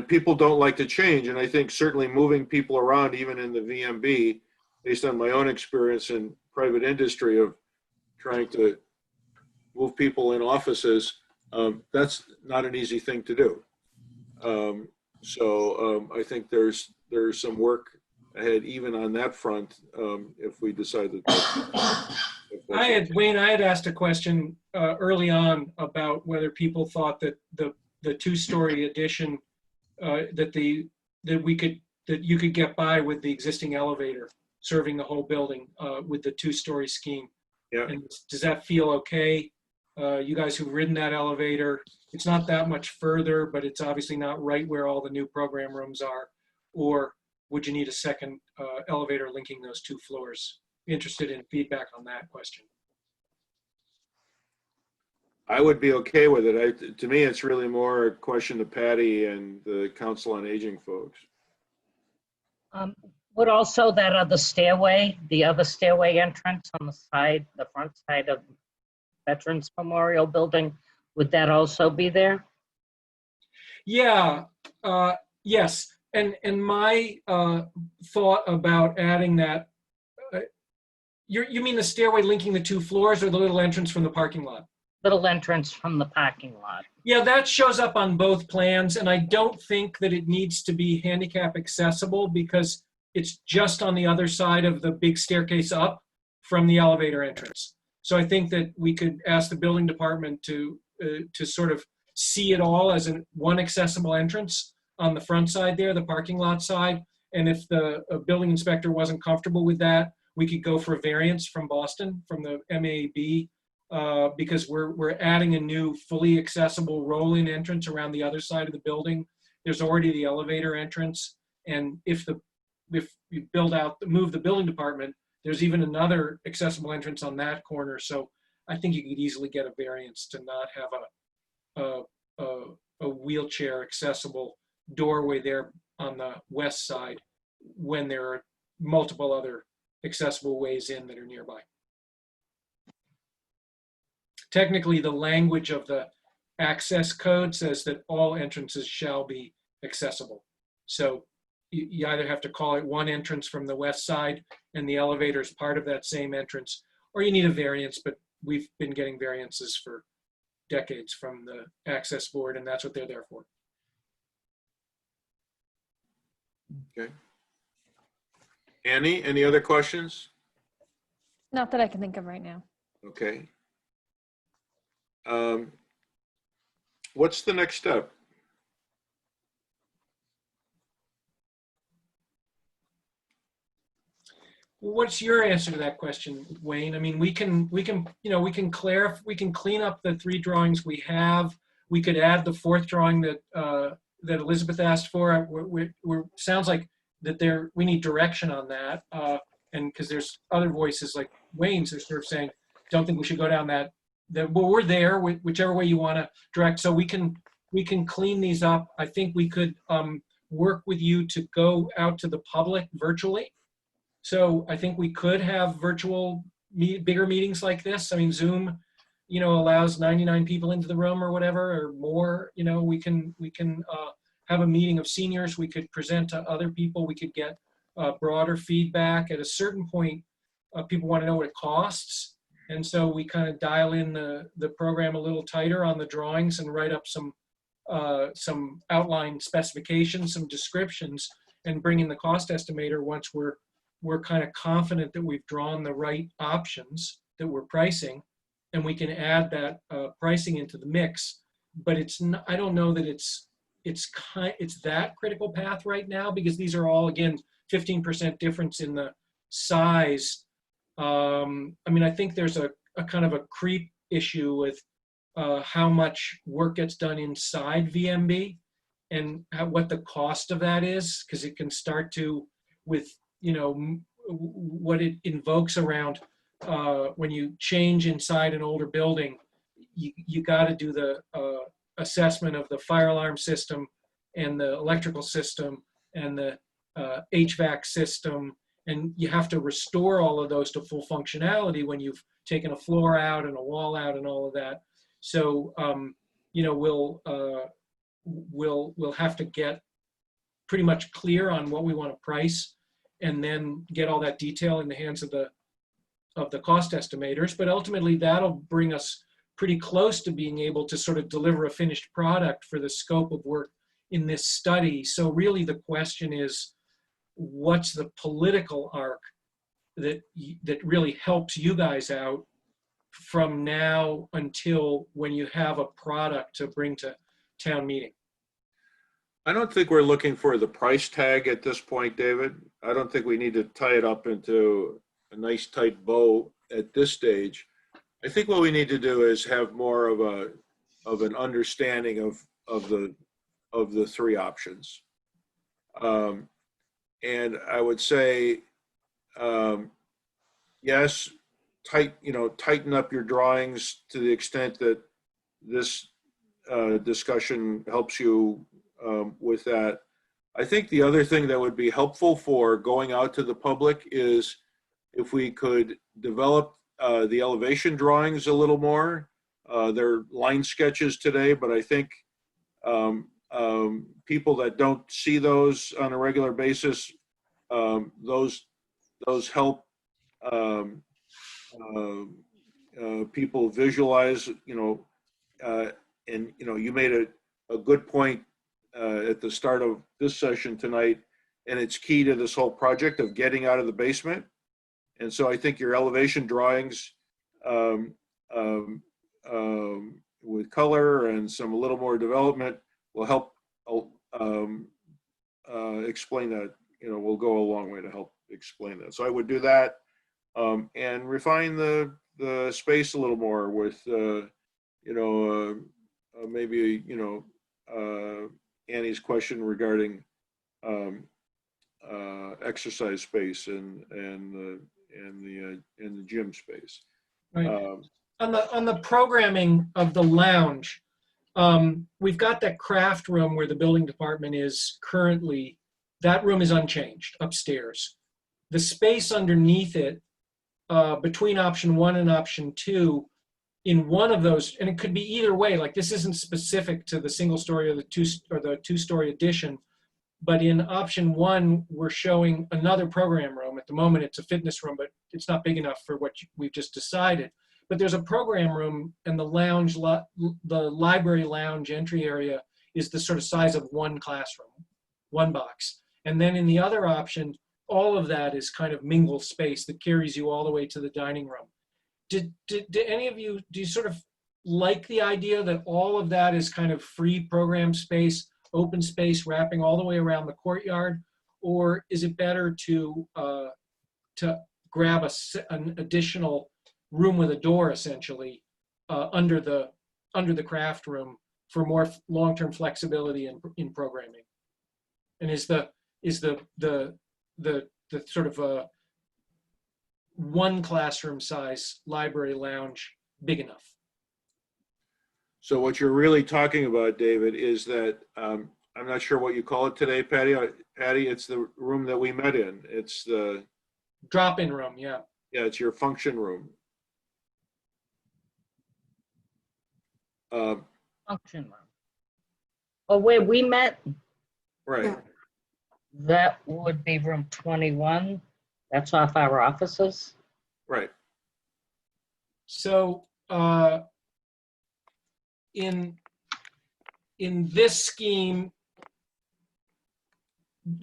I: people don't like to change, and I think certainly moving people around, even in the VMB, based on my own experience in private industry of trying to move people in offices, that's not an easy thing to do. So I think there's some work ahead even on that front if we decide that.
L: Wayne, I had asked a question early on about whether people thought that the two-story addition that you could get by with the existing elevator serving the whole building with the two-story scheme.
I: Yeah.
L: And does that feel okay? You guys who've ridden that elevator, it's not that much further, but it's obviously not right where all the new program rooms are. Or would you need a second elevator linking those two floors? Interested in feedback on that question.
I: I would be okay with it. To me, it's really more a question to Patty and the Council on Aging folks.
K: Would also that other stairway, the other stairway entrance on the side, the front side of Veterans Memorial Building, would that also be there?
L: Yeah, yes. And my thought about adding that, you mean the stairway linking the two floors or the little entrance from the parking lot?
K: Little entrance from the parking lot.
L: Yeah, that shows up on both plans, and I don't think that it needs to be handicap accessible because it's just on the other side of the big staircase up from the elevator entrance. So I think that we could ask the building department to sort of see it all as one accessible entrance on the front side there, the parking lot side. And if the building inspector wasn't comfortable with that, we could go for a variance from Boston, from the MAB, because we're adding a new fully accessible roll-in entrance around the other side of the building. There's already the elevator entrance. And if you move the building department, there's even another accessible entrance on that corner. So I think you could easily get a variance to not have a wheelchair accessible doorway there on the west side when there are multiple other accessible ways in that are nearby. Technically, the language of the access code says that all entrances shall be accessible. So you either have to call it one entrance from the west side and the elevator is part of that same entrance, or you need a variance, but we've been getting variances for decades from the access board, and that's what they're there for.
I: Okay. Annie, any other questions?
G: Not that I can think of right now.
I: Okay. What's the next step?
L: What's your answer to that question, Wayne? I mean, we can clean up the 3 drawings we have. We could add the 4th drawing that that Elizabeth asked for. Sounds like that we need direction on that, and because there's other voices like Wayne's are sort of saying, don't think we should go down that. Well, we're there, whichever way you want to direct. So we can clean these up. I think we could work with you to go out to the public virtually. So I think we could have virtual bigger meetings like this. I mean, Zoom, allows 99 people into the room or whatever, or more. We can have a meeting of seniors. We could present to other people. We could get broader feedback. At a certain point, people want to know what it costs. And so we kind of dial in the program a little tighter on the drawings and write up some outline specifications, some descriptions, and bring in the cost estimator once we're kind of confident that we've drawn the right options that we're pricing, and we can add that pricing into the mix. But I don't know that it's that critical path right now, because these are all, again, 15% difference in the size. I mean, I think there's a kind of a creep issue with how much work gets done inside VMB and what the cost of that is, because it can start to, with what it invokes around when you change inside an older building, you got to do the assessment of the fire alarm system and the electrical system and the HVAC system, and you have to restore all of those to full functionality when you've taken a floor out and a wall out and all of that. So we'll have to get pretty much clear on what we want to price, and then get all that detail in the hands of the cost estimators. But ultimately, that'll bring us pretty close to being able to sort of deliver a finished product for the scope of work in this study. So really the question is, what's the political arc that really helps you guys out from now until when you have a product to bring to town meeting?
I: I don't think we're looking for the price tag at this point, David. I don't think we need to tie it up into a nice tight bow at this stage. I think what we need to do is have more of an understanding of the 3 options. And I would say, yes, tighten up your drawings to the extent that this discussion helps you with that. I think the other thing that would be helpful for going out to the public is if we could develop the elevation drawings a little more. They're line sketches today, but I think people that don't see those on a regular basis, those help people visualize, and you made a good point at the start of this session tonight, and it's key to this whole project of getting out of the basement. And so I think your elevation drawings um, with color and some a little more development will help explain that. You know, will go a long way to help explain that. So I would do that and refine the space a little more with maybe Annie's question regarding exercise space and the gym space.
L: Right. On the programming of the lounge, we've got that craft room where the building department is currently. That room is unchanged upstairs. The space underneath it, between option 1 and option 2, in one of those, and it could be either way. Like this isn't specific to the single story or the two-story addition, but in option 1, we're showing another program room. At the moment, it's a fitness room, but it's not big enough for what we've just decided. But there's a program room, and the lounge, the library lounge entry area is the sort of size of one classroom, one box. And then in the other option, all of that is kind of mingled space that carries you all the way to the dining room. Did any of you, do you sort of like the idea that all of that is kind of free program space, open space, wrapping all the way around the courtyard? Or is it better to grab an additional room with a door, essentially, under the craft room for more long-term flexibility in programming? And is the sort of one classroom size library lounge big enough?
I: So what you're really talking about, David, is that I'm not sure what you call it today, Patty. Patty, it's the room that we met in. It's the
L: drop-in room. Yeah.
I: Yeah, it's your function room.
K: Function room. Oh, where we met?
I: Right.
K: That would be room 21. That's off our offices.
I: Right.
L: So in this scheme,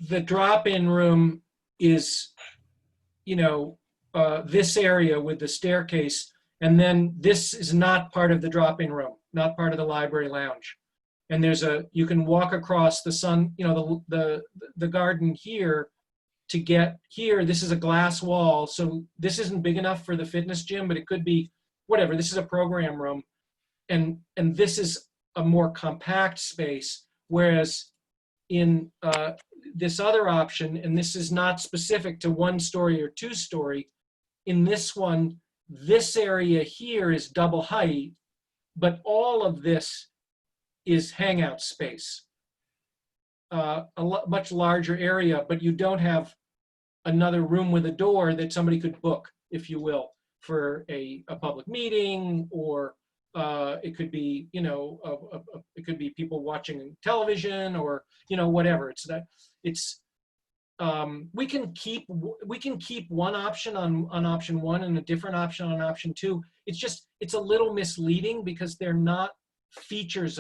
L: the drop-in room is, this area with the staircase, and then this is not part of the drop-in room, not part of the library lounge. And you can walk across the the garden here to get here. This is a glass wall, so this isn't big enough for the fitness gym, but it could be whatever. This is a program room, and this is a more compact space, whereas in this other option, and this is not specific to 1-story or 2-story, in this one, this area here is double height, but all of this is hangout space. Much larger area, but you don't have another room with a door that somebody could book, if you will, for a public meeting, or it could be, it could be people watching television, or whatever. We can keep one option on option 1 and a different option on option 2. It's a little misleading because they're not features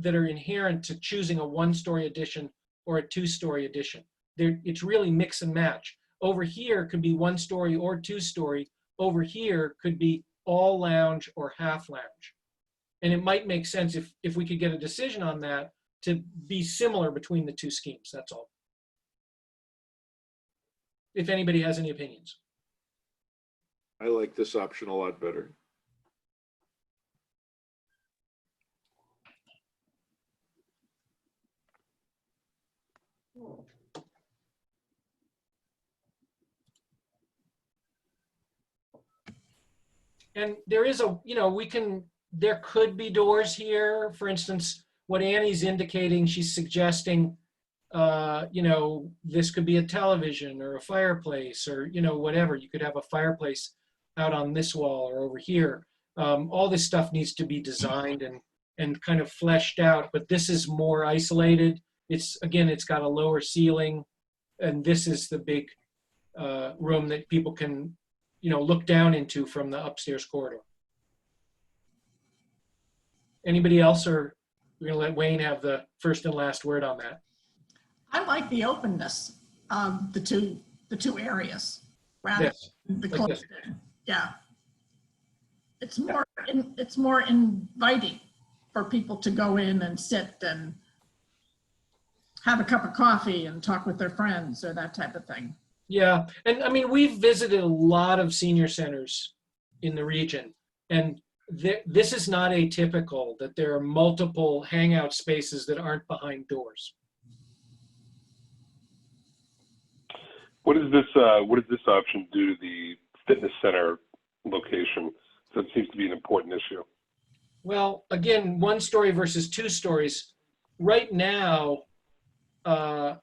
L: that are inherent to choosing a 1-story addition or a 2-story addition. It's really mix and match. Over here could be 1-story or 2-story. Over here could be all lounge or half lounge. And it might make sense if we could get a decision on that to be similar between the two schemes, that's all. If anybody has any opinions.
I: I like this option a lot better.
L: And there is there could be doors here. For instance, what Annie's indicating, she's suggesting, this could be a television or a fireplace, or, whatever. You could have a fireplace out on this wall or over here. All this stuff needs to be designed and kind of fleshed out, but this is more isolated. It's got a lower ceiling, and this is the big room that people can look down into from the upstairs corridor. Anybody else, or we're gonna let Wayne have the first and last word on that?
D: I like the openness of the two areas rather
L: Yes,
D: than the
L: like this.
D: closed in. Yeah. it's more inviting for people to go in and sit and have a cup of coffee and talk with their friends or that type of thing.
L: Yeah, and I mean, we've visited a lot of senior centers in the region, and this is not atypical that there are multiple hangout spaces that aren't behind doors.
H: What does this option do to the fitness center location? So it seems to be an important issue.
L: Well, again, 1 story versus 2 stories. Right now, the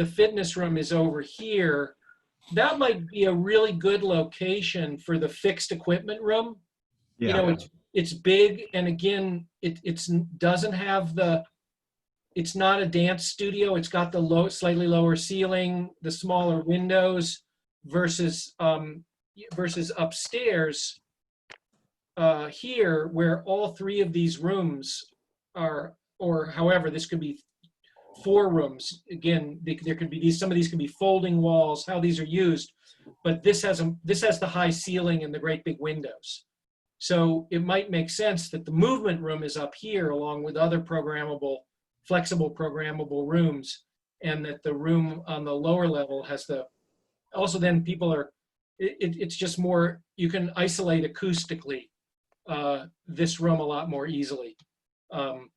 L: fitness room is over here. That might be a really good location for the fixed equipment room.
J: Yeah.
L: You know, it's big, and again, it's doesn't have the. It's not a dance studio. It's got the slightly lower ceiling, the smaller windows, versus upstairs here, where all 3 of these rooms are, or however, this could be 4 rooms. Again, there could be some of these could be folding walls. How these are used, but this has the high ceiling and the great big windows. So it might make sense that the movement room is up here along with other flexible programmable rooms, and that the room on the lower level has also then people are, it's just more, you can isolate acoustically this room a lot more easily. You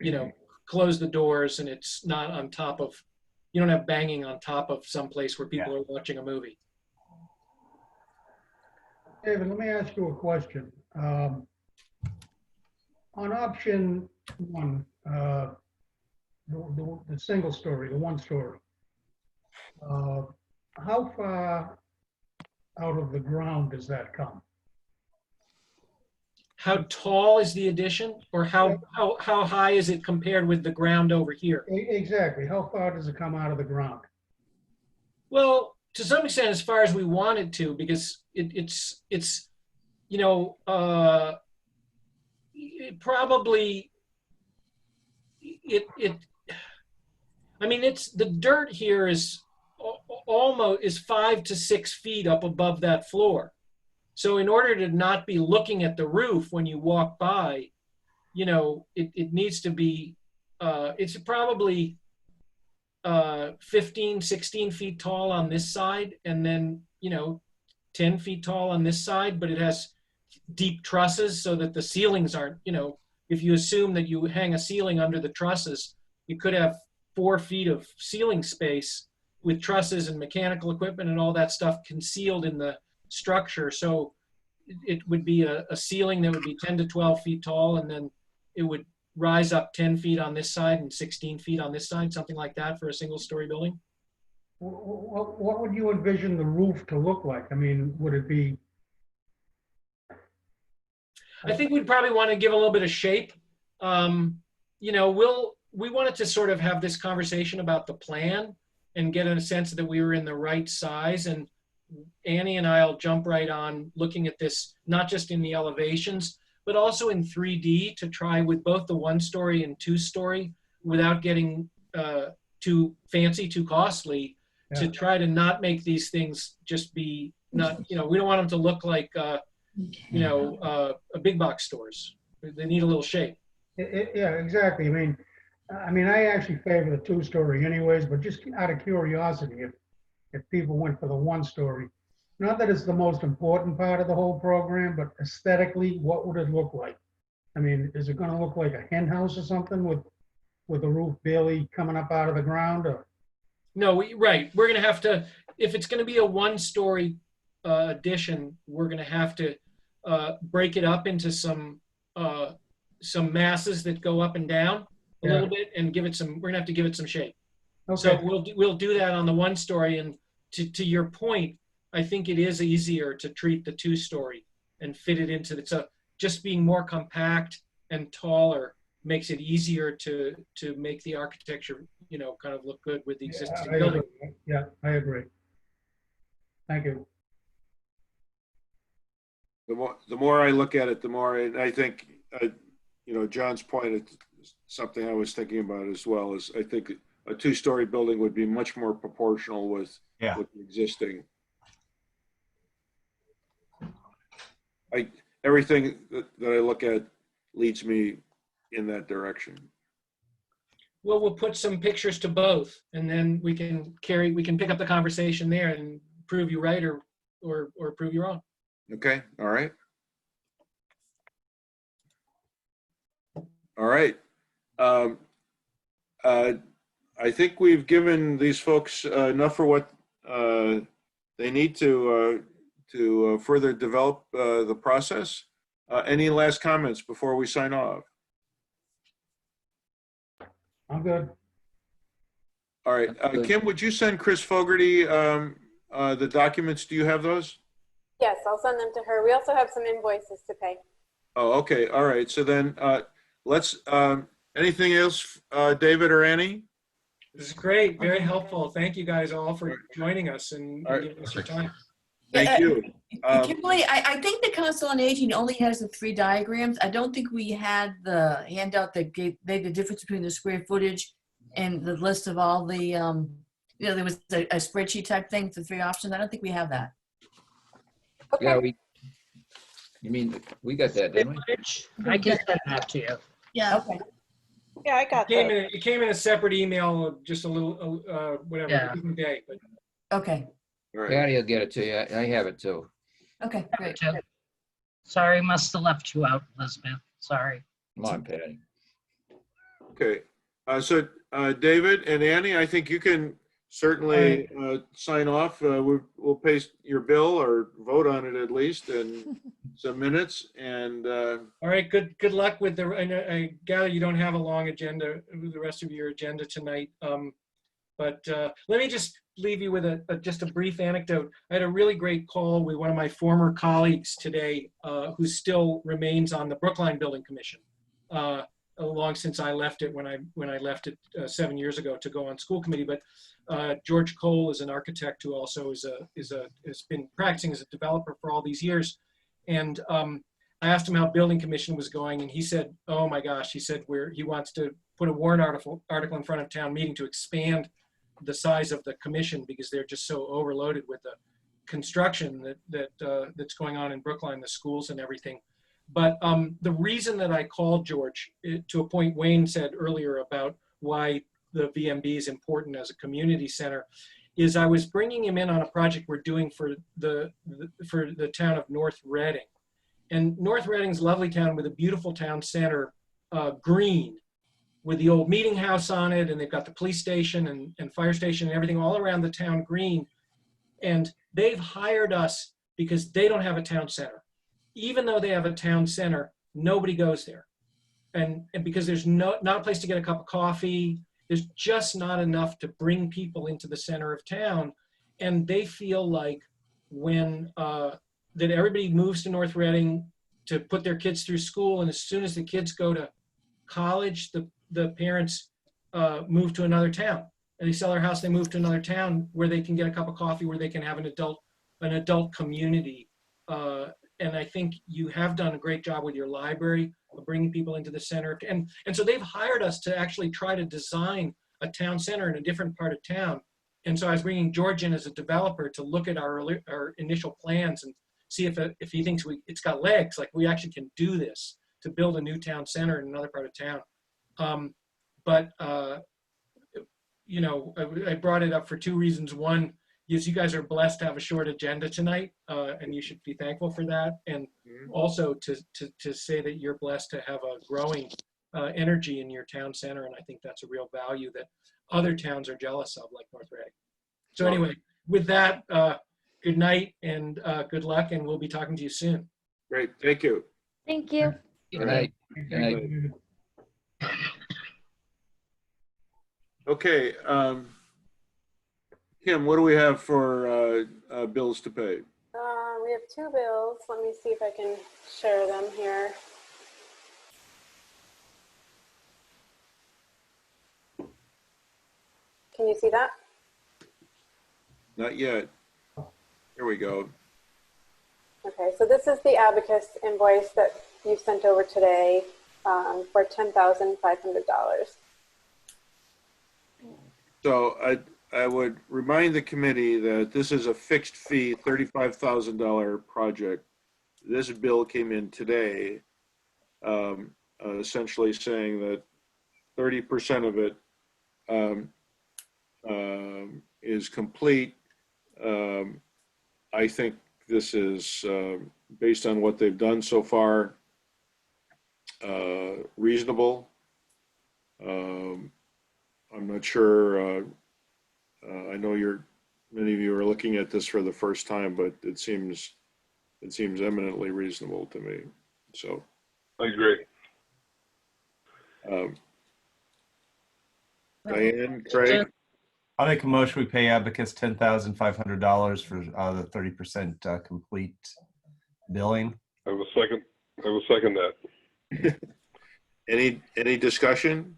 L: know, close the doors and it's not on top of, you don't have banging on top of some place where people are watching a movie.
O: David, let me ask you a question. On option 1, the single story, the 1 story, how far out of the ground does that come?
L: How tall is the addition, or how high is it compared with the ground over here?
O: Exactly. How far does it come out of the ground?
L: Well, to some extent, as far as we want it to, because it's you know, it probably I mean, it's the dirt here is almost 5 to 6 feet up above that floor. So in order to not be looking at the roof when you walk by, you know, it needs to be, it's probably 15, 16 feet tall on this side, and then, you know, 10 feet tall on this side, but it has deep trusses so that the ceilings aren't, you know, if you assume that you hang a ceiling under the trusses, you could have 4 feet of ceiling space with trusses and mechanical equipment and all that stuff concealed in the structure. So it would be a ceiling that would be 10 to 12 feet tall, and then it would rise up 10 feet on this side and 16 feet on this side, something like that for a single story building.
O: What would you envision the roof to look like? I mean, would it be?
L: I think we'd probably want to give a little bit of shape. You know, we wanted to sort of have this conversation about the plan and get a sense that we were in the right size. And Annie and I'll jump right on looking at this, not just in the elevations, but also in 3D to try with both the 1 story and 2 story without getting too fancy, too costly, to try to not make these things just be not, you know, we don't want them to look like, you know, a big box stores. They need a little shape.
O: Yeah, exactly. I mean, I actually favor the 2 story anyways, but just out of curiosity, if people went for the 1 story, not that it's the most important part of the whole program, but aesthetically, what would it look like? I mean, is it going to look like a hen house or something with the roof barely coming up out of the ground? Or?
L: No, right. We're going to have to, if it's going to be a 1 story addition, we're going to have to break it up into some masses that go up and down a little bit and give it some, we're going to have to give it some shape. Okay. So we'll do that on the 1 story. And to your point, I think it is easier to treat the 2 story and fit it into it. So just being more compact and taller makes it easier to make the architecture, you know, kind of look good with the existing building.
O: Yeah, I agree. Thank you.
I: The more I look at it, the more I think, you know, John's point is something I was thinking about as well. Is I think a 2 story building would be much more proportional with the existing. everything that I look at leads me in that direction.
L: Well, we'll put some pictures to both, and then we can pick up the conversation there and prove you right or prove you wrong.
I: Okay, all right. All right. I think we've given these folks enough for what they need to further develop the process. Any last comments before we sign off?
O: I'm good.
I: All right. Kim, would you send Chris Fogarty the documents? Do you have those?
B: Yes, I'll send them to her. We also have some invoices to pay.
I: Oh, okay. All right. So then let's, anything else, David or Annie?
L: This is great. Very helpful. Thank you guys all for joining us and giving us your time.
I: Thank you.
F: Kimberly, I think the Council on Aging only has the 3 diagrams. I don't think we had the handout that made the difference between the square footage and the list of all the, there was a spreadsheet type thing for 3 options. I don't think we have that.
B: Okay.
M: Yeah, you mean, we got that, didn't we?
K: I can send that to you.
F: Yeah. Okay.
P: Yeah, I got
L: It
P: that.
L: came in a separate email, just a little, whatever,
K: Yeah.
L: different day. But
F: Okay.
I: All right.
M: Patty will get it to you. I have it too.
F: Okay, great.
K: Sorry, must have left you out, Elizabeth. Sorry.
M: Come on, Patty.
I: Okay. So David and Annie, I think you can certainly sign off. We'll pay your bill or vote on it at least in some minutes. And
L: all right, good luck with the. I gather you don't have a long agenda, the rest of your agenda tonight. But let me just leave you with just a brief anecdote. I had a really great call with one of my former colleagues today, who still remains on the Brookline Building Commission. Long since I left it when I left it 7 years ago to go on school committee. But George Cole is an architect who also has been practicing as a developer for all these years. And I asked him how building commission was going, and he said, "Oh my gosh," he said, he wants to put a warrant article in front of town meeting to expand the size of the commission because they're just so overloaded with the construction that's going on in Brookline, the schools and everything. But the reason that I called George, to a point Wayne said earlier about why the VMB is important as a community center, is I was bringing him in on a project we're doing for the town of North Reading. And North Reading's a lovely town with a beautiful town center, green, with the old meeting house on it, and they've got the police station and fire station and everything all around the town green. And they've hired us because they don't have a town center. Even though they have a town center, nobody goes there. And because there's not a place to get a cup of coffee, there's just not enough to bring people into the center of town. And they feel like when, that everybody moves to North Reading to put their kids through school, and as soon as the kids go to college, the parents move to another town. And they sell their house, they move to another town where they can get a cup of coffee, where they can have an adult community. And I think you have done a great job with your library of bringing people into the center. And so they've hired us to actually try to design a town center in a different part of town. And so I was bringing George in as a developer to look at our initial plans and see if he thinks it's got legs, like we actually can do this to build a new town center in another part of town. You know, I brought it up for 2 reasons. One, is you guys are blessed to have a short agenda tonight, and you should be thankful for that. And also to say that you're blessed to have a growing energy in your town center, and I think that's a real value that other towns are jealous of, like North Reading. So anyway, with that, good night and good luck, and we'll be talking to you soon.
I: great, thank you.
G: Thank you.
M: Good night. Good night.
I: Okay, Kim, what do we have for bills to pay?
B: We have 2 bills. Let me see if I can share them here. Can you see that?
I: Not yet. Here we go.
B: Okay, so this is the Abacus invoice that you sent over today for $10,500.
I: So I would remind the committee that this is a fixed fee, $35,000 project this bill came in today, essentially saying that 30% of it is complete. I think this is, based on what they've done so far, reasonable. I'm not sure. I know many of you are looking at this for the first time, but it seems eminently reasonable to me. So
H: I agree.
I: Diane, Craig,
J: I'll make a motion, we pay Abacus $10,500 for the 30% complete billing.
H: I will second that.
I: any discussion?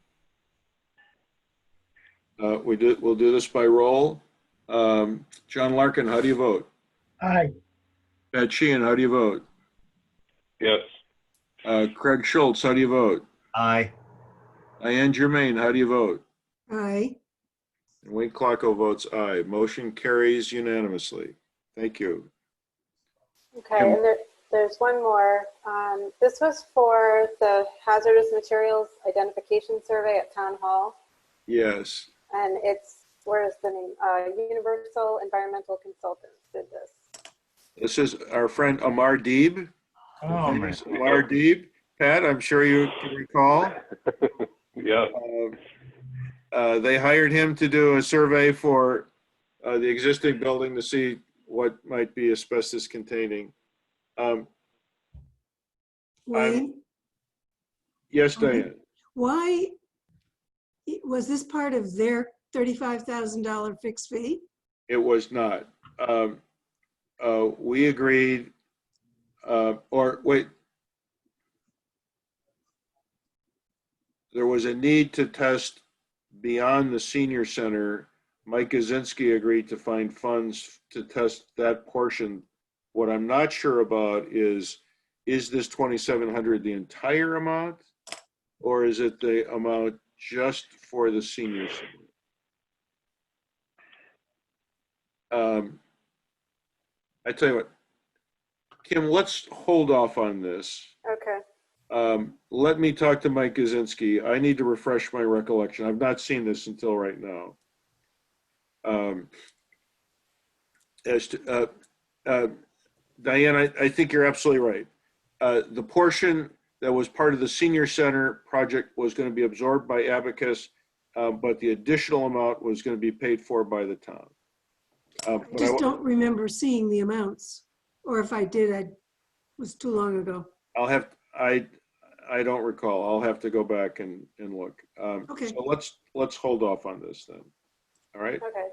I: We'll do this by roll. John Larkin, how do you vote?
O: Aye.
I: Pat Sheehan, how do you vote?
H: Yes.
I: Craig Schultz, how do you vote?
J: Aye.
I: Diane Germain, how do you vote?
A: Aye.
I: And Wayne Clarko votes aye. Motion carries unanimously. Thank you.
B: Okay, and there's one more. This was for the hazardous materials identification survey at Town Hall.
I: Yes.
B: And where's the name? Universal Environmental Consultants did this.
I: This is our friend Amar Deeb.
J: Oh, man.
I: Amar Deeb. Pat, I'm sure you can recall.
H: Yeah.
I: They hired him to do a survey for the existing building to see what might be asbestos containing.
A: Wayne,
I: Yes, Diane.
A: why was this part of their $35,000 fixed fee?
I: It was not. We agreed, or wait. There was a need to test beyond the senior center. Mike Kaczynski agreed to find funds to test that portion. What I'm not sure about is this 2,700 the entire amount, or is it the amount just for the senior center? I tell you what, Kim, let's hold off on this.
B: Okay.
I: Let me talk to Mike Kaczynski. I need to refresh my recollection. I've not seen this until right now. Diane, I think you're absolutely right. The portion that was part of the senior center project was going to be absorbed by Abacus, but the additional amount was going to be paid for by the town.
A: I just don't remember seeing the amounts, or if I did, it was too long ago.
I: I don't recall. I'll have to go back and look.
A: Okay.
I: So let's hold off on this then. All right.
B: Okay.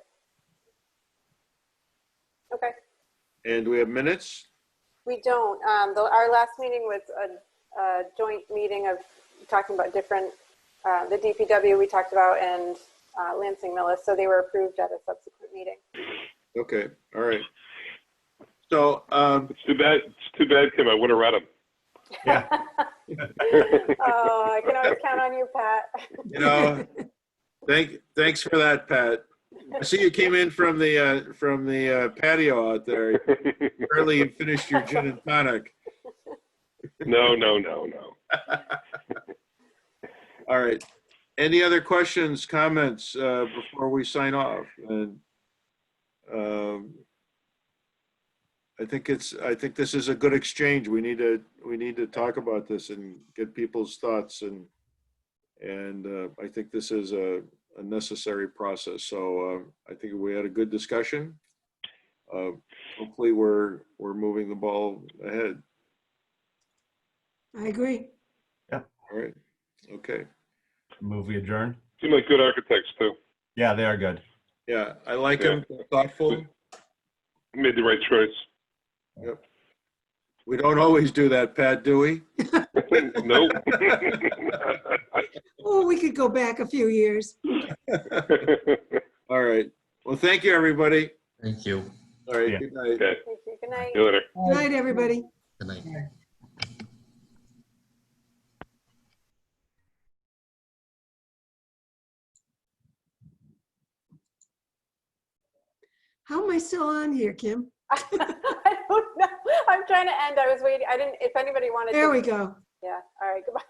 B: Okay.
I: And do we have minutes?
B: We don't. Our last meeting was a joint meeting of talking about different, the DPW we talked about and Lansing Millis, so they were approved at a subsequent meeting.
I: Okay. All right. So
H: it's too bad, Kim. I would have read them.
J: Yeah.
B: Oh, I can always count on you, Pat.
I: Thanks for that, Pat. I see you came in from the patio out there. Early finished your gin and tonic.
H: No.
I: All right. Any other questions, comments before we sign off? And I think this is a good exchange. We need to talk about this and get people's thoughts, and I think this is a necessary process. So I think we had a good discussion. Hopefully we're moving the ball ahead.
A: I agree.
J: Yeah.
I: All right. Okay.
J: Move we adjourn.
H: Seem like good architects too.
J: Yeah, they are good.
I: Yeah, I like them. They're thoughtful.
H: Made the right choice.
I: Yep. We don't always do that, Pat, do we?
H: Nope.
A: Oh, we could go back a few years.
I: All right. Well, thank you, everybody.
C: Thank you.
I: All right.
J: Yeah.
I: Good night.
H: Okay.
B: Thank you. Good night.
H: See you later.
A: Good night, everybody.
C: Good night.
A: How am I still on here, Kim?
B: I don't know. I'm trying to end. I was waiting. I didn't, if anybody wanted
A: There
B: to.
A: we go.
B: Yeah. All right. Goodbye.